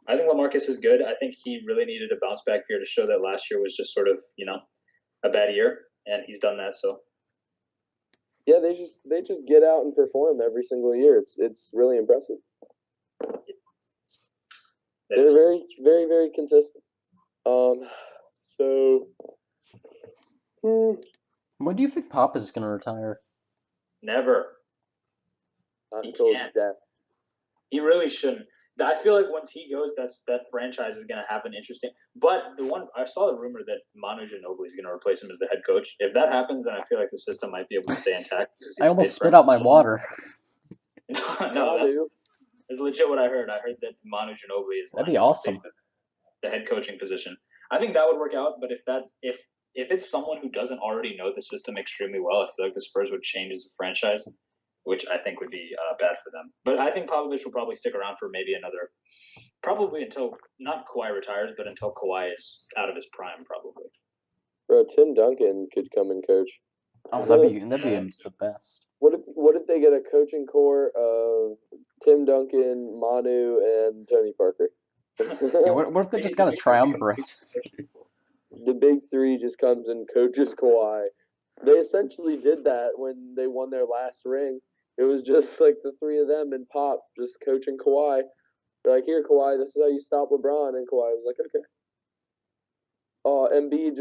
I think LaMarcus is good. I think he really needed a bounce back year to show that last year was just sort of, a bad year, and he's done that. So. Yeah, they just get out and perform every single year. It's really impressive. They're very, very, very consistent. So. When do you think Papa's gonna retire? Never. Not until death. He really shouldn't. I feel like once he goes, that franchise is going to have an interesting. But I saw the rumor that Manu Ginobili is going to replace him as the head coach. If that happens, then I feel like the system might be able to stay intact. I almost spit out my water. No, that's legit what I heard. I heard that Manu Ginobili is. That'd be awesome. The head coaching position. I think that would work out. But if it's someone who doesn't already know the system extremely well, I feel like the Spurs would change as a franchise, which I think would be bad for them. But I think Popovich will probably stick around for maybe probably until, not Kawhi retires, but until Kawhi is out of his prime, probably. Bro, Tim Duncan could come and coach. Oh, that'd be the best. What if they get a coaching core of Tim Duncan, Manu, and Tony Parker? Yeah, what if they just got a triumvirate? The big three just comes and coaches Kawhi. They essentially did that when they won their last ring. It was just like the three of them and Pop just coaching Kawhi. They're like, here, Kawhi, this is how you stop LeBron. And Kawhi was like, okay. Embiid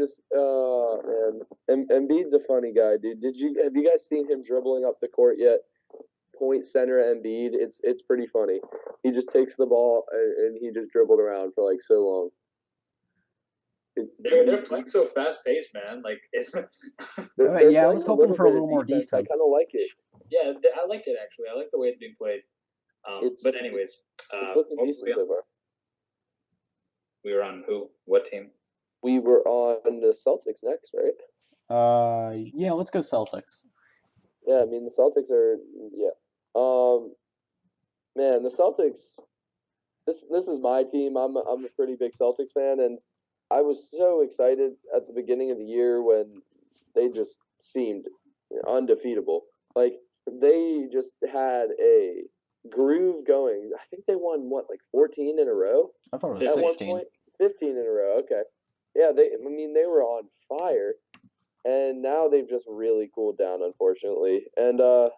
man. Embiid's a funny guy, dude. Have you guys seen him dribbling up the court yet? Point center Embiid. It's pretty funny. He just takes the ball and he just dribbled around for like so long. They're playing so fast paced, man. Like it's. I was hoping for a little more defense. I kind of like it. Yeah, I like it actually. I like the way it's being played. But anyways, it's looking decent so far. We were on who? What team? We were on the Celtics next, right? Yeah, let's go Celtics. Yeah, I mean the Celtics are man, the Celtics. This is my team. I'm a pretty big Celtics fan, and I was so excited at the beginning of the year when they just seemed undefeatable. Like they just had a groove going. I think they won 14 in a row. I thought it was 16. 15 in a row. Okay, yeah. They were on fire, and now they've just really cooled down, unfortunately. And I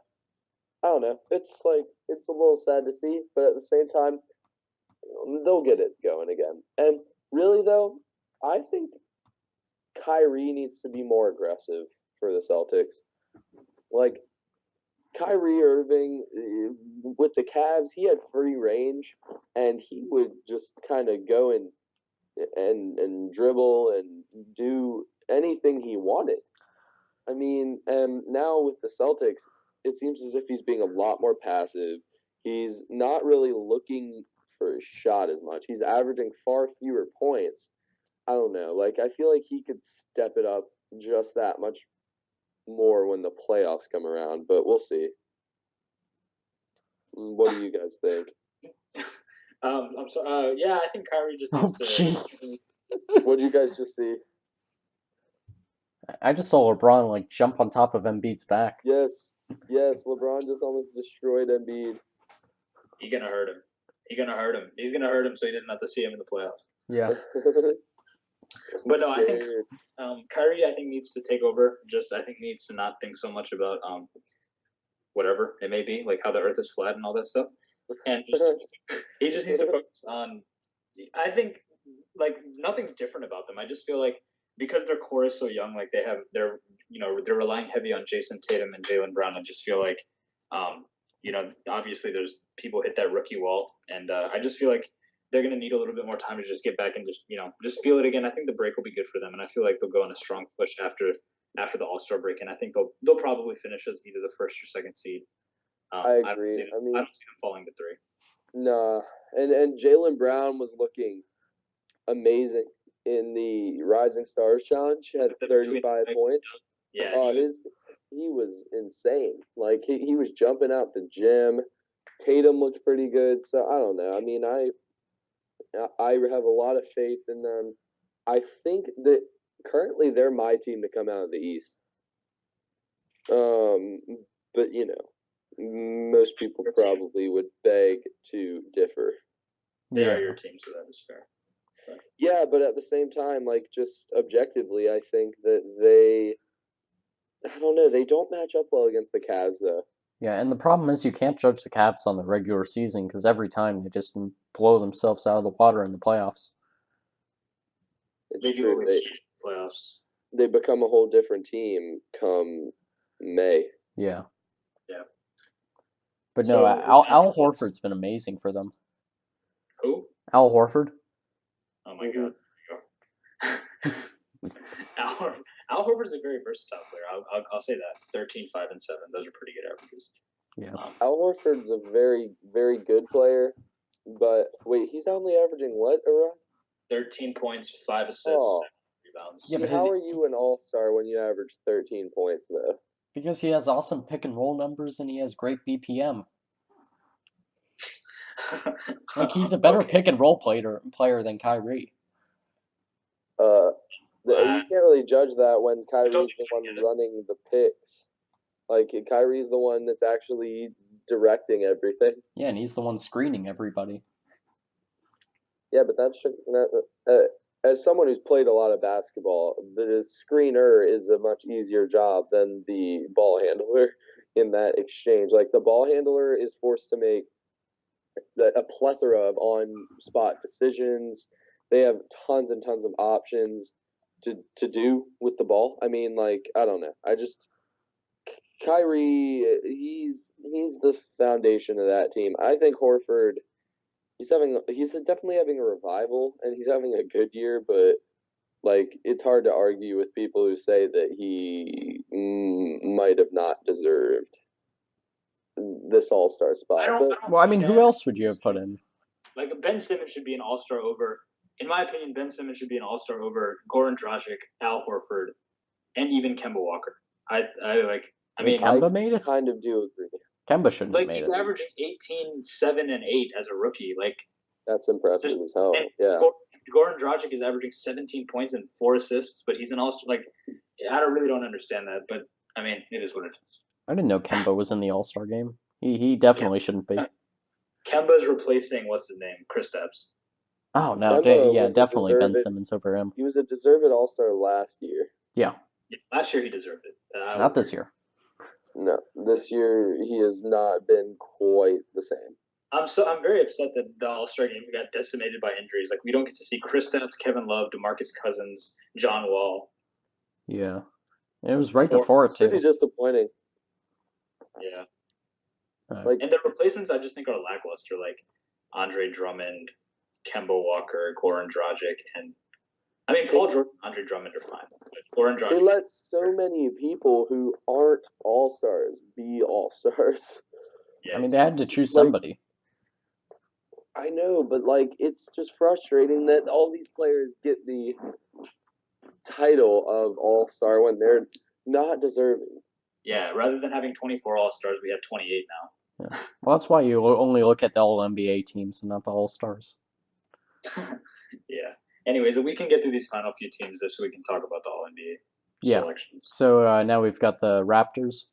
don't know. It's a little sad to see, but at the same time, they'll get it going again. And really, though, I think Kyrie needs to be more aggressive for the Celtics. Like, Kyrie Irving, with the Cavs, he had free range, and he would just kind of go and dribble and do anything he wanted. I mean, and now with the Celtics, it seems as if he's being a lot more passive. He's not really looking for a shot as much. He's averaging far fewer points. I don't know. Like, I feel like he could step it up just that much more when the playoffs come around, but we'll see. What do you guys think? I'm sorry. Yeah, I think Kyrie just needs to. What did you guys just see? I just saw LeBron jump on top of Embiid's back. Yes, LeBron just almost destroyed Embiid. He's gonna hurt him. He's gonna hurt him so he doesn't have to see him in the playoffs. Yeah. But no, I think Kyrie needs to take over. I think needs to not think so much about whatever it may be, like how the Earth is flat and all that stuff, and he just needs to focus on. I think nothing's different about them. I just feel like because their core is so young, they're relying heavy on Jason Tatum and Jaylen Brown. I just feel like obviously there's people hit that rookie wall, and I just feel like they're going to need a little bit more time to just get back and just feel it again. I think the break will be good for them, and I feel like they'll go on a strong push after the All-Star break, and I think they'll probably finish as either the first or second seed. I agree. I don't see them falling to 3. Nah, and Jaylen Brown was looking amazing in the Rising Stars Challenge. He had 35 points. Yeah, he was insane. Like he was jumping out the gym. Tatum looked pretty good. So I don't know. I mean, I have a lot of faith in them. I think that currently they're my team to come out of the East. But most people probably would beg to differ. They are your team, so that is fair. But. Yeah, but at the same time, like just objectively, I think that I don't know, they don't match up well against the Cavs though. Yeah, and the problem is you can't judge the Cavs on the regular season because every time they just blow themselves out of the water in the playoffs. They do always playoffs. They become a whole different team come May. Yeah. Yeah. But no, Al Horford's been amazing for them. Who? Al Horford. Oh my God. Al Horford's a very versatile player. I'll say that. 13, 5, and 7. Those are pretty good averages. Yeah. Al Horford's a very, very good player, but wait, he's only averaging what, Aradh? 13 points, 5 assists, 7 rebounds. Yeah, but how are you an all-star when you average 13 points though? Because he has awesome pick and roll numbers and he has great BPM. Like he's a better pick and roll player than Kyrie. You can't really judge that when Kyrie's the one running the picks. Like Kyrie's the one that's actually directing everything. Yeah, and he's the one screening everybody. Yeah, but as someone who's played a lot of basketball, the screener is a much easier job than the ball handler in that exchange. Like the ball handler is forced to make a plethora of on-spot decisions. They have tons and tons of options to do with the ball. I mean, like, I don't know. Kyrie, he's the foundation of that team. I think Horford, he's definitely having a revival and he's having a good year, but like it's hard to argue with people who say that he might have not deserved this all-star spot. Who else would you have put in? Like Ben Simmons should be an all-star over. In my opinion, Ben Simmons should be an all-star over Goran Dragic, Al Horford, and even Kemba Walker. Kemba made it? Kind of do agree. Kemba shouldn't have made he's it. Averaging 18, 7, and 8 as a rookie. Like that's impressive as hell. Yeah. Goran Dragic is averaging 17 points and 4 assists, but he's an all-star. Like I really don't understand that, but I mean, it is what it is. I didn't know Kemba was in the All-Star game. He definitely shouldn't be. Kemba's replacing what's his name, Kristaps. Oh no, definitely Ben Simmons over him. He was a deserved All-Star last year. Yeah. Last year he deserved it. Not this year. No, this year he has not been quite the same. I'm very upset that the All-Star game got decimated by injuries. Like we don't get to see Kristaps, Kevin Love, DeMarcus Cousins, John Wall. Yeah, it was right before it too. Pretty disappointing. Yeah. And the replacements I just think are lackluster, like Andre Drummond, Kemba Walker, Goran Dragic, and I mean Paul George, Andre Drummond are fine. But Goran Dragic. They let so many people who aren't all-stars be all-stars. Yeah, I mean, they had to choose somebody. I know, but like it's just frustrating that all these players get the title of all-star when they're not deserving. Yeah, rather than having 24 all-stars, we have 28 now. Yeah. Well, that's why you only look at the all-NBA teams and not the all-stars. Yeah. Anyways, we can get through these final few teams so we can talk about the all-NBA selections. So now we've got the Raptors.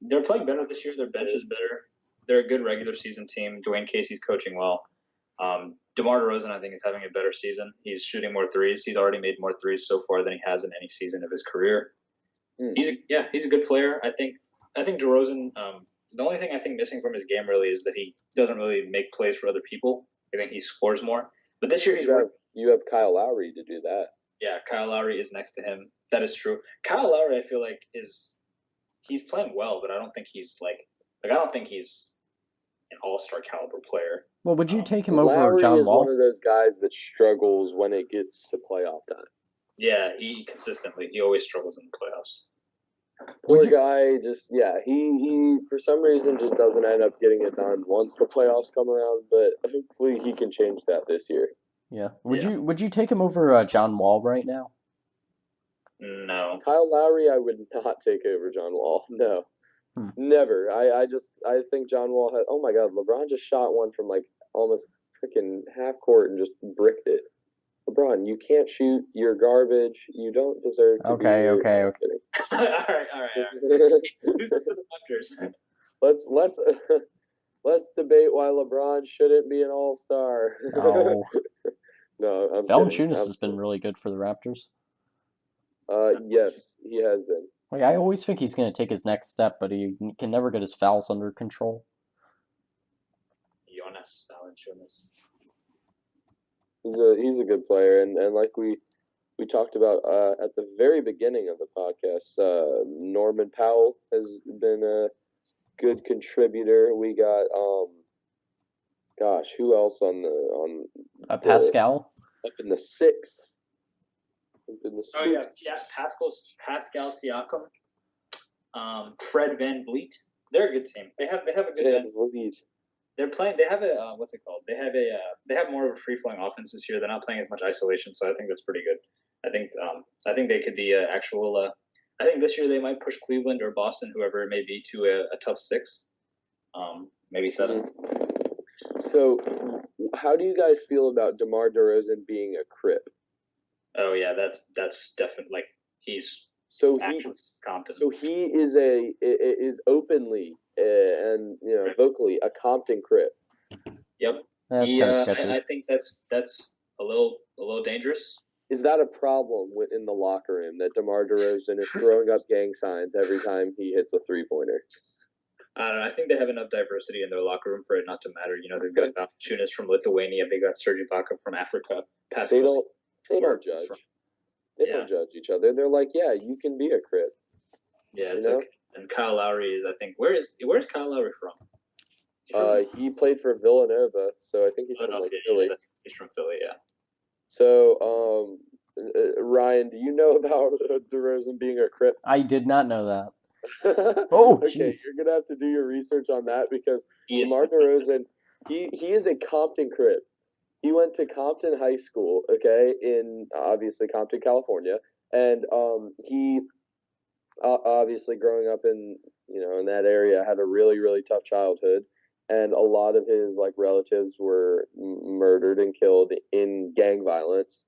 They're playing better this year. Their bench is better. They're a good regular season team. Dwayne Casey's coaching well. DeMar DeRozan, I think, is having a better season. He's shooting more threes. He's already made more threes so far than he has in any season of his career. He's a good player. I think DeRozan. The only thing I think missing from his game really is that he doesn't really make plays for other people. I think he scores more. But this year you have Kyle Lowry to do that. Yeah, Kyle Lowry is next to him. That is true. Kyle Lowry, I feel like he's playing well, but I don't think he's an all-star caliber player. Well, would you take him over Lowry John is one Wall? of those guys that struggles when it gets to playoff time. Yeah, he always struggles in the playoffs. Poor guy, he for some reason just doesn't end up getting it done once the playoffs come around. But hopefully he can change that this year. Yeah. Would you take him over John Wall right now? No. Kyle Lowry, I would not take over John Wall. No, never. I think John Wall had. Oh my God, LeBron just shot one from like almost freaking half court and just bricked it. LeBron, you can't shoot. You're garbage. You don't deserve to be here. Okay. all right. Who's the Raptors? Let's debate why LeBron shouldn't be an all-star. No. No, I'm Valanciunas kidding. has been really good for the Raptors. Yes, he has been. Like, I always think he's going to take his next step, but he can never get his fouls under control. Jonas Valanciunas. He's a good player, and like we talked about at the very beginning of the podcast, Norman Powell has been a good contributor. We got who else on Pascal? up in the sixth? Oh yeah, Pascal Siakam, Fred VanVleet. They're a good team. They have a good VanVleet. They're playing. They have a what's it called? They have more of a free flowing offense this year. They're not playing as much isolation, so I think that's pretty good. I think they could be actual. I think this year they might push Cleveland or Boston, whoever it may be, to a tough 6, maybe 7. So, how do you guys feel about DeMar DeRozan being a Crip? Oh yeah, that's definitely like he's actually Compton. So he is openly and vocally a Compton Crip. Yep. That's kind of sketchy. I think that's a little dangerous. Is that a problem in the locker room that DeMar DeRozan is throwing up gang signs every time he hits a 3-pointer? I don't know. I think they have enough diversity in their locker room for it not to matter. They've got Valanciunas from Lithuania. They got Serge Ibaka from Africa. They don't judge. They don't judge each other. They're like, yeah, you can be a Crip. Yeah, it's okay. And Kyle Lowry is, I think, where's Kyle Lowry from? He played for Villanova, so I think he's from Philly. Yeah, he's from Philly, yeah. So, Ryan, do you know about DeRozan being a Crip? I did not know that. Oh, okay. Jeez. You're gonna have to do your research on that because DeMar DeRozan, he is a Compton Crip. He went to Compton High School, okay, in obviously Compton, California, and he obviously growing up in that area had a really, really tough childhood, and a lot of his relatives were murdered and killed in gang violence,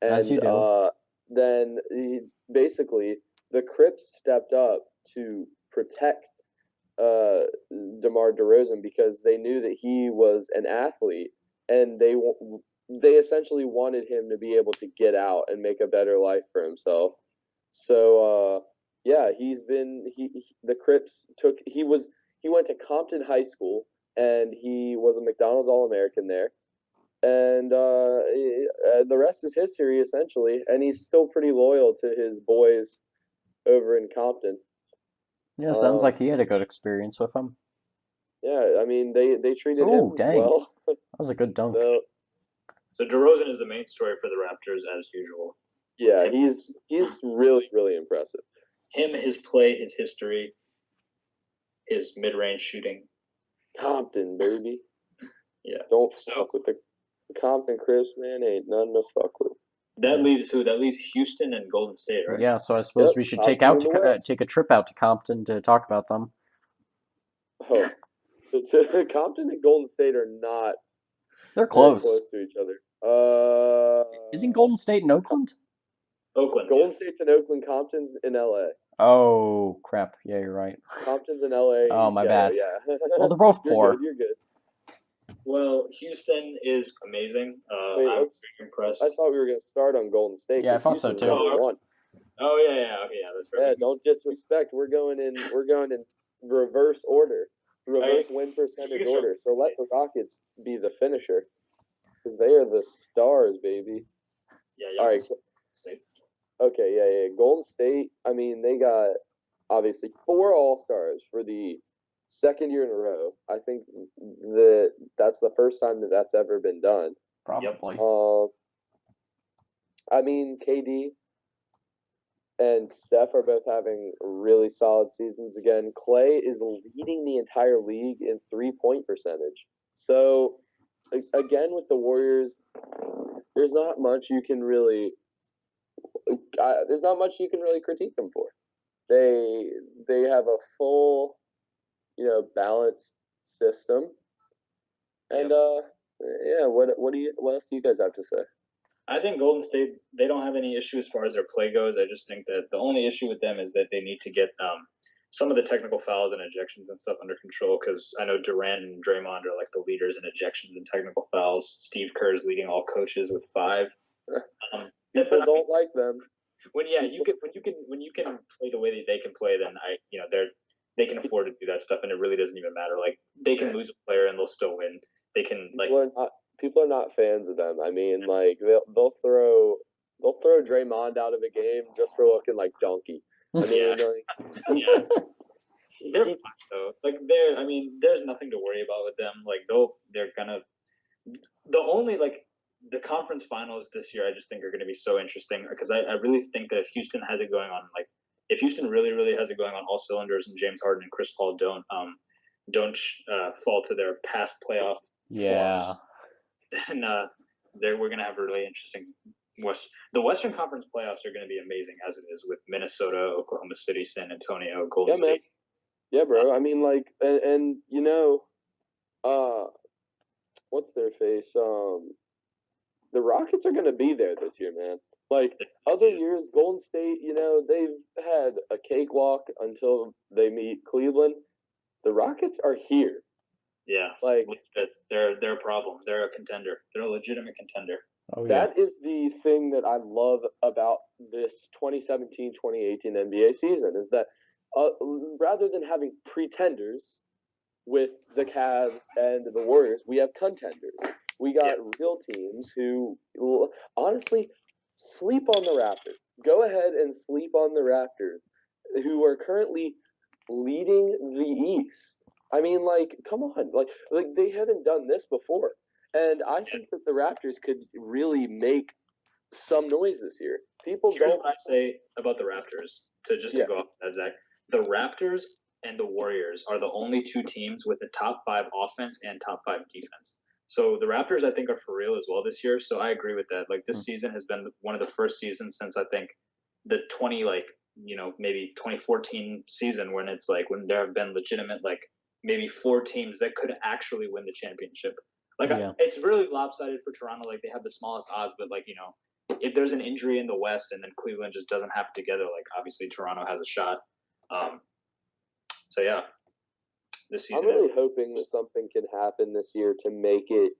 and as you do. Then basically the Crips stepped up to protect DeMar DeRozan because they knew that he was an athlete, and they essentially wanted him to be able to get out and make a better life for himself. So the Crips he went to Compton High School, and he was a McDonald's All-American there, and the rest is history essentially. And he's still pretty loyal to his boys over in Compton. Yeah, sounds like he had a good experience with him. Yeah, I mean they treated him well. That was a good dunk. So DeRozan is the main story for the Raptors as usual. Yeah, he's really, really impressive. Him, his play, his history, his mid-range shooting. Compton, baby. Yeah. Don't fuck with the Compton Crips, man. Ain't nothing to fuck with. That leaves who? That leaves Houston and Golden State, right? Yeah, so I suppose we should take a trip out to Compton to talk about them. Oh, Compton and Golden State are not. They're close. Close to each other. Isn't Golden State in Oakland? Oakland. Golden State's in Oakland. Compton's in LA. Oh crap! Yeah, you're right. Compton's in LA. Oh, my bad. Yeah. Well, they're both poor. You're good. Well, Houston is amazing. Wait, I'm impressed. I thought we were going to start on Golden State. Yeah, I thought so too. #1. Oh yeah, that's right. Yeah, don't disrespect. We're going in reverse order, reverse win percentage order. So let the Rockets be the finisher, because they are the stars, baby. Yeah. All right. State. Okay, yeah. Golden State. I mean, they got obviously 4 All-Stars for the second year in a row. I think that's the first time that's ever been done. Probably. I mean, KD and Steph are both having really solid seasons again. Clay is leading the entire league in 3-point percentage. So, again, with the Warriors, there's not much you can really critique them for. They have a full, balanced system. And yeah, what else do you guys have to say? I think Golden State, they don't have any issue as far as their play goes. I just think that the only issue with them is that they need to get some of the technical fouls and ejections and stuff under control, because I know Durant and Draymond are like the leaders in ejections and technical fouls. Steve Kerr is leading all coaches with 5. People don't like them. When you can play the way that they can play, then they can afford to do that stuff, and it really doesn't even matter. Like, they can lose a player and they'll still win. They can People are not fans of them. I mean, like they'll throw Draymond out of a game just for looking like donkey. I mean, they're fine though. Like there's nothing to worry about with them. Like they're gonna the conference finals this year, I just think are going to be so interesting, because I really think that if Houston has it going on, like if Houston really has it going on all cylinders, and James Harden and Chris Paul don't fall to their past playoff flaws, then we're going to have a really interesting the Western Conference playoffs are going to be amazing as it is, with Minnesota, Oklahoma City, San Antonio, Golden State. Man. Yeah, bro. I mean, like, and what's their face? The Rockets are going to be there this year, man. Like, other years, Golden State, they've had a cakewalk until they meet Cleveland. The Rockets are here. Yeah, like they're a problem. They're a contender. They're a legitimate contender. Oh, yeah. That is the thing that I love about this 2017-2018 NBA season, is that rather than having pretenders with the Cavs and the Warriors, we have contenders. We got real teams who honestly sleep on the Raptors. Go ahead and sleep on the Raptors, who are currently leading the East. I mean, like, come on, like they haven't done this before, and I think that the Raptors could really make some noise this year. Here's what I say about the Raptors, to go off that, Zach. The Raptors and the Warriors are the only 2 teams with the top 5 offense and top 5 defense. So the Raptors, I think, are for real as well this year. So I agree with that. Like, this season has been one of the first seasons since, I think, the maybe 2014 season, when there have been legitimate, like, maybe 4 teams that could actually win the championship. Like, it's really lopsided for Toronto. Like, they have the smallest odds, but, like, if there's an injury in the West and then Cleveland just doesn't have it together, like, obviously Toronto has a shot. So yeah, this season. I'm really hoping that something can happen this year to make it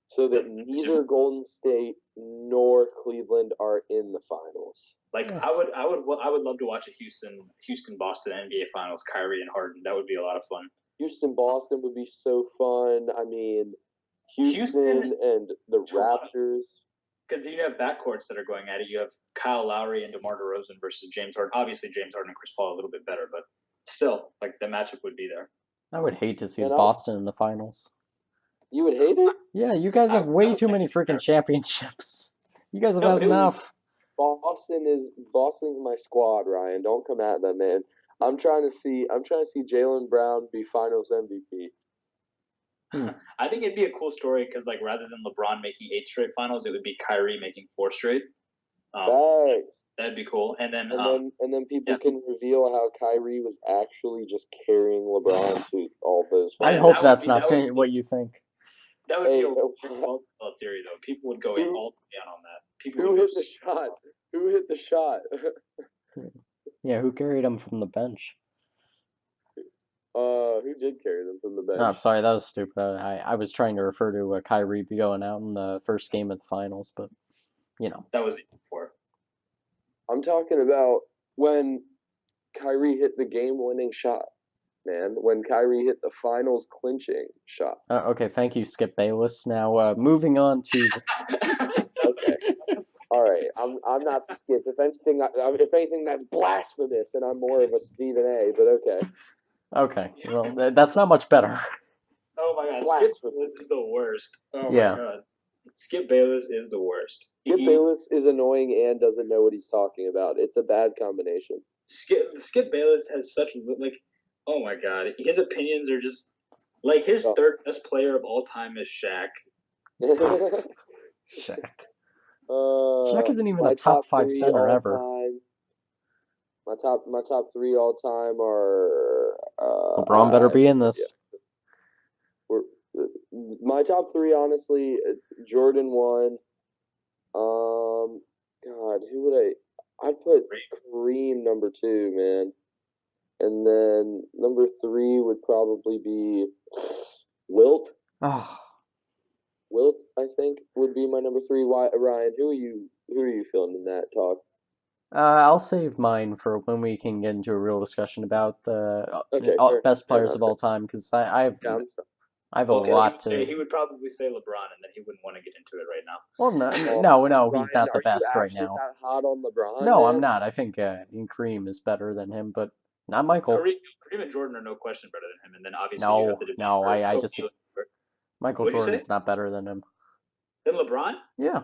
so that neither Golden State nor Cleveland are in the finals. Like, I would love to watch a Houston Boston NBA Finals, Kyrie and Harden. That would be a lot of fun. Houston Boston would be so fun. I mean, Houston and the Raptors. Because you have backcourts that are going at it. You have Kyle Lowry and DeMar DeRozan versus James Harden. Obviously, James Harden and Chris Paul are a little bit better, but still, like, the matchup would be there. I would hate to see Boston in the finals. You would hate it? Yeah, you guys have way too many freaking championships. You guys have had enough. Boston's my squad, Ryan. Don't come at them, man. I'm trying to see Jaylen Brown be Finals MVP. I think it'd be a cool story, because, like, rather than LeBron making 8 straight finals, it would be Kyrie making 4 straight. That'd be cool. And then people can reveal how Kyrie was actually just carrying LeBron to all those I finals. hope that's not what you think. That would be a well theory, though. People would go in all down on that. Who hit the shot? Who hit the shot? Yeah, who carried him from the bench? Who did carry them from the bench? No, I'm sorry, that was stupid. I was trying to refer to Kyrie going out in the first game of the finals, but, That was it before. I'm talking about when Kyrie hit the game-winning shot, man. When Kyrie hit the finals clinching shot. Okay, thank you, Skip Bayless. Now, moving on to... Okay. All right, I'm not Skip. If anything, that's blasphemous, and I'm more of a Stephen A. But okay. Okay, well, that's not much better. Oh my God, Skip Blasphemy. Bayless is the worst. Oh Yeah. my God, Skip Bayless is the worst. Skip Bayless is annoying and doesn't know what he's talking about. It's a bad combination. Skip Bayless has such like, oh my God, his opinions are just like his Oh. third best player of all time is Shaq. Shaq. uh, Shaq isn't even my a top 5 three center all ever. time. My top three all time are LeBron better be in this. We're, my top three, honestly, Jordan 1. God, who would I'd put Kareem number 2, man. And then number 3 would probably be Wilt. Oh, Wilt, I think, would be my number 3. Why, Ryan? Who are you feeling in that talk? I'll save mine for when we can get into a real discussion about the Okay, best fair players enough. of all time, because I have Yeah, a Okay, lot he would probably say LeBron, and then he wouldn't want to get into it right now. Well, no, he's Ryan, not the are you best right actually now. that hot on LeBron, No, man? I'm not. I think Kareem is better than him, but not Michael. Kareem and Jordan are no question better than him, and then obviously you have the debate No, for I Kobe. just Michael What'd you Jordan's say? not better than him. Then LeBron? Yeah.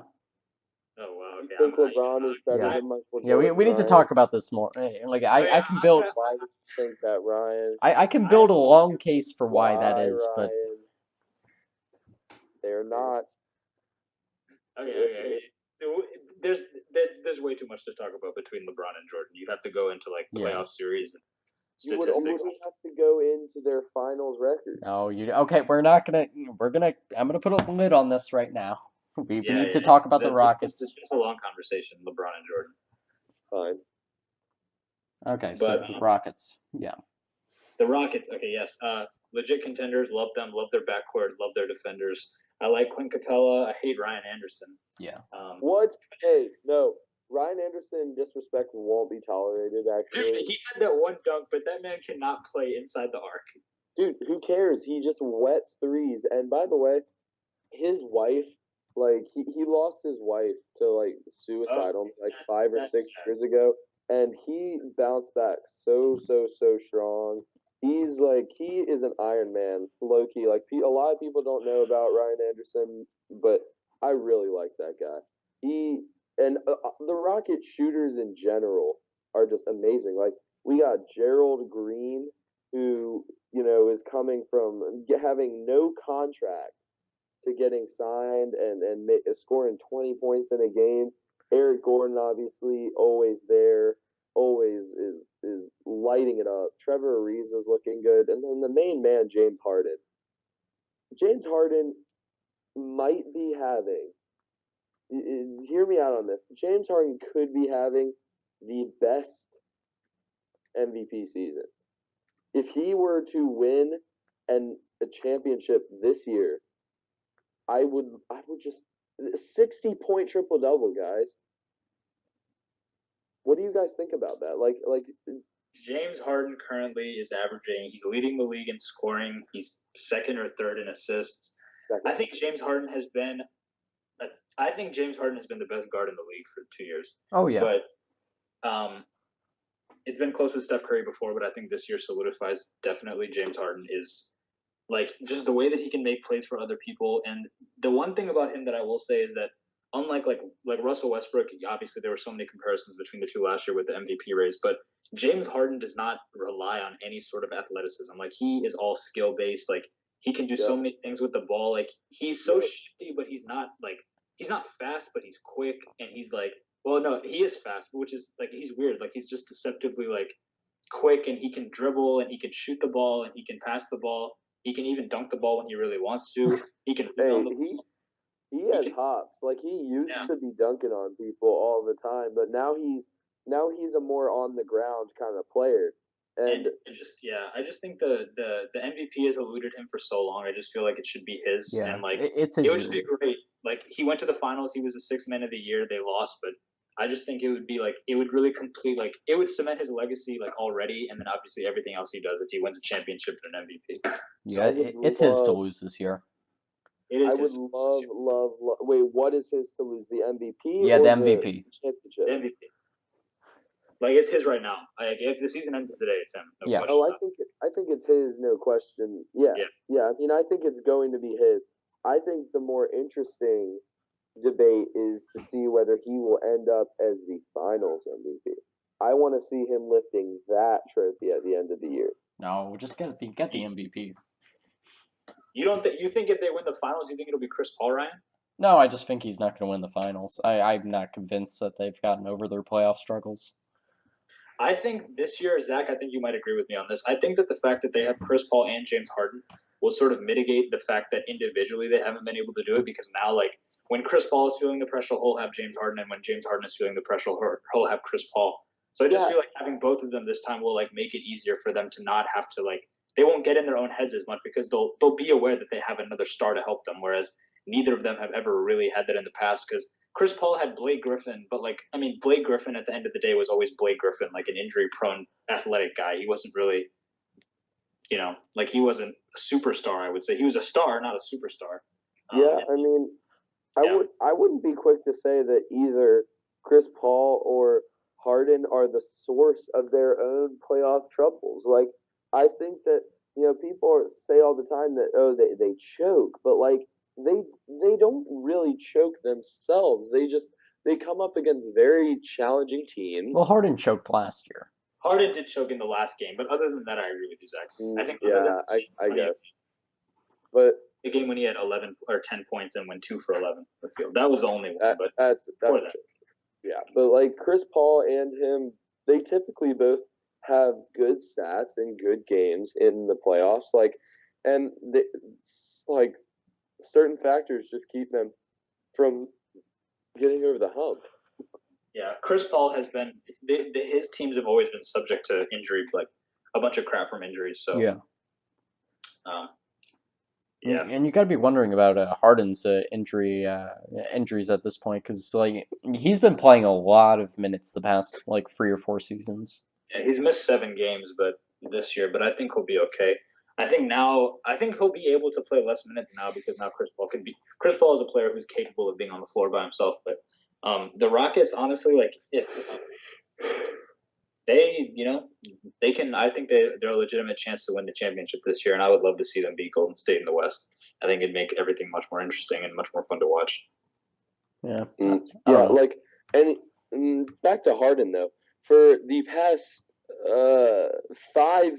Oh wow. Okay. You think LeBron is better Yeah. than Michael Yeah, Jordan? we need to Ryan? talk about this more. Like I can build Why would you think that, Ryan? I can build a long case for why that is, Ryan? but They're not. Okay. There's way too much to talk about between LeBron and Jordan. You have to go into like playoff series and You would statistics. almost have to go into their finals records. No, okay, I'm gonna put a lid on this right now. We need to talk about the Rockets. This is a long conversation, LeBron and Jordan. Fine. Okay, But, so the Rockets. Yeah. The Rockets, okay, yes. Legit contenders, love them, love their backcourt, love their defenders. I like Clint Capella. I hate Ryan Anderson. Yeah. What? Hey, no. Ryan Anderson disrespect won't be tolerated, actually. Dude, he had that one dunk, but that man cannot play inside the arc. Dude, who cares? He just wets threes. And by the way, his wife, like, he lost his wife to, like, suicide almost, like, 5 or 6 years ago. And he bounced back so strong. He's, like, he is an Iron Man, low-key. Like, a lot of people don't know about Ryan Anderson, but I really like that guy. And the Rocket shooters in general are just amazing. Like, we got Gerald Green, who, is coming from having no contract to getting signed and scoring 20 points in a game. Eric Gordon, obviously, always there, always is lighting it up. Trevor Ariza is looking good. And then the main man, James Harden. James Harden might be having, hear me out on this, James Harden could be having the best MVP season. If he were to win a championship this year, I would just 60-point triple double, guys. What do you guys think about that? Like James Harden currently is averaging. He's leading the league in scoring. He's second or third in assists. I think James Harden has been. I think James Harden has been the best guard in the league for 2 years. Oh yeah. But it's been close with Steph Curry before, but I think this year solidifies definitely James Harden is like just the way that he can make plays for other people. And the one thing about him that I will say is that unlike like Russell Westbrook, obviously there were so many comparisons between the two last year with the MVP race, but James Harden does not rely on any sort of athleticism. Like he is all skill based. Like he can do so many things with the ball. Like he's so shifty, but he's not fast, but he's quick, and he's like, well, no, he is fast, which is like he's weird. Like he's just deceptively like quick, and he can dribble, and he can shoot the ball, and he can pass the ball. He can even dunk the ball when he really wants to. He can. He has hops. Like he used to be dunking on people all the time, but now he's a more on the ground kind of player. And I just think the MVP has eluded him for so long. I just feel like it should be his. Yeah, and like it's his. It would be great. Like he went to the finals. He was the sixth man of the year. They lost, but I just think it would be like it would really complete. Like it would cement his legacy like already, and then obviously everything else he does if he wins a championship and an MVP. Yeah, it's his to lose this year. I would love. Wait, what is his to lose? The MVP? Yeah, or the MVP. The championship. The MVP. Like it's his right now. Like if the season ends today, it's him. No Yeah. question. Oh, I think it's his, no question. Yeah, Yeah. yeah. I mean, I think it's going to be his. I think the more interesting debate is to see whether he will end up as the Finals MVP. I want to see him lifting that trophy at the end of the year. No, just get the MVP. You think if they win the finals, you think it'll be Chris Paul, Ryan? No, I just think he's not going to win the finals. I'm not convinced that they've gotten over their playoff struggles. I think this year, Zach, I think you might agree with me on this. I think that the fact that they have Chris Paul and James Harden will sort of mitigate the fact that individually they haven't been able to do it, because now, like, when Chris Paul is feeling the pressure, he'll have James Harden, and when James Harden is feeling the pressure, he'll have Chris Paul. So I just feel like having both of them this time will, like, make it easier for them to not have to, like, they won't get in their own heads as much because they'll be aware that they have another star to help them, whereas neither of them have ever really had that in the past, because Chris Paul had Blake Griffin, but Blake Griffin at the end of the day was always Blake Griffin, like an injury-prone athletic guy. He wasn't really, like he wasn't a superstar. I would say he was a star, not a superstar. Yeah, I mean, I wouldn't be quick to say that either Chris Paul or Harden are the source of their own playoff troubles. Like, I think that people say all the time that they choke, but like they don't really choke themselves. They come up against very challenging teams. Well, Harden choked last year. Harden did choke in the last game, but other than that, I agree with you, Zach. I think I guess. But the game when he had 11 or 10 points and went 2 for 11 the field, that was the only one. But that's for that. Yeah, but like Chris Paul and him, they typically both have good stats and good games in the playoffs. Like, and like certain factors just keep them from getting over the hump. Yeah, Chris Paul has been. His teams have always been subject to injury, like a bunch of crap from injuries. So yeah. Yeah, and you got to be wondering about Harden's injuries at this point, because like he's been playing a lot of minutes the past like 3 or 4 seasons. Yeah, he's missed 7 games, but this year, but I think he'll be okay. I think he'll be able to play less minutes now because now Chris Paul is a player who's capable of being on the floor by himself. But the Rockets, honestly, like if they can. I think they're a legitimate chance to win the championship this year, and I would love to see them beat Golden State in the West. I think it'd make everything much more interesting and much more fun to watch. Yeah. Like, and back to Harden though. For the past 5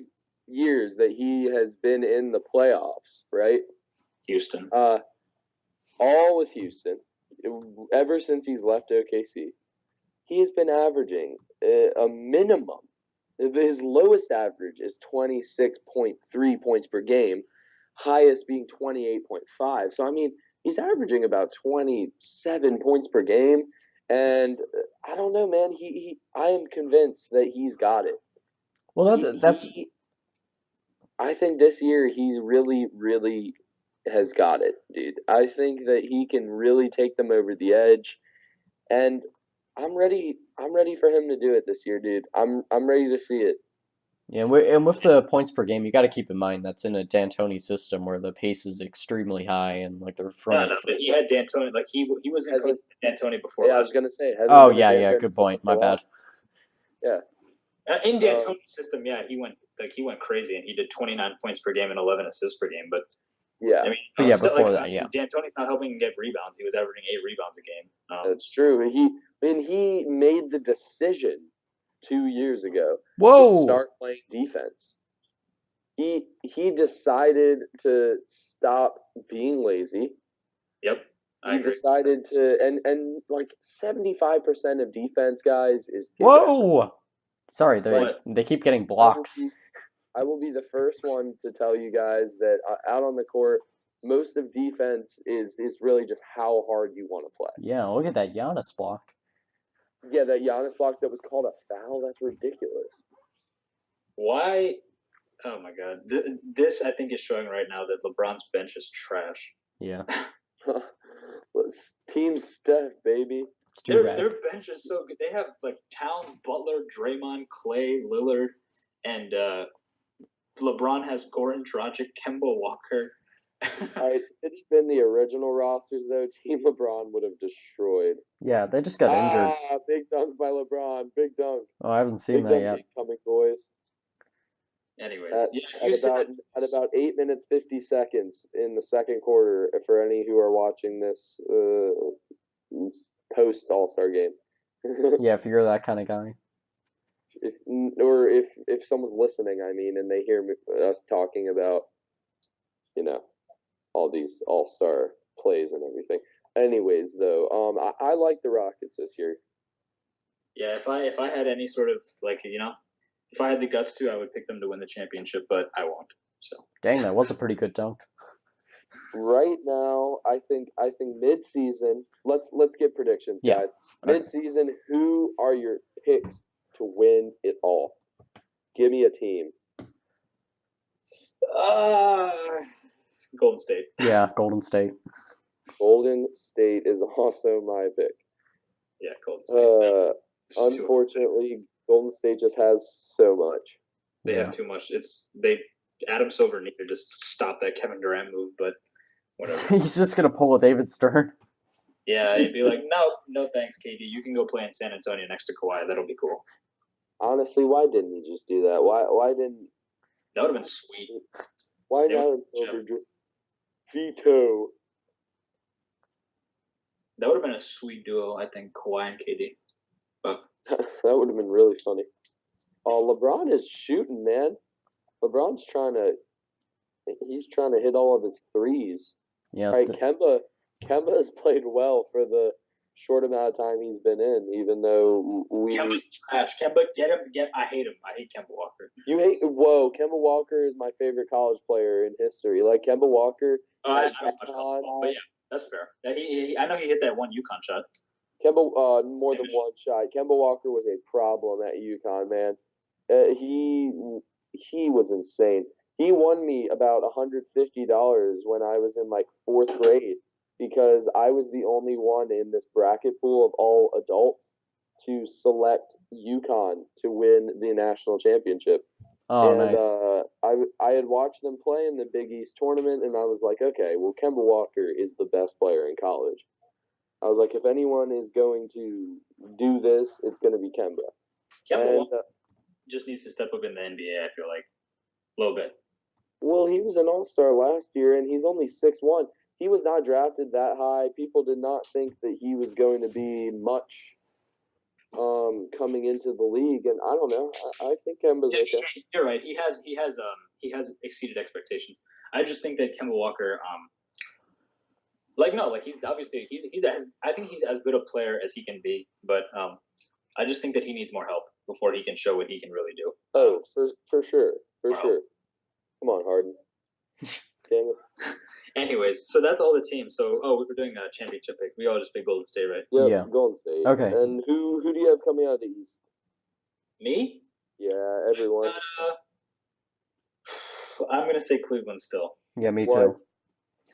years that he has been in the playoffs, right? Houston. All with Houston, ever since he's left OKC, he has been averaging a minimum. His lowest average is 26.3 points per game, highest being 28.5. So, I mean, he's averaging about 27 points per game. And I don't know, man. I am convinced that he's got it. Well, I think this year he really, really has got it, dude. I think that he can really take them over the edge, and I'm ready for him to do it this year, dude. I'm ready to see it. Yeah, and with the points per game, you got to keep in mind that's in a D'Antoni system where the pace is extremely high and like they're front. No, but he had D'Antoni. Like he was in D'Antoni before. Yeah, I was gonna say. Oh yeah, good point. My bad. Yeah. In D'Antoni's system, yeah, he went crazy and he did 29 points per game and 11 assists per game. But yeah, I mean, before that, yeah. D'Antoni's not helping him get rebounds. He was averaging 8 rebounds a game. That's true. He made the decision 2 years ago to start playing defense. He decided to stop being lazy. Yep. He decided to and like 75% of defense guys is Whoa. Sorry, they keep getting blocks. I will be the first one to tell you guys that out on the court, most of defense is really just how hard you want to play. Yeah, look at that Giannis block. Yeah, that Giannis block that was called a foul. That's ridiculous. Why? Oh my God! This I think is showing right now that LeBron's bench is trash. Yeah. Team Steph, baby. Their bench is so good. They have like Towns, Butler, Draymond, Clay, Lillard, and LeBron has Goran Dragic, Kemba Walker. Alright, if it had been the original rosters though, Team LeBron would have destroyed. Yeah, they just got injured. Big dunk by LeBron. Big dunk. Oh, I haven't seen Big that dunk yet. incoming, boys. Anyways, At, yeah, at Houston. about 8 minutes 50 seconds in the second quarter, for any who are watching this post All-Star game. Yeah, if you're that kind of guy. If someone's listening, I mean, and they hear us talking about, all these All-Star plays and everything. Anyways, though, I like the Rockets this year. Yeah, if I had any sort of if I had the guts to, I would pick them to win the championship, but I won't. So Dang, that was a pretty good dunk. Right now, I think mid-season. Let's get predictions, Yeah. guys. Okay. Mid-season, who are your picks to win it all? Give me a team. Golden State. Yeah, Golden State. Golden State is also my pick. Yeah, Golden State. Unfortunately, Golden State just has so much. They have too much. Adam Silver needed to stop that Kevin Durant move, but whatever. He's just gonna pull a David Stern. Yeah, he'd be like, no thanks, KD. You can go play in San Antonio next to Kawhi. That'll be cool. Honestly, why didn't he just do that? Why didn't? That would have been sweet. Why not Silver just veto? That would have been a sweet duo, I think, Kawhi and KD. But that would have been really funny. LeBron is shooting, man. LeBron's trying to hit all of his threes. Yeah. Right, Kemba has played well for the short amount of time he's been in, even though Kemba's trash. Kemba, I hate him. I hate Kemba Walker. You hate? Whoa, Kemba Walker is my favorite college player in history. Like Kemba Walker. I don't watch college ball, but yeah, that's fair. I know he hit that one UConn shot. Kemba, more than one shot. Kemba Walker was a problem at UConn, man. He was insane. He won me about $150 when I was in like 4th grade because I was the only one in this bracket pool of all adults to select UConn to win the national championship. Oh, and, nice. I had watched them play in the Big East tournament, and I was like, okay, well, Kemba Walker is the best player in college. I was like, if anyone is going to do this, it's going to be Kemba. Kemba just needs to step up in the NBA, I feel like. A little bit. Well, he was an all-star last year, and he's only 6'1". He was not drafted that high. People did not think that he was going to be much coming into the league, and I don't know. I think Kemba's okay. You're right. He has exceeded expectations. I just think that Kemba Walker, he's obviously I think he's as good a player as he can be, but I just think that he needs more help before he can show what he can really do. Oh, for sure. Come on, Harden. Damn it. Anyways, so that's all the teams. So, we were doing a championship pick. We all just picked Golden State, right? Yep, Yeah. Golden State. Okay. And who do you have coming out of the East? Me? Yeah, everyone. I'm gonna say Cleveland still. Yeah, me too.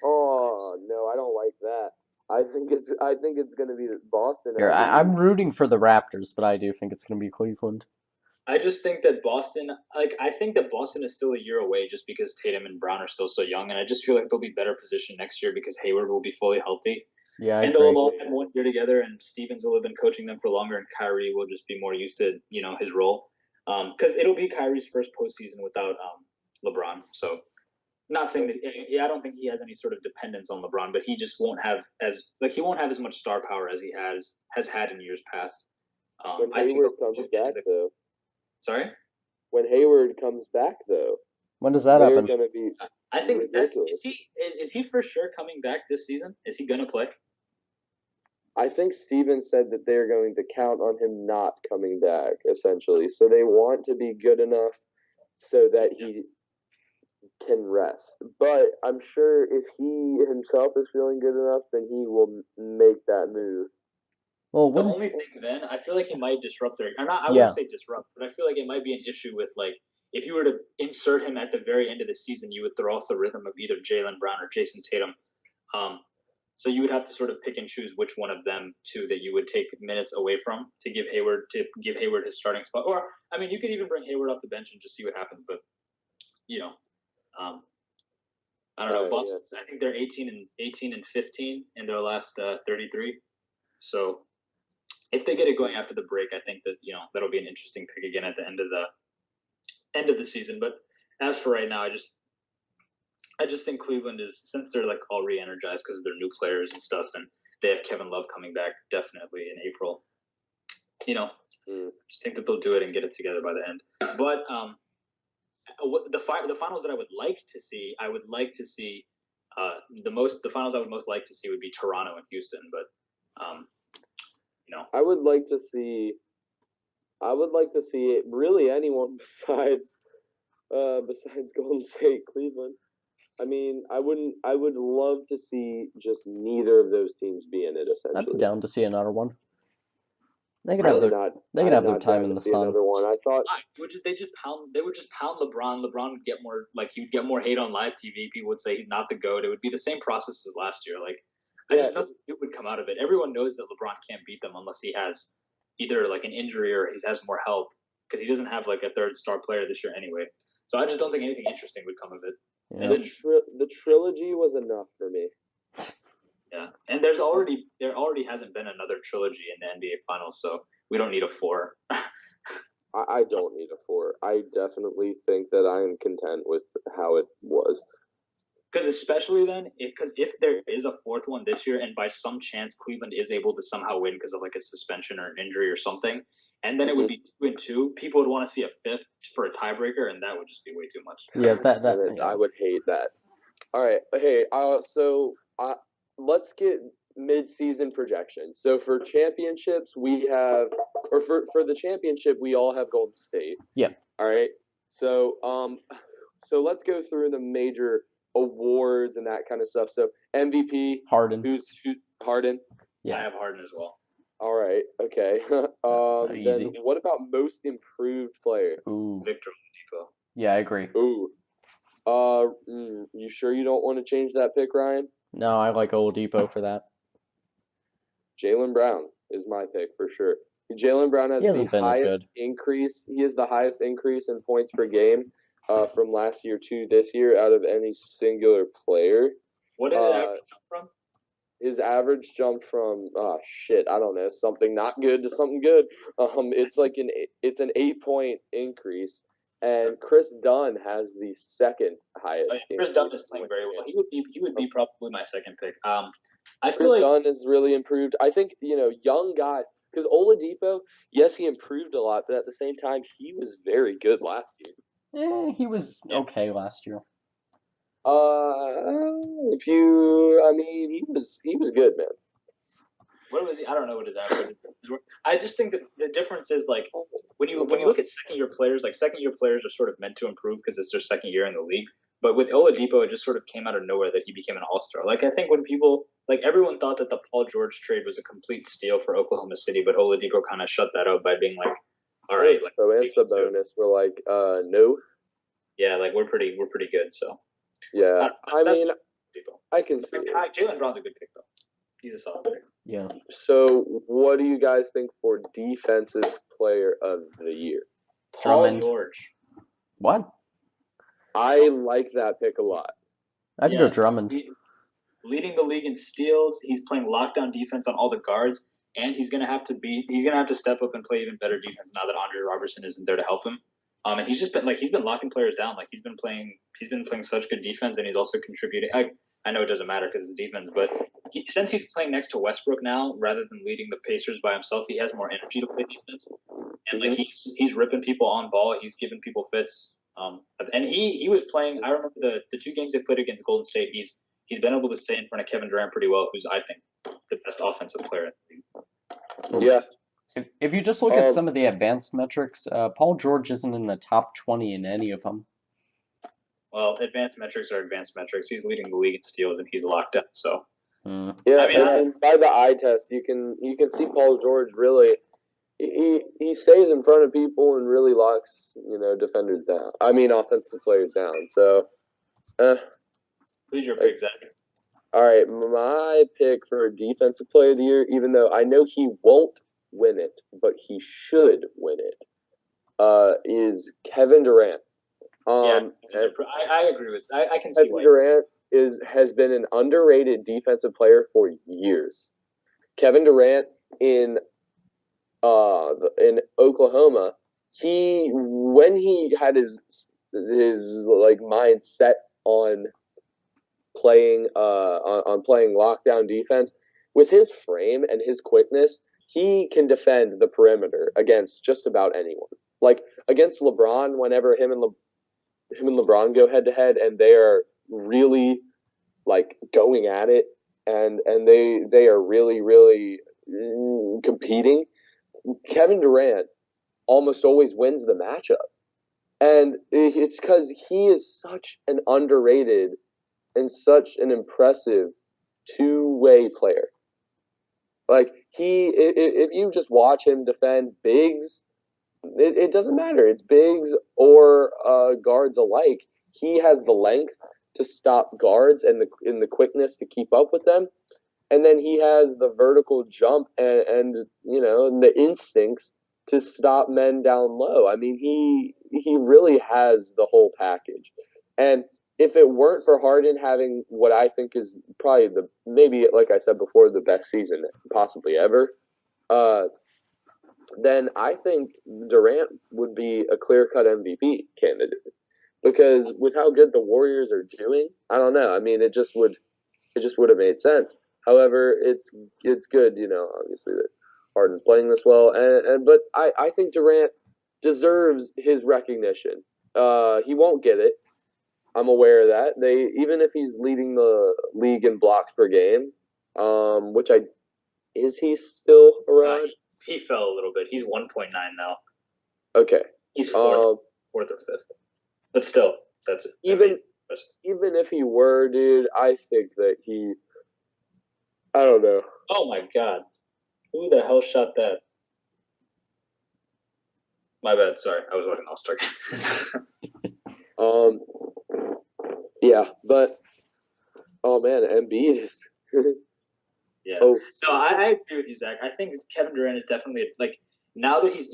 Oh no, I don't like that. I think it's gonna be Boston. Here, I'm rooting for the Raptors, but I do think it's gonna be Cleveland. I just think that Boston, I think that Boston is still a year away just because Tatum and Brown are still so young, and I just feel like they'll be better positioned next year because Hayward will be fully healthy. Yeah, and they'll have all had 1 year together, and Stevens will have been coaching them for longer, and Kyrie will just be more used to his role. Because it'll be Kyrie's first postseason without LeBron. So, not saying that I don't think he has any sort of dependence on LeBron, but he just won't have as much star power as he has had in years past. When Hayward comes back, though. Sorry? When Hayward comes back, though. When does that happen? Gonna be I think is he for sure coming back this season? Is he gonna play? I think Stevens said that they're going to count on him not coming back, essentially. So they want to be good enough so that he can rest. But I'm sure if he himself is feeling good enough, then he will make that move. Well, the only thing then, I feel like he might disrupt their. I wouldn't say disrupt, but I feel like it might be an issue with if you were to insert him at the very end of the season, you would throw off the rhythm of either Jaylen Brown or Jason Tatum. So you would have to sort of pick and choose which one of them two that you would take minutes away from to give Hayward his starting spot. Or I mean, you could even bring Hayward off the bench and just see what happens. But I don't know. Right, Boston. I think they're 18 and 15 in their last 33. So if they get it going after the break, I think that that'll be an interesting pick again at the end of the season. But as for right now, I just think Cleveland is, since they're like all re-energized because of their new players and stuff, and they have Kevin Love coming back definitely in April. Just think that they'll do it and get it together by the end. But the finals that I would like to see, the finals I would most like to see would be Toronto and Houston. But I would like to see it, really anyone besides Golden State, Cleveland. I mean, I would love to see just neither of those teams be in it, essentially. I'd be down to see another one. They can I'm have their not- they can I'm have their not time down in to the see sun. Another one. I thought they would just pound LeBron. LeBron would get more, like, he would get more hate on live TV. People would say he's not the GOAT. It would be the same process as last year. Like, I just nothing good would come out of it. Everyone knows that LeBron can't beat them unless he has either like an injury or he has more help, because he doesn't have like a third star player this year anyway. So I just don't think anything interesting would come of it. Yeah. the trilogy was enough for me. Yeah, and there already hasn't been another trilogy in the NBA Finals, so we don't need a 4. I don't need a 4. I definitely think that I am content with how it was. Because especially then, if there is a 4th one this year, and by some chance Cleveland is able to somehow win because of like a suspension or an injury or something, and then it would be 2-2, people would want to see a 5th for a tiebreaker, and that would just be way too much. Yeah, I would hate that. All right, hey, let's get mid-season projections. So for championships, we have, or for the championship, we all have Golden State. Yeah. All right. So let's go through the major awards and that kind of stuff. So MVP, Harden. Who's Harden? Yeah. I have Harden as well. All right. Okay. Easy. Then what about most improved player? Ooh. Victor Oladipo. Yeah, I agree. Ooh. You sure you don't want to change that pick, Ryan? No, I like Oladipo for that. Jaylen Brown is my pick for sure. Jaylen Brown has He hasn't the been as highest good. increase. He has the highest increase in points per game from last year to this year out of any singular player. What did it actually jump from? His average jumped from I don't know, something not good to something good. It's like an 8-point increase, and Chris Dunn has the second highest. Chris Dunn is playing very well. He would be probably my second pick. I feel Chris like Dunn has really improved. I think young guys, because Oladipo, yes, he improved a lot, but at the same time, he was very good last year. He was okay last year. He was good, man. What was he? I don't know what his average is. I just think that the difference is, like, when you look at second year players, like, second year players are sort of meant to improve because it's their second year in the league. But with Oladipo, it just sort of came out of nowhere that he became an all-star. Like, I think when people, like, everyone thought that the Paul George trade was a complete steal for Oklahoma City, but Oladipo kind of shut that up by being like, all right, like, So it's a bonus. We're like, no. Yeah, like, we're pretty good. So yeah, I can see it. Jaylen Brown's a good pick though. He's a solid pick. Yeah. So what do you guys think for defensive player of the year? Drummond. Paul George. What? I like that pick a lot. I'd go Drummond. Leading the league in steals. He's playing lockdown defense on all the guards, and he's gonna have to step up and play even better defense now that Andre Robertson isn't there to help him. And he's been locking players down. Like, he's been playing such good defense, and he's also contributing. I know it doesn't matter because it's defense, but since he's playing next to Westbrook now, rather than leading the Pacers by himself, he has more energy to play defense, and like he's ripping people on ball. He's giving people fits. And he was playing. I remember the 2 games they played against Golden State. He's been able to stay in front of Kevin Durant pretty well, who's, I think, the best offensive player in the league. Yeah. If you just look at some of the advanced metrics, Paul George isn't in the top 20 in any of them. Well, advanced metrics are advanced metrics. He's leading the league in steals, and he's locked up. So yeah, and by the eye test, you can see Paul George really. He stays in front of people and really locks defenders down. I mean, offensive players down. So, who's your pick, Zach? All right, my pick for defensive player of the year, even though I know he won't win it, but he should win it, is Kevin Durant. I agree with. I can see Kevin Durant has been an underrated defensive player for years. Kevin Durant in Oklahoma, when he had his like mind set on playing playing lockdown defense, with his frame and his quickness, he can defend the perimeter against just about anyone. Like against LeBron, whenever him and LeBron go head to head, and they are really like going at it, and they are really competing. Kevin Durant almost always wins the matchup, and it's because he is such an underrated and such an impressive two-way player. Like if you just watch him defend bigs, it doesn't matter. It's bigs or guards alike. He has the length to stop guards and the quickness to keep up with them, and then he has the vertical jump and the instincts to stop men down low. I mean, he really has the whole package. And if it weren't for Harden having what I think is probably maybe like I said before, the best season possibly ever, then I think Durant would be a clear-cut MVP candidate. Because with how good the Warriors are doing, I don't know. I mean, it just would have made sense. However, it's good, obviously that Harden's playing this well, but I think Durant deserves his recognition. He won't get it. I'm aware of that. Even if he's leading the league in blocks per game, is he still around? He fell a little bit. He's 1.9 now. Okay. He's fourth or fifth. But still, that's it. Even if he were, dude, I think that I don't know. Oh my God. Who the hell shot that? My bad. Sorry. I was watching All-Star Game. Yeah, but oh man, Embiid is yeah. No, I agree with you, Zach. I think Kevin Durant is definitely now that he's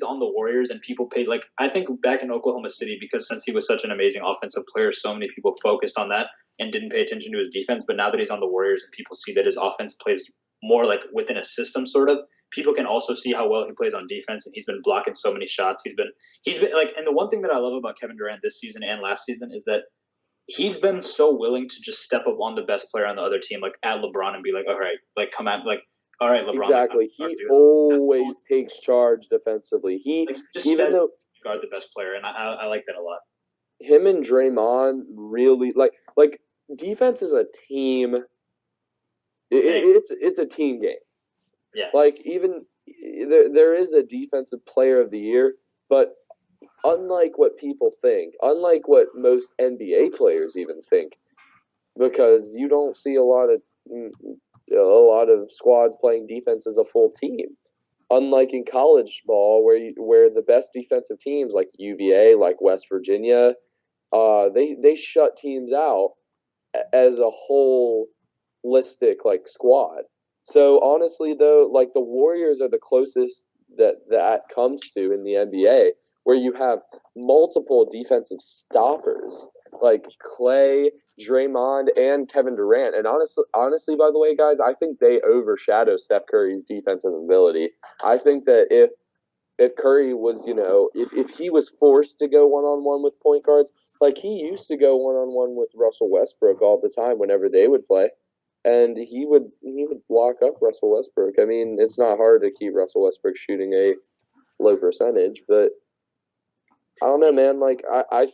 on the Warriors and people paid I think back in Oklahoma City, because since he was such an amazing offensive player, so many people focused on that and didn't pay attention to his defense. But now that he's on the Warriors and people see that his offense plays more within a system, sort of, people can also see how well he plays on defense, and he's been blocking so many shots. He's been and the one thing that I love about Kevin Durant this season and last season is that he's been so willing to just step up on the best player on the other team, at LeBron, and be like, all right, come at all right, LeBron. Exactly. He always takes charge defensively. He just even though guard the best player, and I like that a lot. Him and Draymond really like defense is a team. It's a team game. Yeah. Even there is a defensive player of the year, but unlike what people think, unlike what most NBA players even think, because you don't see a lot of squads playing defense as a full team. Unlike in college ball, where the best defensive teams like UVA, like West Virginia, they shut teams out as a holistic squad. So honestly, though, the Warriors are the closest that comes to in the NBA, where you have multiple defensive stoppers like Clay, Draymond, and Kevin Durant. And honestly, by the way, guys, I think they overshadow Steph Curry's defensive ability. I think that if Curry was, if he was forced to go one-on-one with point guards, he used to go one-on-one with Russell Westbrook all the time whenever they would play, and he would lock up Russell Westbrook. I mean, it's not hard to keep Russell Westbrook shooting a low percentage, but I don't know, man. I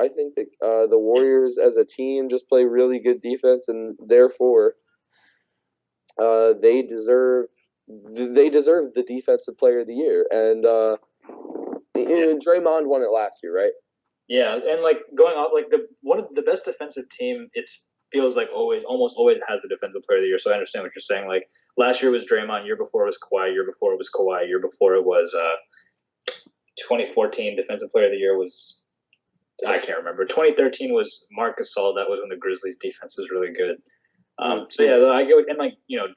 think that the Warriors as a team just play really good defense, and therefore they deserve the defensive player of the year. And Draymond won it last year, right? Yeah, and going off one of the best defensive team, it feels almost always has the defensive player of the year. So I understand what you're saying. Last year was Draymond, year before it was Kawhi, year before it was Kawhi, year before it was 2014 defensive player of the year was, I can't remember. 2013 was Marc Gasol. That was when the Grizzlies defense was really good. So yeah, I go, and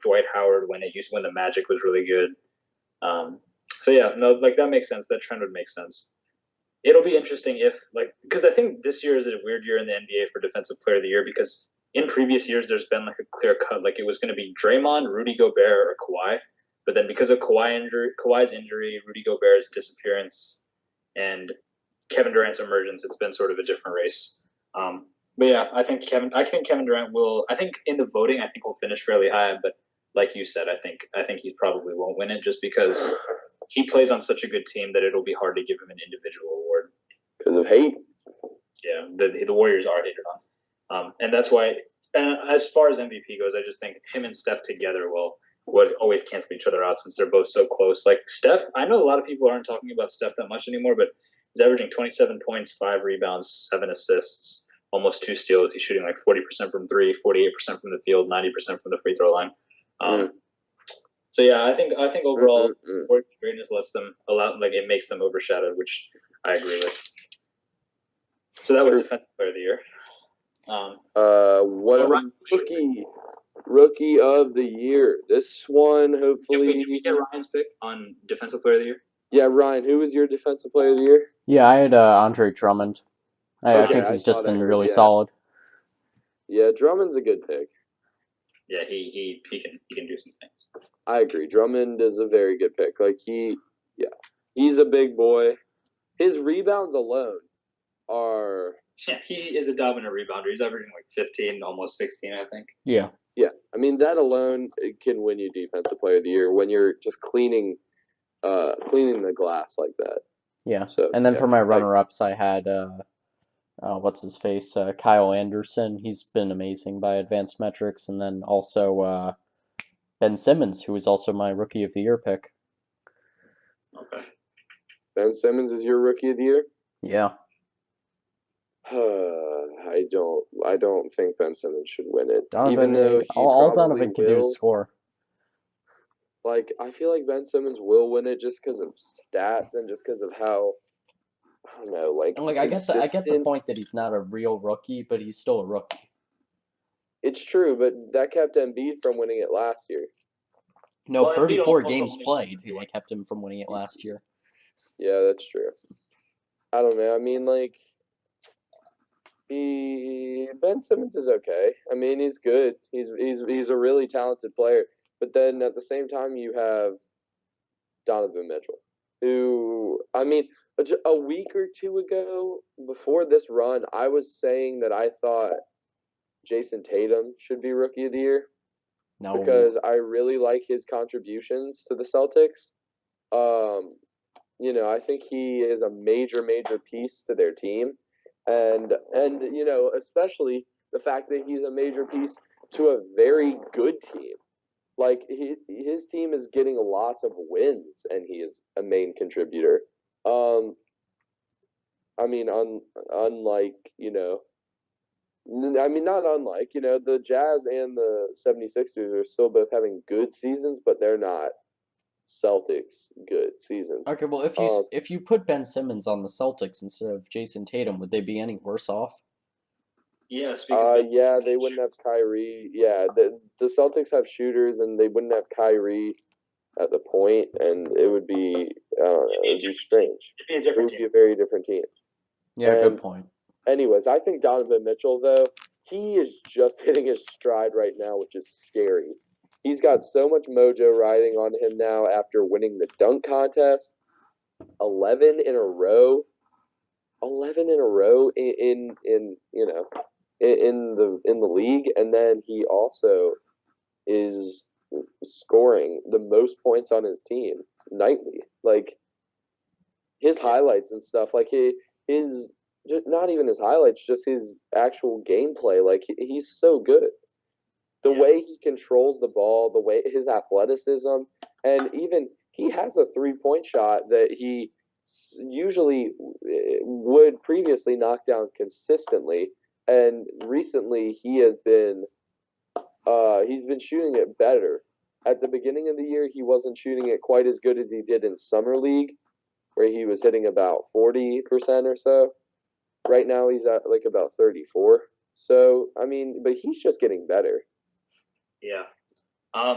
Dwight Howard when the Magic was really good. So yeah, no, that makes sense. That trend would make sense. it'll be interesting if because I think this year is a weird year in the NBA for Defensive Player of the Year because in previous years there's been like a clear cut, like it was going to be Draymond, Rudy Gobert, or Kawhi, but then because of Kawhi's injury, Rudy Gobert's disappearance, and Kevin Durant's emergence, it's been sort of a different race. But yeah, I think Kevin Durant will. I think in the voting, I think will finish fairly high. But like you said, I think he probably won't win it just because he plays on such a good team that it'll be hard to give him an individual award because of hate. Yeah, the Warriors are hated on, and that's why. And as far as MVP goes, I just think him and Steph together would always cancel each other out since they're both so close. Like Steph, I know a lot of people aren't talking about Steph that much anymore, but he's averaging 27 points, 5 rebounds, 7 assists, almost 2 steals. He's shooting like 40% from 3, 48% from the field, 90% from the free throw line. So yeah, I think overall, Warriors' greatness lets them it makes them overshadowed, which I agree with. So that was Defensive Player of the Year. What rookie of the year? This one, hopefully. Did we get Ryan's pick on Defensive Player of the Year? Yeah, Ryan. Who was your Defensive Player of the Year? Yeah, I had Andre Drummond. I think he's just been really solid. Yeah, Drummond's a good pick. Yeah, he can do some things. I agree. Drummond is a very good pick. Like he's a big boy. His rebounds alone are. Yeah, he is a dominant rebounder. He's averaging like 15, almost 16, I think. Yeah. Yeah, I mean that alone can win you Defensive Player of the Year when you're just cleaning the glass like that. Yeah. So, and then for my runner-ups, I had what's his face, Kyle Anderson. He's been amazing by advanced metrics, and then also Ben Simmons, who is also my Rookie of the Year pick. Okay. Ben Simmons is your Rookie of the Year? Yeah. I don't think Ben Simmons should win it. Even though all Donovan can do is score. Like I feel like Ben Simmons will win it just because of stats and just because of how I don't know, like. And I get the point that he's not a real rookie, but he's still a rookie. It's true, but that kept Embiid from winning it last year. No, 34 games played. They kept him from winning it last year. Yeah, that's true. I don't know. I mean, like. Ben Simmons is okay. I mean, he's good. He's a really talented player. But then at the same time, you have Donovan Mitchell, who I mean, a week or two ago, before this run, I was saying that I thought Jason Tatum should be Rookie of the Year. No. Because I really like his contributions to the Celtics. I think he is a major piece to their team. And especially the fact that he's a major piece to a very good team. Like his team is getting lots of wins, and he is a main contributor. I mean, unlike not unlike the Jazz and the 76ers are still both having good seasons, but they're not Celtics good seasons. Okay, well, if you put Ben Simmons on the Celtics instead of Jason Tatum, would they be any worse off? Yeah, they wouldn't have Kyrie. Yeah, the Celtics have shooters, and they wouldn't have Kyrie at the point, and it would be it'd be strange. It would be a very different team. Yeah, good point. Anyways, I think Donovan Mitchell, though, he is just hitting his stride right now, which is scary. He's got so much mojo riding on him now after winning the dunk contest. 11 in a row. 11 in a row in the league, and then he also is scoring the most points on his team nightly. Like his highlights and stuff, like his not even his highlights, just his actual gameplay. Like he's so good. The way he controls the ball, the way his athleticism, and even he has a 3-point shot that he usually would previously knock down consistently, and recently he's been shooting it better. At the beginning of the year, he wasn't shooting it quite as good as he did in summer league, where he was hitting about 40% or so. Right now he's at like about 34. So I mean, but he's just getting better. Yeah.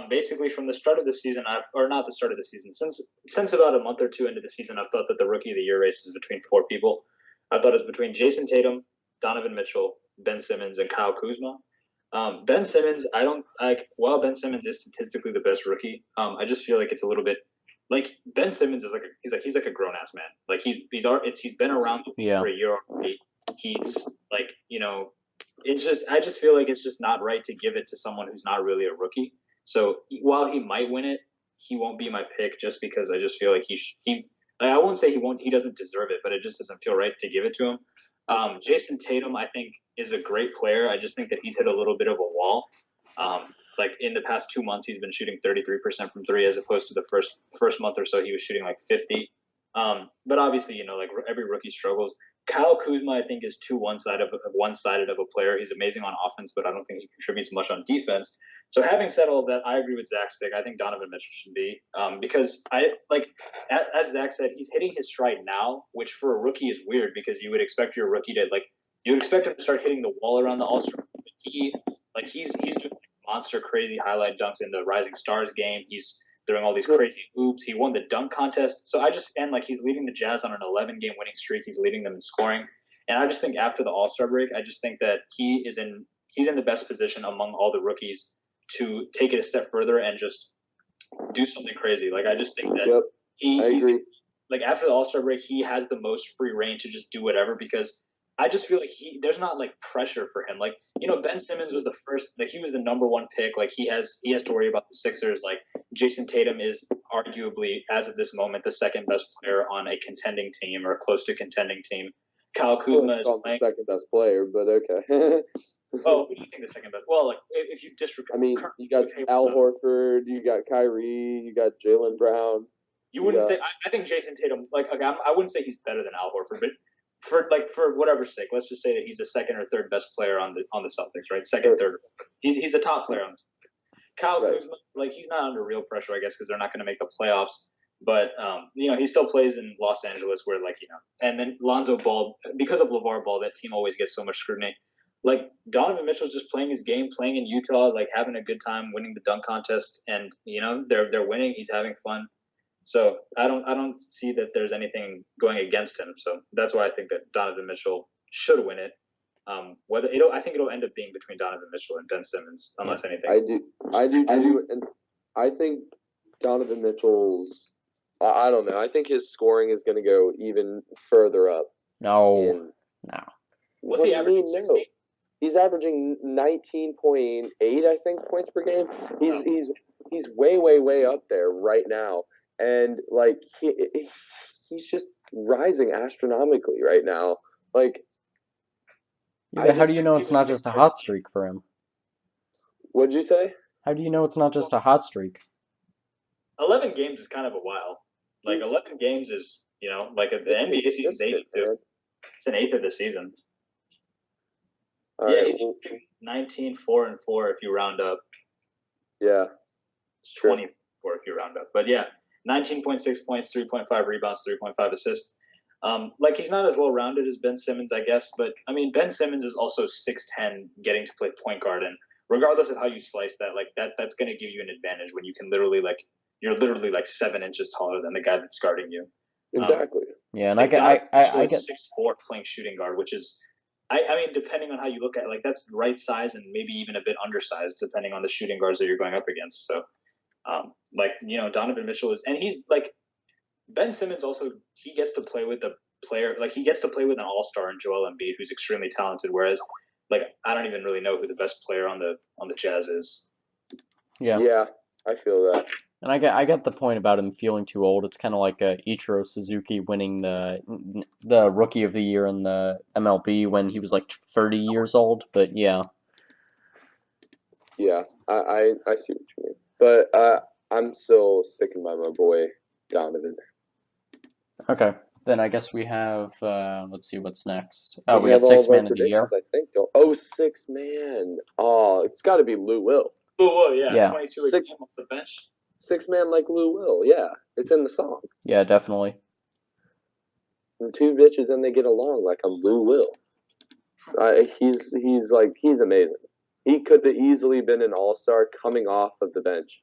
Basically, from the start of the season, or not the start of the season, since about a month or two into the season, I've thought that the Rookie of the Year race is between four people. I thought it was between Jason Tatum, Donovan Mitchell, Ben Simmons, and Kyle Kuzma. Ben Simmons, I don't like. While Ben Simmons is statistically the best rookie, I just feel like it's a little bit like Ben Simmons is he's like a grown ass man. Like he's been around Yeah. for a year already. He's like it's just I just feel like it's just not right to give it to someone who's not really a rookie. So while he might win it, he won't be my pick just because I just feel like he's I won't say he doesn't deserve it, but it just doesn't feel right to give it to him. Jason Tatum, I think, is a great player. I just think that he's hit a little bit of a wall. Like in the past 2 months, he's been shooting 33% from three, as opposed to the first month or so he was shooting like 50. But obviously, like every rookie struggles. Kyle Kuzma, I think, is too one-sided of a player. He's amazing on offense, but I don't think he contributes much on defense. So having said all of that, I agree with Zach's pick. I think Donovan Mitchell should be because as Zach said, he's hitting his stride now, which for a rookie is weird because you would expect your rookie to you would expect him to start hitting the wall around the All-Star. He's doing monster crazy highlight dunks in the Rising Stars game. He's doing all these crazy oops. He won the dunk contest. So he's leading the Jazz on an 11-game winning streak. He's leading them in scoring. And I just think after the All-Star break, I just think that he's in the best position among all the rookies to take it a step further and just do something crazy. Like I just think that I agree. Like after the All-Star break, he has the most free reign to just do whatever because I just feel like there's not like pressure for him. Like, Ben Simmons was the first, like he was the number one pick. Like he has to worry about the Sixers. Like Jason Tatum is arguably, as of this moment, the second best player on a contending team or close to contending team. Kyle Kuzma is the second best player, but okay. Oh, who do you think the second best? Well, like if you disregard, I mean, you got Al Horford, you got Kyrie, you got Jaylen Brown. You wouldn't say. I think Jason Tatum. I wouldn't say he's better than Al Horford, but for whatever's sake, let's just say that he's the second or third best player on the Celtics, right? Second, third. He's the top player on the Celtics. Kyle Kuzma, he's not under real pressure, I guess, because they're not going to make the playoffs. But he still plays in Los Angeles, where and then Lonzo Ball, because of LeVar Ball, that team always gets so much scrutiny. Like Donovan Mitchell's just playing his game, playing in Utah, having a good time, winning the dunk contest, and they're winning. He's having fun. So I don't see that there's anything going against him. So that's why I think that Donovan Mitchell should win it. I think it'll end up being between Donovan Mitchell and Ben Simmons, unless anything. I do too, and I think Donovan Mitchell's. I don't know. I think his scoring is going to go even further up. No. What's he averaging? No. He's averaging 19.8, I think, points per game. He's way up there right now. And he's just rising astronomically right now. How do you know it's not just a hot streak for him? What'd you say? How do you know it's not just a hot streak? 11 games is kind of a while. 11 games is the NBA season's 8. It's an eighth of the season. He's 19, 4 and 4 if you round up. Yeah, 24 if you round up. But yeah. 19.6 points, 3.5 rebounds, 3.5 assists. He's not as well rounded as Ben Simmons, I guess, but I mean Ben Simmons is also 6'10", getting to play point guard, and regardless of how you slice that, that's going to give you an advantage when you can literally you're literally 7 inches taller than the guy that's guarding you. Exactly. Yeah, and I get 6'4" playing shooting guard, which is, I mean, depending on how you look at it, that's right size and maybe even a bit undersized depending on the shooting guards that you're going up against. So. Donovan Mitchell is, and he's Ben Simmons also, he gets to play with a player, he gets to play with an all-star in Joel Embiid, who's extremely talented, whereas, I don't even really know who the best player on the Jazz is. Yeah. Yeah, I feel that. And I get the point about him feeling too old. It's kind of like Ichiro Suzuki winning the Rookie of the Year in the MLB when he was 30 years old, but yeah. Yeah, I see what you mean. But I'm still sticking by my boy, Donovan. Okay. Then I guess we have, let's see what's next. Oh, we got Sixth Man of the Year. I think. Oh, Sixth Man. Oh, it's got to be Lou Will. Lou Will, yeah. 22 a game off the bench. Sixth Man like Lou Will, yeah. It's in the song. Yeah, definitely. And two bitches and they get along like I'm Lou Will. He's amazing. he could have easily been an all-star coming off of the bench.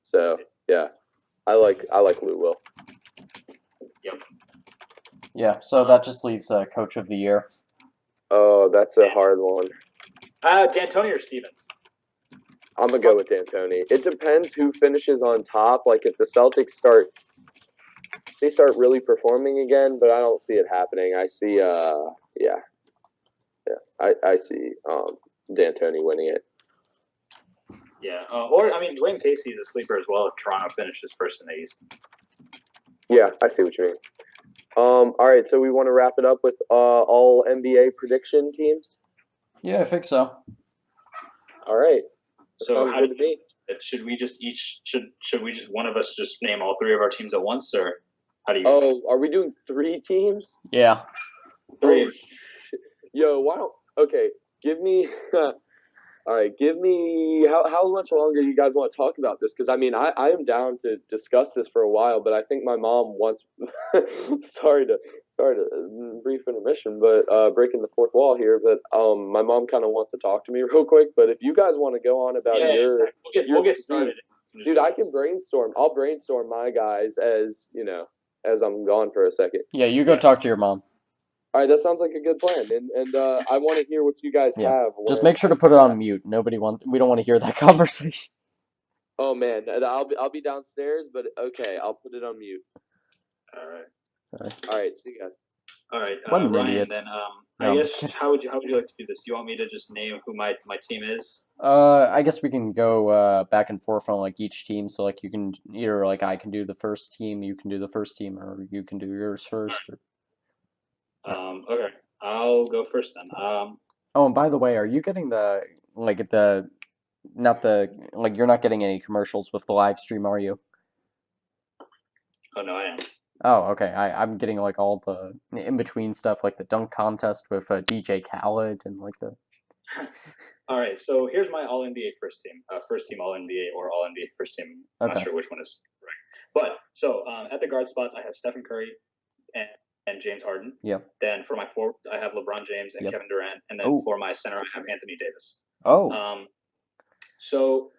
So yeah, I like Lou Will. Yep. Yeah, so that just leaves Coach of the Year. Oh, that's a hard one. D'Antoni or Stevens? I'm gonna go with D'Antoni. It depends who finishes on top. Like if the Celtics start really performing again, but I don't see it happening. I see I see D'Antoni winning it. Yeah. Or I mean, Dwayne Casey is a sleeper as well if Toronto finishes first in the East. Yeah, I see what you mean. All right, so we want to wrap it up with all NBA prediction teams. Yeah, I think so. All right. So sounds how good do to me. should we just should we just one of us just name all three of our teams at once, or how do you? Oh, are we doing 3 teams? Yeah. Three. Oh, shit. Yo, why don't? Okay, give me. All right, give me how much longer you guys want to talk about this? Because I mean, I am down to discuss this for a while, but I think my mom wants. sorry to brief intermission, but breaking the fourth wall here. But my mom kind of wants to talk to me real quick. But if you guys want to go on about exactly. We'll get started. Dude, I can brainstorm. I'll brainstorm my guys as as I'm gone for a second. Yeah, you go talk to your mom. All right, that sounds like a good plan, and I want to hear what you guys have. Just make sure to put it on mute. We don't want to hear that conversation. Oh man, I'll be downstairs, but okay, I'll put it on mute. All right, see you guys. All right, What an Ryan. idiot. Then No, I I'm guess just kidding. how would you like to do this? Do you want me to just name who my team is? I guess we can go back and forth on like each team. So like you can either like I can do the first team, you can do the first team, or you can do yours first. Or... Okay, I'll go first then. Oh, and by the way, are you getting the not the like you're not getting any commercials with the live stream, are you? Oh no, I am. Oh, okay. I'm getting like all the in between stuff, like the dunk contest with DJ Khaled and like the. All right, so here's my All NBA first team All NBA or All NBA first team. I'm not sure which one is right. But so at the guard spots, I have Stephen Curry and James Harden. Yep. Then for my forwards, I have LeBron James and Kevin Durant, and then for my center, I have Anthony Davis. Oh. So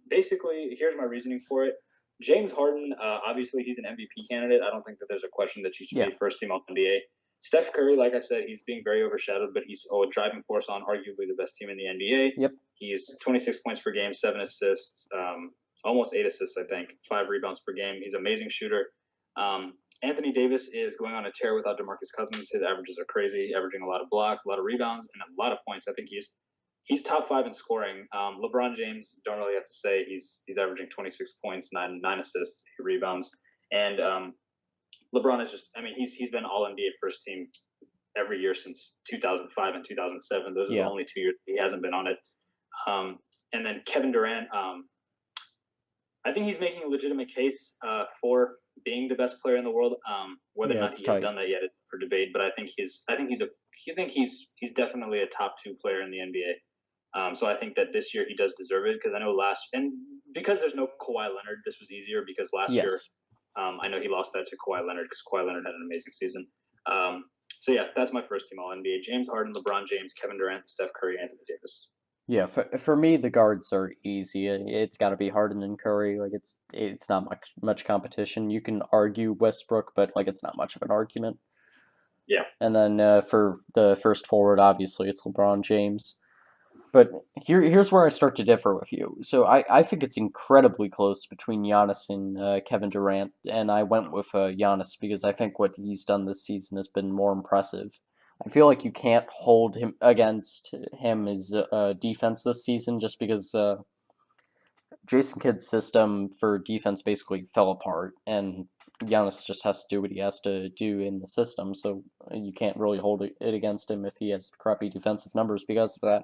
basically, here's my reasoning for it. James Harden, obviously, he's an MVP candidate. I don't think that there's a question that he should be first team All NBA. Steph Curry, like I said, he's being very overshadowed, but he's a driving force on arguably the best team in the NBA. Yep. He's 26 points per game, 7 assists, almost 8 assists, I think, 5 rebounds per game. He's an amazing shooter. Anthony Davis is going on a tear without DeMarcus Cousins. His averages are crazy, averaging a lot of blocks, a lot of rebounds, and a lot of points. I think he's top 5 in scoring. LeBron James, don't really have to say. He's averaging 26 points, 9 assists, 8 rebounds, and LeBron is just. I mean, he's been All NBA first team every year since 2005 and 2007. Those are the only 2 years he hasn't been on it. And then Kevin Durant. I think he's making a legitimate case for being the best player in the world. Whether or not he has done that yet is for debate. But I think he's definitely a top 2 player in the NBA. So I think that this year he does deserve it because I know because there's no Kawhi Leonard, this was easier because last year I know he lost that to Kawhi Leonard because Kawhi Leonard had an amazing season. So yeah, that's my first team All NBA: James Harden, LeBron James, Kevin Durant, Steph Curry, Anthony Davis. Yeah, for me the guards are easy. It's got to be Harden and Curry. Like it's not much competition. You can argue Westbrook, but like it's not much of an argument. Yeah. And then for the first forward, obviously it's LeBron James. But here's where I start to differ with you. So I think it's incredibly close between Giannis and Kevin Durant, and I went with Giannis because I think what he's done this season has been more impressive. I feel like you can't hold him against his defense this season just because Jason Kidd's system for defense basically fell apart, and Giannis just has to do what he has to do in the system, so you can't really hold it against him if he has crappy defensive numbers because of that.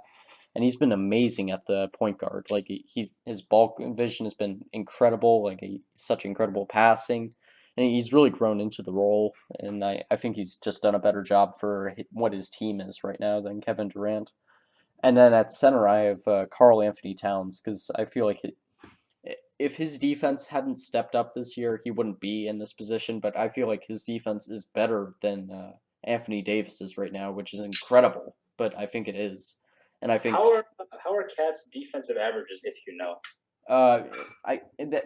And he's been amazing at the point guard. Like his ball vision has been incredible. Like such incredible passing, and he's really grown into the role. And I think he's just done a better job for what his team is right now than Kevin Durant. And then at center, I have Karl Anthony Towns because I feel like if his defense hadn't stepped up this year, he wouldn't be in this position. But I feel like his defense is better than Anthony Davis's right now, which is incredible. But I think it is. And I think how how are Cat's defensive averages, if you know?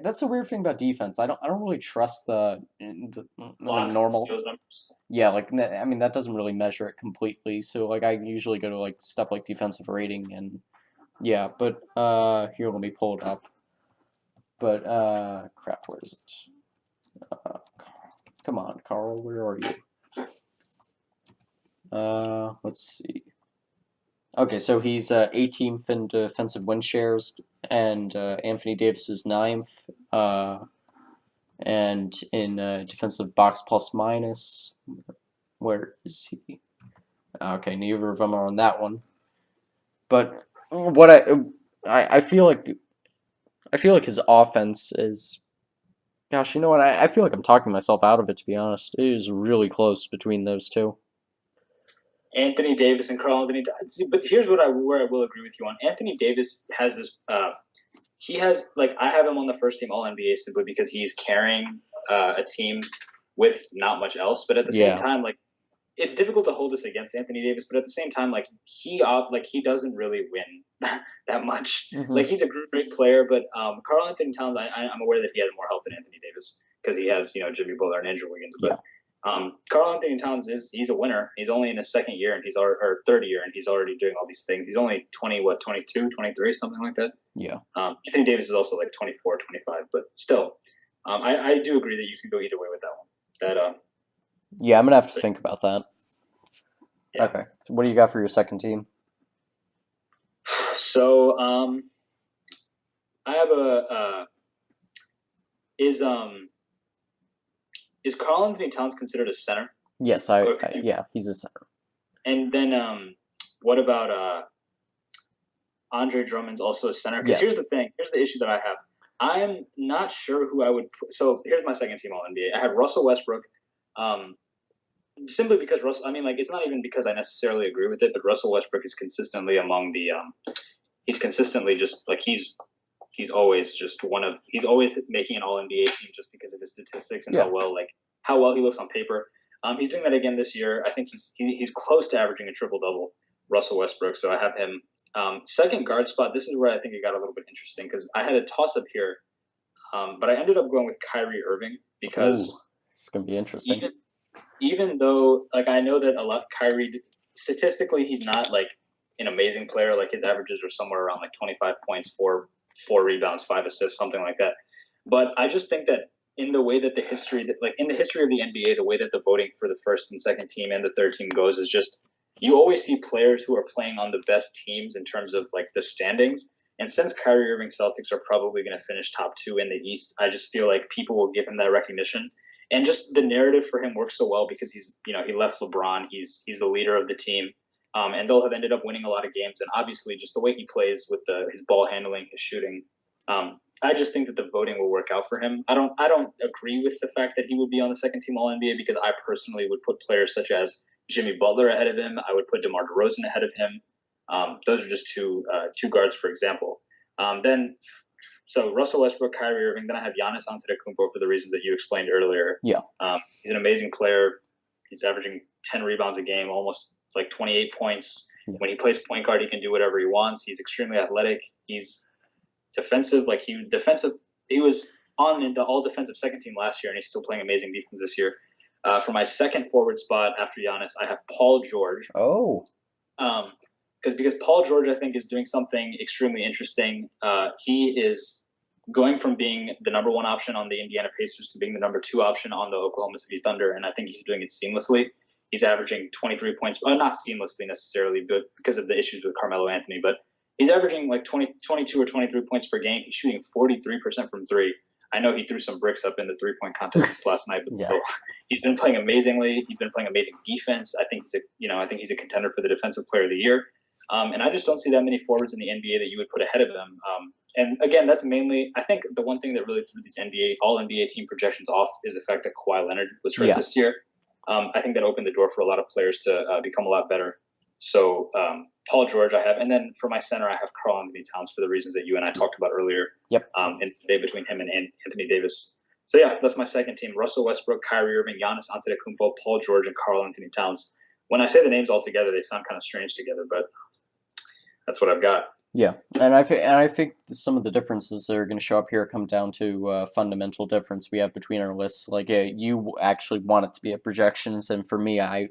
That's a weird thing about defense. I don't really trust the Blocks and normal. steals numbers. Yeah, like I mean that doesn't really measure it completely. So like I usually go to like stuff like defensive rating and yeah, but here let me pull it up. But crap, where is it? Come on, Carl, where are you? Let's see. Okay, so he's 18th in defensive win shares, and Anthony Davis is 9th. And in defensive box plus minus, where is he? Okay, neither of them are on that one. But what I feel like his offense is. Gosh, you know what? I feel like I'm talking myself out of it, to be honest. It is really close between those two. Anthony Davis and Carl Anthony. But here's where I will agree with you on. Anthony Davis has this. He has like I have him on the first team All NBA simply because he's carrying a team with not much else. But at the same time, like it's difficult to hold this against Anthony Davis. But at the same time, like he doesn't really win that much. Mm-hmm. Like he's a great player, but Carl Anthony Towns, I'm aware that he has more help than Anthony Davis because he has Jimmy Butler and Andrew Wiggins. But Carl Anthony Towns he's a winner. He's only in his second year and or third year and he's already doing all these things. He's only 22, 23, something like that. Yeah. Anthony Davis is also like 24, 25, but still, I do agree that you can go either way with that one. Yeah, I'm gonna have to think about that. Yeah. Okay. So what do you got for your second team? So I have is Carl Anthony Towns considered a center? Yes, yeah, he's a center. And then what about Andre Drummond's also a center? Because Yes. Here's the issue that I have. I'm not sure who I would put. So here's my second team All NBA. I have Russell Westbrook. Simply because Russell, I mean, like it's not even because I necessarily agree with it, but Russell Westbrook is consistently among the. He's consistently just like he's always making an All NBA team just because of his statistics and how well he looks on paper. He's doing that again this year. I think he's close to averaging a triple double, Russell Westbrook. So I have him second guard spot. This is where I think it got a little bit interesting because I had a toss up here, but I ended up going with Kyrie Irving because it's gonna be interesting. Even though like I know that a lot Kyrie statistically he's not like an amazing player. Like his averages are somewhere around like 25 points, four rebounds, 5 assists, something like that. But I just think that in the way that in the history of the NBA, the way that the voting for the first and second team and the third team goes is just you always see players who are playing on the best teams in terms of like the standings. And since Kyrie Irving Celtics are probably going to finish top 2 in the East, I just feel like people will give him that recognition. And just the narrative for him works so well because he left LeBron. He's the leader of the team. And they'll have ended up winning a lot of games. And obviously, just the way he plays with his ball handling, his shooting, I just think that the voting will work out for him. I don't agree with the fact that he would be on the second team All NBA because I personally would put players such as Jimmy Butler ahead of him. I would put DeMar DeRozan ahead of him. Those are just two guards, for example. So Russell Westbrook, Kyrie Irving. Then I have Giannis Antetokounmpo for the reasons that you explained earlier. Yeah. He's an amazing player. He's averaging 10 rebounds a game, almost like 28 points. Yeah. When he plays point guard, he can do whatever he wants. He's extremely athletic. He's defensive. He was on the all defensive second team last year, and he's still playing amazing defense this year. For my second forward spot after Giannis, I have Paul George. Oh. Because Paul George, I think, is doing something extremely interesting. He is going from being the number 1 option on the Indiana Pacers to being the number 2 option on the Oklahoma City Thunder, and I think he's doing it seamlessly. He's averaging 23 points, not seamlessly necessarily, but because of the issues with Carmelo Anthony, but he's averaging like 22 or 23 points per game. He's shooting 43% from 3. I know he threw some bricks up in the 3-point contest last night, but still, he's been playing amazingly. He's been playing amazing defense. I think he's a contender for the Defensive Player of the Year. And I just don't see that many forwards in the NBA that you would put ahead of him. And again, that's mainly, I think the one thing that really threw these all NBA team projections off is the fact that Kawhi Leonard was hurt this year. I think that opened the door for a lot of players to become a lot better. So Paul George I have, and then for my center I have Karl Anthony Towns for the reasons that you and I talked about earlier. Yep. And today between him and Anthony Davis. So yeah, that's my second team: Russell Westbrook, Kyrie Irving, Giannis Antetokounmpo, Paul George, and Karl Anthony Towns. When I say the names all together, they sound kind of strange together, but that's what I've got. Yeah, and I think some of the differences that are going to show up here come down to fundamental difference we have between our lists. Like, you actually want it to be a projections, and for me, I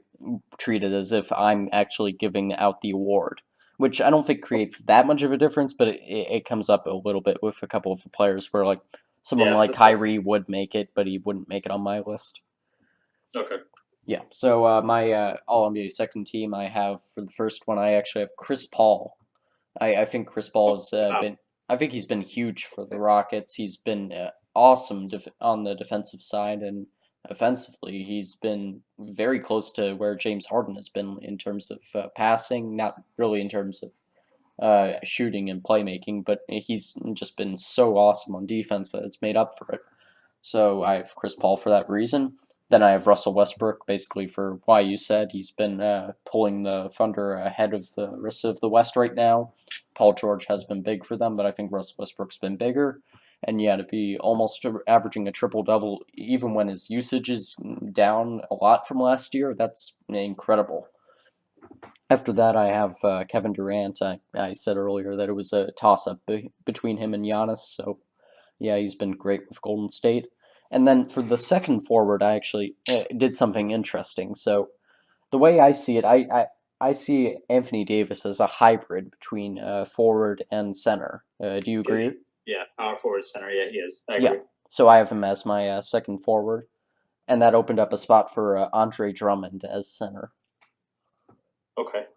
treat it as if I'm actually giving out the award, which I don't think creates that much of a difference, but it comes up a little bit with a couple of the players where like someone Yeah, like that's fair. Kyrie would make it, but he wouldn't make it on my list. Okay. Yeah, so my All NBA second team, I have for the first one, I actually have Chris Paul. I think Chris Paul has Wow. been. I think he's been huge for the Rockets. He's been awesome on the defensive side, and offensively, he's been very close to where James Harden has been in terms of passing, not really in terms of shooting and playmaking, but he's just been so awesome on defense that it's made up for it. So I have Chris Paul for that reason. Then I have Russell Westbrook, basically for why you said he's been pulling the Thunder ahead of the rest of the West right now. Paul George has been big for them, but I think Russell Westbrook's been bigger. And yeah, to be almost averaging a triple double, even when his usage is down a lot from last year, that's incredible. After that, I have Kevin Durant. I said earlier that it was a toss up between him and Giannis, so yeah, he's been great with Golden State. And then for the second forward, I actually did something interesting. So the way I see it, I see Anthony Davis as a hybrid between forward and center. Do you Because agree? yeah, power forward center. Yeah, he is. I Yeah. agree. So I have him as my second forward, and that opened up a spot for Andre Drummond as center. Okay.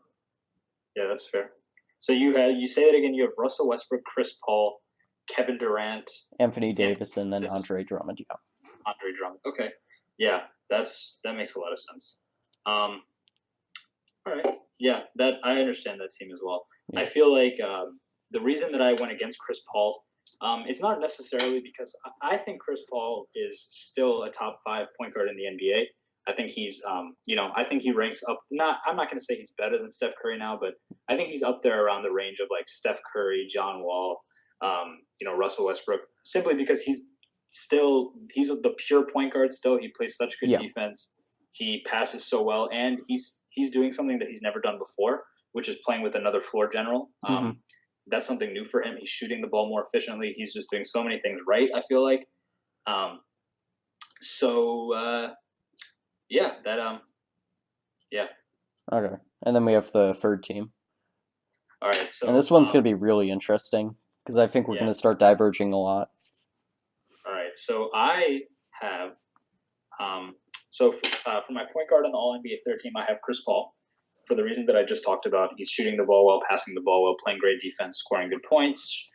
Yeah, that's fair. So you say it again. You have Russell Westbrook, Chris Paul, Kevin Durant, Anthony Davis, and then this Andre Drummond. Yeah. Andre Drummond. Okay. Yeah, that makes a lot of sense. All right. Yeah, that I understand that team as well. Yeah. I feel like the reason that I went against Chris Paul, it's not necessarily because I think Chris Paul is still a top 5 point guard in the NBA. I think he's, I think he ranks up. I'm not going to say he's better than Steph Curry now, but I think he's up there around the range of like Steph Curry, John Wall, Russell Westbrook, simply because he's the pure point guard. Still, he plays such good defense. He passes so well, and he's doing something that he's never done before, which is playing with another floor general. That's something new for him. He's shooting the ball more efficiently. He's just doing so many things right, I feel like. Yeah. Okay. And then we have the third team. All right. So and this one's going to be really interesting because I think we're going to start diverging a lot. All right. So I have for my point guard on the All NBA third team, I have Chris Paul. For the reason that I just talked about, he's shooting the ball well, passing the ball well, playing great defense, scoring good points.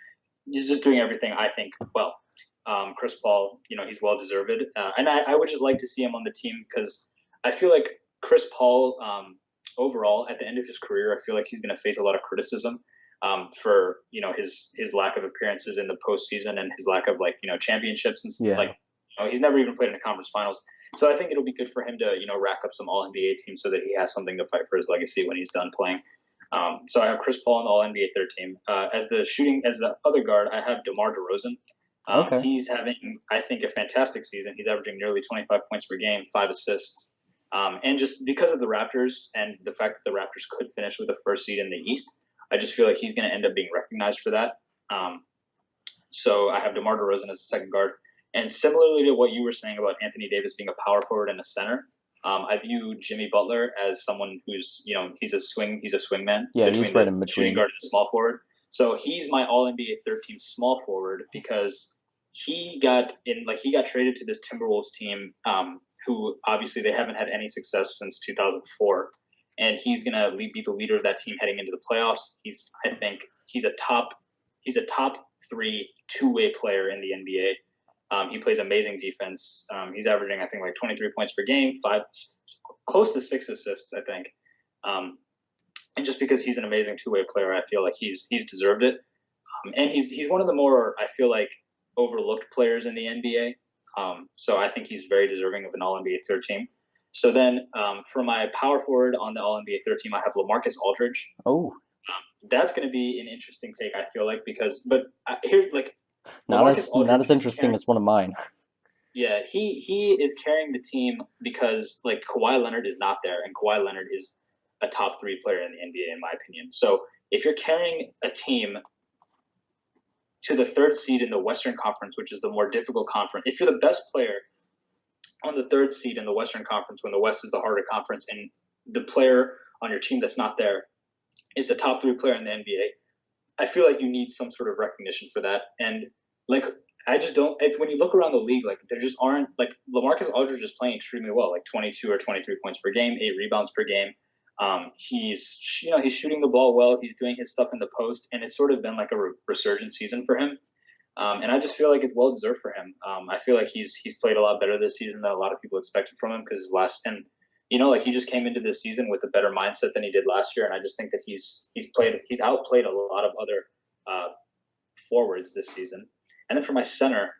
He's just doing everything I think well. Chris Paul, he's well deserved, and I would just like to see him on the team because I feel like Chris Paul, overall, at the end of his career, I feel like he's going to face a lot of criticism for his lack of appearances in the postseason and his lack of championships and he's never even played in a conference finals. So I think it'll be good for him to rack up some All NBA teams so that he has something to fight for his legacy when he's done playing. So I have Chris Paul on the All NBA third team. As the other guard, I have DeMar DeRozan. Okay. He's having, I think, a fantastic season. He's averaging nearly 25 points per game, 5 assists. And just because of the Raptors and the fact that the Raptors could finish with the first seed in the East, I just feel like he's going to end up being recognized for that. So I have DeMar DeRozan as a second guard. And similarly to what you were saying about Anthony Davis being a power forward and a center, I view Jimmy Butler as someone who's, he's a swingman. Yeah, he's right in between. Shooting guard and small forward. So he's my All NBA third team small forward because he got traded to this Timberwolves team, who obviously they haven't had any success since 2004, and he's gonna be the leader of that team heading into the playoffs. I think he's a top 3 two-way player in the NBA. He plays amazing defense. He's averaging, I think, like 23 points per game, close to 6 assists, I think. And just because he's an amazing two-way player, I feel like he's deserved it. And he's one of the more, I feel like, overlooked players in the NBA. So I think he's very deserving of an All NBA third team. So then for my power forward on the All NBA third team, I have LaMarcus Aldridge. Oh. That's going to be an interesting take, I feel like, here's like not as interesting as one of mine. Yeah, he is carrying the team because Kawhi Leonard is not there, and Kawhi Leonard is a top 3 player in the NBA in my opinion. So if you're carrying a team to the third seed in the Western Conference, which is the more difficult conference, if you're the best player on the third seed in the Western Conference when the West is the harder conference, and the player on your team that's not there is the top 3 player in the NBA, I feel like you need some sort of recognition for that. And like, I just don't. When you look around the league, like there just aren't, like LaMarcus Aldridge is playing extremely well, like 22 or 23 points per game, 8 rebounds per game. He's shooting the ball well. He's doing his stuff in the post, and it's sort of been like a resurgent season for him. And I just feel like it's well deserved for him. I feel like he's played a lot better this season than a lot of people expected from him because his last, and like he just came into this season with a better mindset than he did last year. And I just think that he's outplayed a lot of other forwards this season. And then for my center,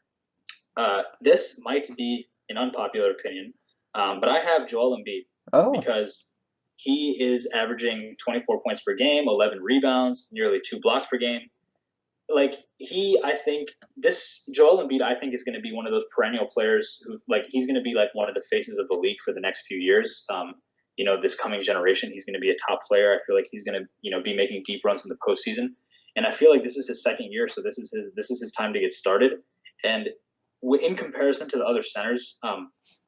this might be an unpopular opinion, but I have Joel Embiid because he is averaging 24 points per game, 11 rebounds, nearly 2 blocks per game. Like I think this Joel Embiid, I think is going to be one of those perennial players who, like, he's going to be like one of the faces of the league for the next few years. This coming generation, he's going to be a top player. I feel like he's going to, be making deep runs in the postseason. And I feel like this is his second year, so this is his time to get started. And in comparison to the other centers,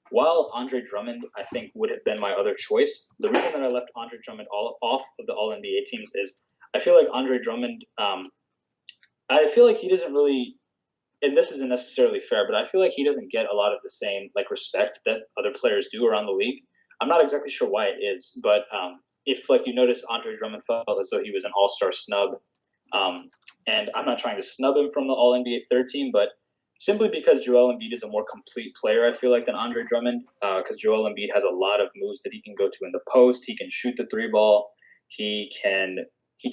while Andre Drummond, I think, would have been my other choice, the reason that I left Andre Drummond off of the All NBA teams is I feel like Andre Drummond, I feel like he doesn't really, and this isn't necessarily fair, but I feel like he doesn't get a lot of the same like respect that other players do around the league. I'm not exactly sure why it is, but if like you notice, Andre Drummond felt as though he was an all-star snub. And I'm not trying to snub him from the All-NBA third team, but simply because Joel Embiid is a more complete player, I feel like, than Andre Drummond, because Joel Embiid has a lot of moves that he can go to in the post. He can shoot the 3 ball. He can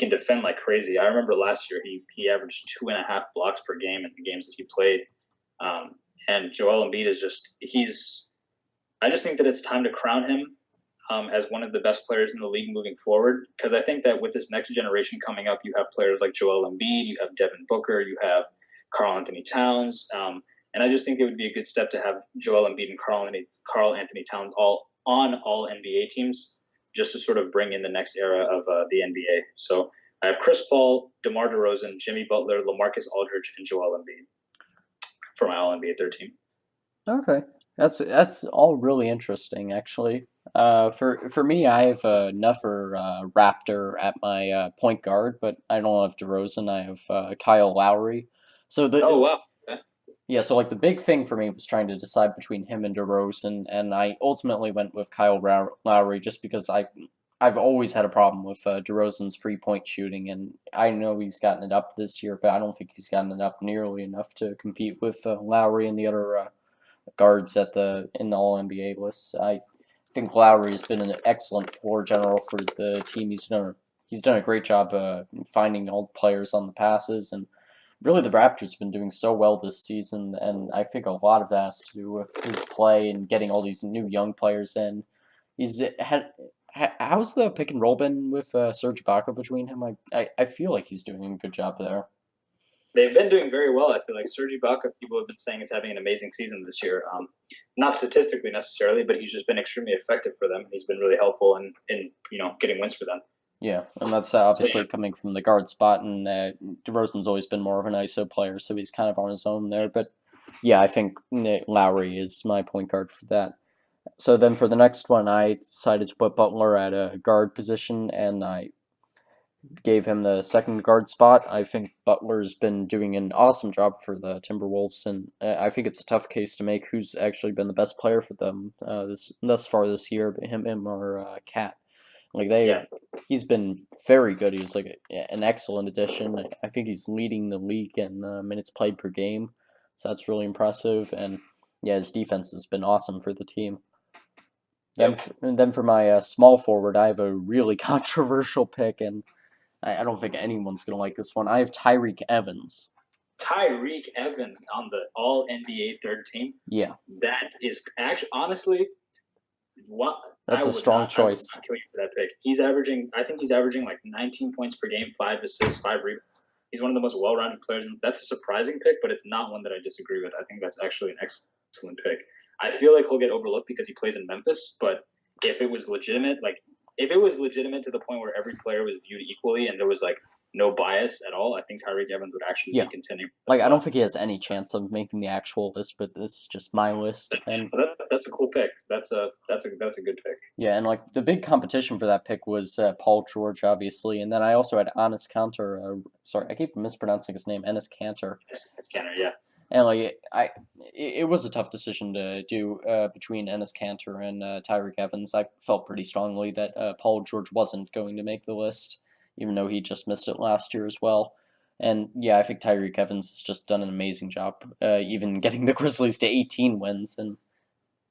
defend like crazy. I remember last year he averaged 2.5 blocks per game in the games that he played. And Joel Embiid is I just think that it's time to crown him as one of the best players in the league moving forward. Because I think that with this next generation coming up, you have players like Joel Embiid, you have Devin Booker, you have Karl Anthony Towns. And I just think it would be a good step to have Joel Embiid and Karl Anthony Towns all on all NBA teams, just to sort of bring in the next era of the NBA. So I have Chris Paul, DeMar DeRozan, Jimmy Butler, LaMarcus Aldridge, and Joel Embiid for my all NBA third team. Okay, that's all really interesting, actually. For me, I have another Raptor at my point guard, but I don't have DeRozan. I have Kyle Lowry. So Oh wow. Okay. yeah, so like the big thing for me was trying to decide between him and DeRozan, and I ultimately went with Kyle Lowry just because I've always had a problem with DeRozan's 3-point shooting, and I know he's gotten it up this year, but I don't think he's gotten it up nearly enough to compete with Lowry and the other guards in the All NBA list. I think Lowry has been an excellent floor general for the team. He's done a great job finding all the players on the passes, and really the Raptors have been doing so well this season, and I think a lot of that has to do with his play and getting all these new young players in. How's the pick and roll been with Serge Ibaka between him? I feel like he's doing a good job there. They've been doing very well. I feel like Serge Ibaka, people have been saying, is having an amazing season this year. Not statistically necessarily, but he's just been extremely effective for them. He's been really helpful in getting wins for them. Yeah, and that's obviously coming from the guard spot, and DeRozan's always been more of an ISO player, so he's kind of on his own there. But yeah, I think Lowry is my point guard for that. So then for the next one, I decided to put Butler at a guard position, and I gave him the second guard spot. I think Butler's been doing an awesome job for the Timberwolves, and I think it's a tough case to make who's actually been the best player for them thus far this year, him or Cat. Like he's been very good. He's like an excellent addition. I think he's leading the league in minutes played per game, so that's really impressive. And yeah, his defense has been awesome for the team. Then for my small forward, I have a really controversial pick, and I don't think anyone's gonna like this one. I have Tyreke Evans. Tyreke Evans on the All NBA third team. Yeah, that is actually honestly what. That's a strong choice. I would not kill you for that pick. I think he's averaging like 19 points per game, 5 assists, 5 rebounds. He's one of the most well-rounded players. That's a surprising pick, but it's not one that I disagree with. I think that's actually an excellent pick. I feel like he'll get overlooked because he plays in Memphis, but if it was legitimate, like if it was legitimate to the point where every player was viewed equally and there was like no bias at all, I think Tyreek Evans would actually Yeah. be contending. Like, I don't think he has any chance of making the actual list, but this is just my list. And that's a cool pick. That's a good pick. yeah, and like the big competition for that pick was Paul George, obviously, and then I also had Enes Kanter. Sorry, I keep mispronouncing his name, Enes Kanter. It's Canner, yeah. And like it was a tough decision to do between Enes Kanter and Tyreek Evans. I felt pretty strongly that Paul George wasn't going to make the list, even though he just missed it last year as well. And yeah, I think Tyreek Evans has just done an amazing job, even getting the Grizzlies to 18 wins. And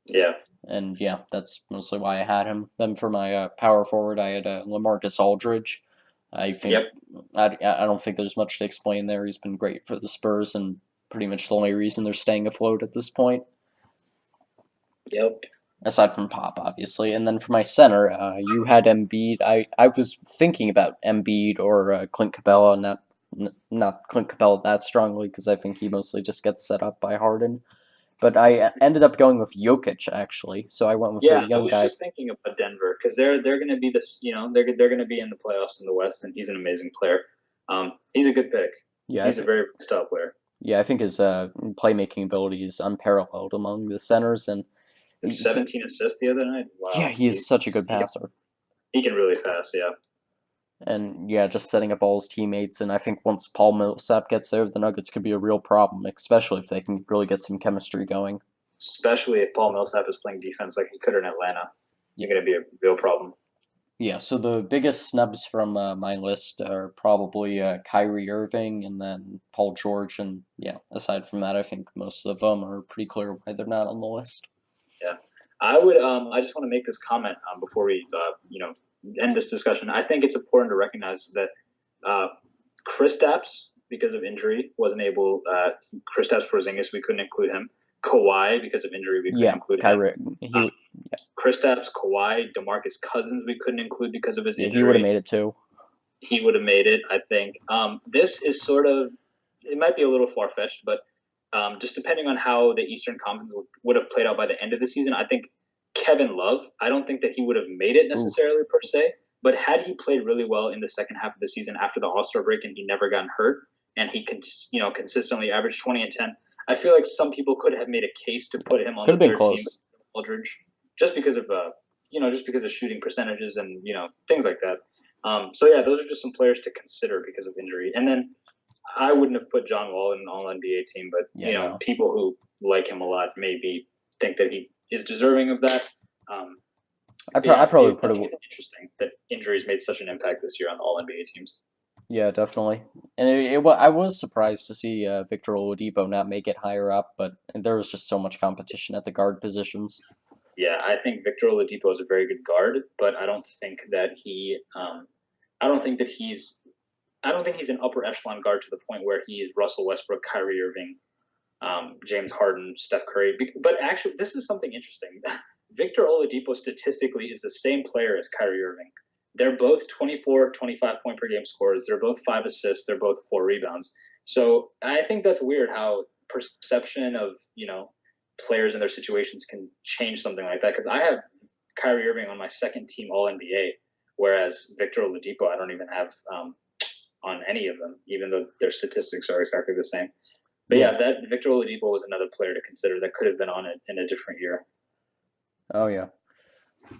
yeah, that's mostly why I had him. Then for my power forward, I had LaMarcus Aldridge. I think I don't think there's much to explain there. He's been great for the Spurs and pretty much the only reason they're staying afloat at this point. Yep. Aside from Pop, obviously. And then for my center, you had Embiid. I was thinking about Embiid or Clint Capella, not Clint Capella that strongly because I think he mostly just gets set up by Harden. But I ended up going with Jokic actually, so I went with a young guy. I was just thinking about Denver because they're going to be this, they're going to be in the playoffs in the West, and he's an amazing player. He's a good pick. Yeah, he's a very versatile player. Yeah, I think his playmaking ability is unparalleled among the centers, and 17 assists the other night. Wow. Yeah, he is such a good passer. He can really pass, yeah. And yeah, just setting up all his teammates, and I think once Paul Millsap gets there, the Nuggets could be a real problem, especially if they can really get some chemistry going. Especially if Paul Millsap is playing defense like he could in Atlanta. You're going to be a real problem. Yeah, so the biggest snubs from my list are probably Kyrie Irving and then Paul George, and yeah, aside from that, I think most of them are pretty clear why they're not on the list. Yeah, I would. I just want to make this comment before we, end this discussion. I think it's important to recognize that Kristaps, because of injury, wasn't able. Kristaps Porzingis, we couldn't include him. Kawhi, because of injury, we couldn't include him. Kristaps, Kawhi, DeMarcus Cousins, we couldn't include because of his injury. He would have made it too. He would have made it, I think. This is sort of, it might be a little far-fetched, but just depending on how the Eastern Conference would have played out by the end of the season, I think Kevin Love, I don't think that he would have made it necessarily per se, but had he played really well in the second half of the season after the All-Star break and he never gotten hurt, and he consistently averaged 20 and 10, I feel like some people could have made a case to put him on the third team, Aldridge, just because of shooting percentages and things like that. So yeah, those are just some players to consider because of injury. And then I wouldn't have put John Wall in an All-NBA team, but people who like him a lot maybe think that he is deserving of that. I probably put it. It's interesting that injuries made such an impact this year on the All-NBA teams. Yeah, definitely. And I was surprised to see Victor Oladipo not make it higher up, but there was just so much competition at the guard positions. Yeah, I think Victor Oladipo is a very good guard, but I don't think that he's an upper echelon guard to the point where he is Russell Westbrook, Kyrie Irving, James Harden, Steph Curry. But actually, this is something interesting. Victor Oladipo statistically is the same player as Kyrie Irving. They're both 24, 25 point per game scorers. They're both 5 assists. They're both 4 rebounds. So I think that's weird how perception of, players and their situations can change something like that. Because I have Kyrie Irving on my second team All-NBA, whereas Victor Oladipo I don't even have on any of them, even though their statistics are exactly the same. But yeah, that Victor Oladipo was another player to consider that could have been on it in a different year. Oh, yeah.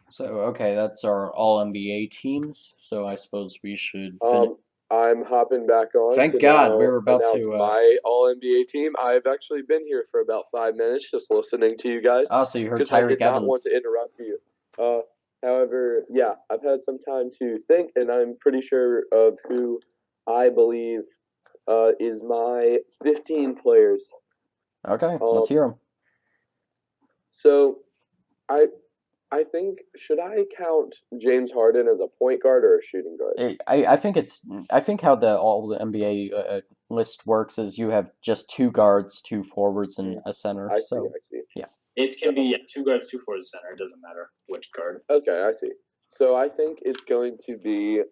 So, okay, that's our All-NBA teams. So I suppose we should finish. I'm hopping back on. Thank God, we were about to... my All-NBA team. I've actually been here for about 5 minutes just listening to you guys. Oh, so you heard Tyreek Evans. Because I did not want to interrupt you. However, yeah, I've had some time to think, and I'm pretty sure of who I believe is my 15 players. Okay, let's hear them. So, I think, should I count James Harden as a point guard or a shooting guard? I think how all the NBA list works is you have just 2 guards, 2 forwards, and a center. I see. Yeah. It can be 2 guards, 2 forwards, center. It doesn't matter which guard. Okay, I see. So I think it's going to be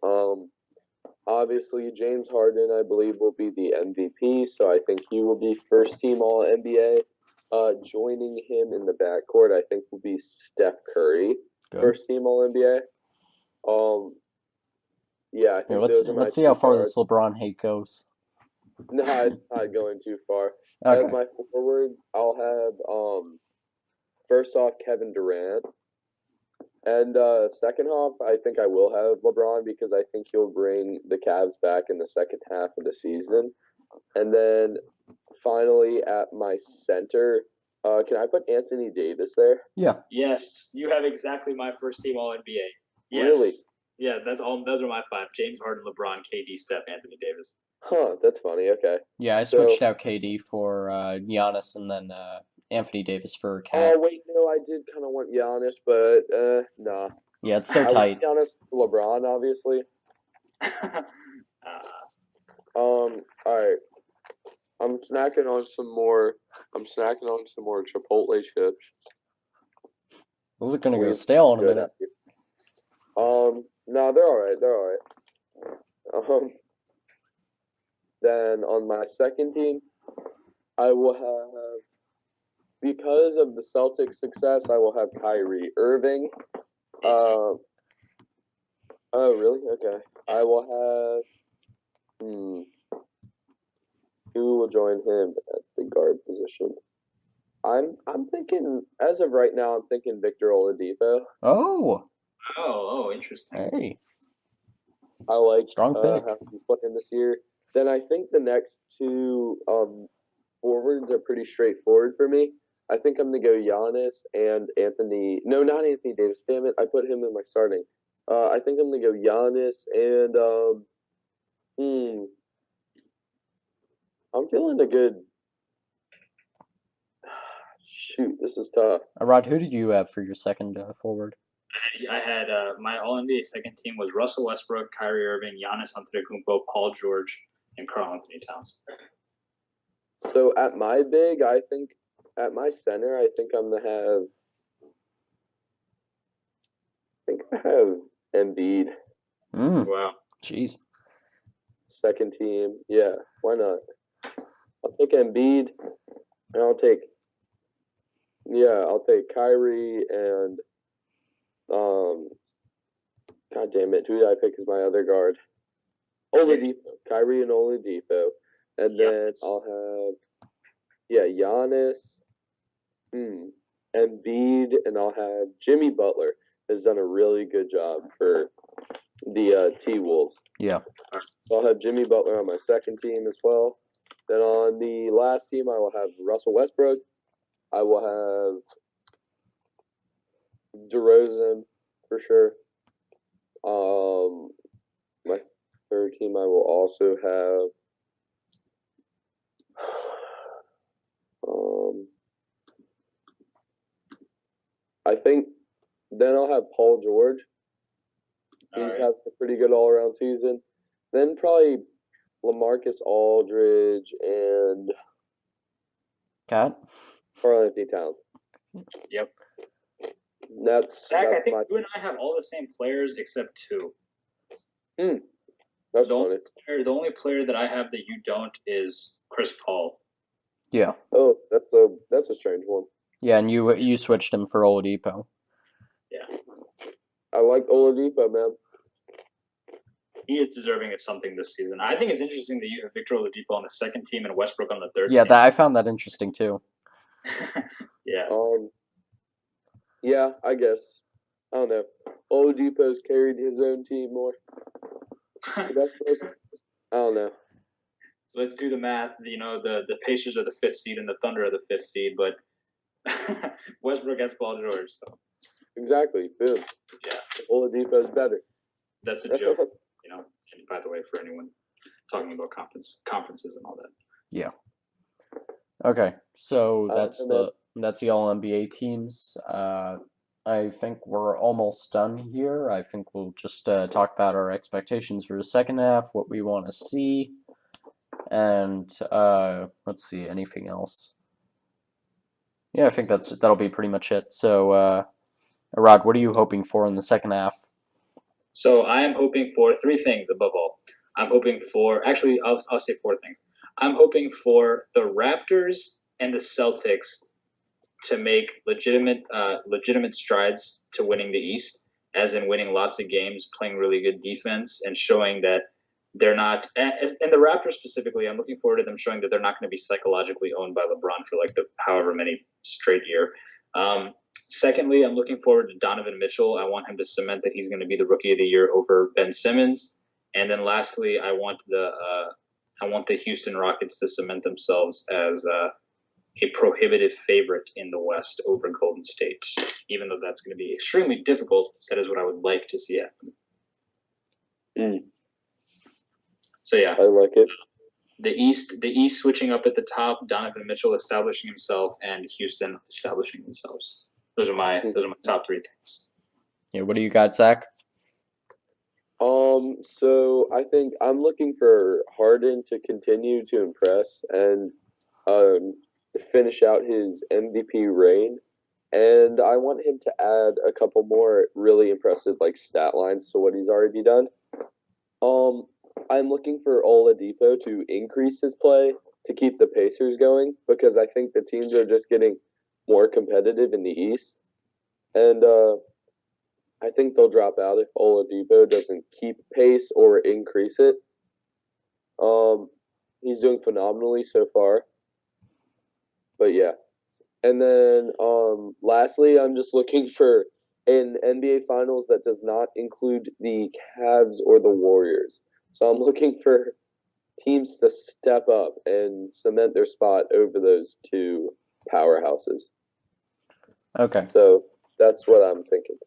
obviously James Harden. I believe will be the MVP. So I think he will be first team All NBA. Joining him in the backcourt, I think will be Steph Curry, first team All NBA. Yeah, I Here, think those are my let's see how two far guards. this LeBron hate goes. No, it's not going too far. Okay. As my forward, I'll have first off Kevin Durant, and second off, I think I will have LeBron because I think he'll bring the Cavs back in the second half of the season. And then finally at my center, can I put Anthony Davis there? Yeah. Yes, you have exactly my first team All NBA. Yes. Really? Yeah, that's all. Those are my five: James Harden, LeBron, KD, Steph, Anthony Davis. Huh, that's funny. Okay. Yeah, I So- switched out KD for Giannis and then Anthony Davis for Cat. Oh wait, no, I did kind of want Giannis, but nah. Yeah, it's so I tight. want Giannis for LeBron, obviously. All right. I'm snacking on some more Chipotle chips. This is gonna go We- stale in a Good minute. after. No, they're all right. They're all right. Then on my second team, I will have, because of the Celtics' success, I will have Kyrie Irving. Oh, really? Okay. I will have. Who will join him at the guard position? I'm thinking, as of right now, I'm thinking Victor Oladipo. Oh, Interesting. hey. I like Strong pick. how he's playing this year. Then I think the next two forwards are pretty straightforward for me. I think I'm gonna go Giannis and Anthony. No, not Anthony Davis. Damn it! I put him in my starting. I think I'm gonna go Giannis and I'm feeling a good. Shoot, this is tough. Aradh, who did you have for your second forward? I had my All NBA second team was Russell Westbrook, Kyrie Irving, Giannis Antetokounmpo, Paul George, and Karl Anthony Towns. So at my big, I think at my center, I think I'm gonna have. I think I have Embiid. Wow. Jeez. Second team, yeah, why not? I'll take Embiid, and I'll take Kyrie and God damn it, who did I pick as my other guard? Oladipo, Kyrie and Oladipo, and then I'll have Giannis, Embiid, and I'll have Jimmy Butler has done a really good job for the T-Wolves. Yeah. So I'll have Jimmy Butler on my second team as well. Then on the last team, I will have Russell Westbrook. I will have DeRozan for sure. My third team, I will also have. I think then I'll have Paul George. He's had a pretty good all-around season. Then probably LaMarcus Aldridge and Cat? Karl Anthony Towns. Yep. That's Zach, I that's think my. you and I have all the same players except two. That's funny. The only player that I have that you don't is Chris Paul. Yeah. Oh, that's a strange one. Yeah, and you switched him for Oladipo. Yeah. I like Oladipo, man. He is deserving of something this season. I think it's interesting that you have Victor Oladipo on the second team and Westbrook on the third Yeah, team. I found that interesting too. Yeah. Yeah, I guess. I don't know. Oladipo's carried his own team more. I don't know. So let's do the math. You know, the Pacers are the fifth seed and the Thunder are the fifth seed, but Westbrook has Paul George. So. Exactly. Boom. Yeah. Oladipo's better. That's a joke. You know, and by the way, for anyone talking about conferences and all that. Yeah. Okay, so that's the all NBA teams. I think we're almost done here. I think we'll just talk about our expectations for the second half, what we want to see, and let's see, anything else. Yeah, I think that'll be pretty much it. So, Aradh, what are you hoping for in the second half? So I am hoping for three things above all. I'm hoping for I'll say four things. I'm hoping for the Raptors and the Celtics to make legitimate strides to winning the East. as in winning lots of games, playing really good defense, and showing that they're not. And the Raptors specifically, I'm looking forward to them showing that they're not going to be psychologically owned by LeBron for like the however many straight year. Secondly, I'm looking forward to Donovan Mitchell. I want him to cement that he's going to be the Rookie of the Year over Ben Simmons. And then lastly, I want the Houston Rockets to cement themselves as a prohibitive favorite in the West over Golden State. Even though that's going to be extremely difficult, that is what I would like to see happen. So yeah, I like it. The East switching up at the top, Donovan Mitchell establishing himself, and Houston establishing themselves. Those are my top three things. Yeah, what do you got, Zach? So I think I'm looking for Harden to continue to impress and finish out his MVP reign. And I want him to add a couple more really impressive like stat lines to what he's already done. I'm looking for Oladipo to increase his play to keep the Pacers going because I think the teams are just getting more competitive in the East. And I think they'll drop out if Oladipo doesn't keep pace or increase it. He's doing phenomenally so far. But yeah. And then lastly, I'm just looking for an NBA Finals that does not include the Cavs or the Warriors. So I'm looking for teams to step up and cement their spot over those two powerhouses. Okay. So that's what I'm thinking.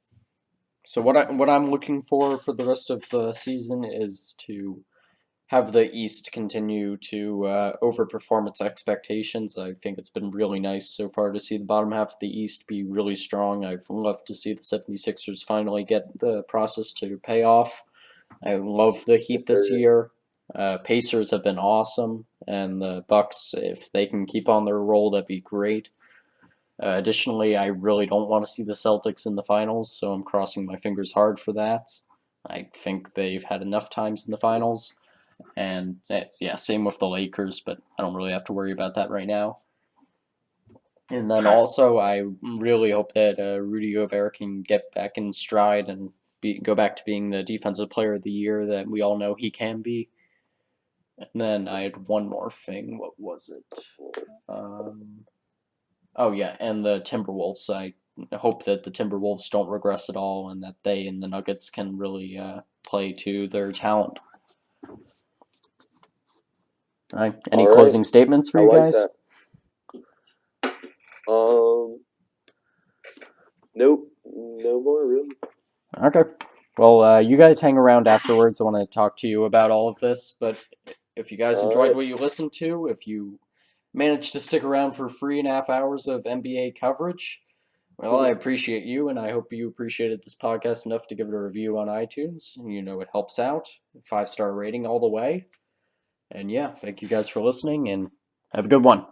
So what I'm looking for the rest of the season is to have the East continue to overperform its expectations. I think it's been really nice so far to see the bottom half of the East be really strong. I've loved to see the 76ers finally get the process to pay off. I love the Heat this year. Pacers have been awesome, and the Bucks, if they can keep on their roll, that'd be great. Additionally, I really don't want to see the Celtics in the finals, so I'm crossing my fingers hard for that. I think they've had enough times in the finals. And yeah, same with the Lakers, but I don't really have to worry about that right now. And then also, I really hope that Rudy Gobert can get back in stride and go back to being the Defensive Player of the Year that we all know he can be. And then I had one more thing. What was it? Oh yeah, and the Timberwolves. I hope that the Timberwolves don't regress at all, and that they and the Nuggets can really play to their talent. Any closing statements for you guys? That. Nope, no more really. Okay. Well, you guys hang around afterwards. I want to talk to you about all of this. But if you guys enjoyed what you listened to, if you managed to stick around for 3.5 hours of NBA coverage, well, I appreciate you, and I hope you appreciated this podcast enough to give it a review on iTunes. You know, it helps out. 5-star rating all the way. And yeah, thank you guys for listening, and have a good one.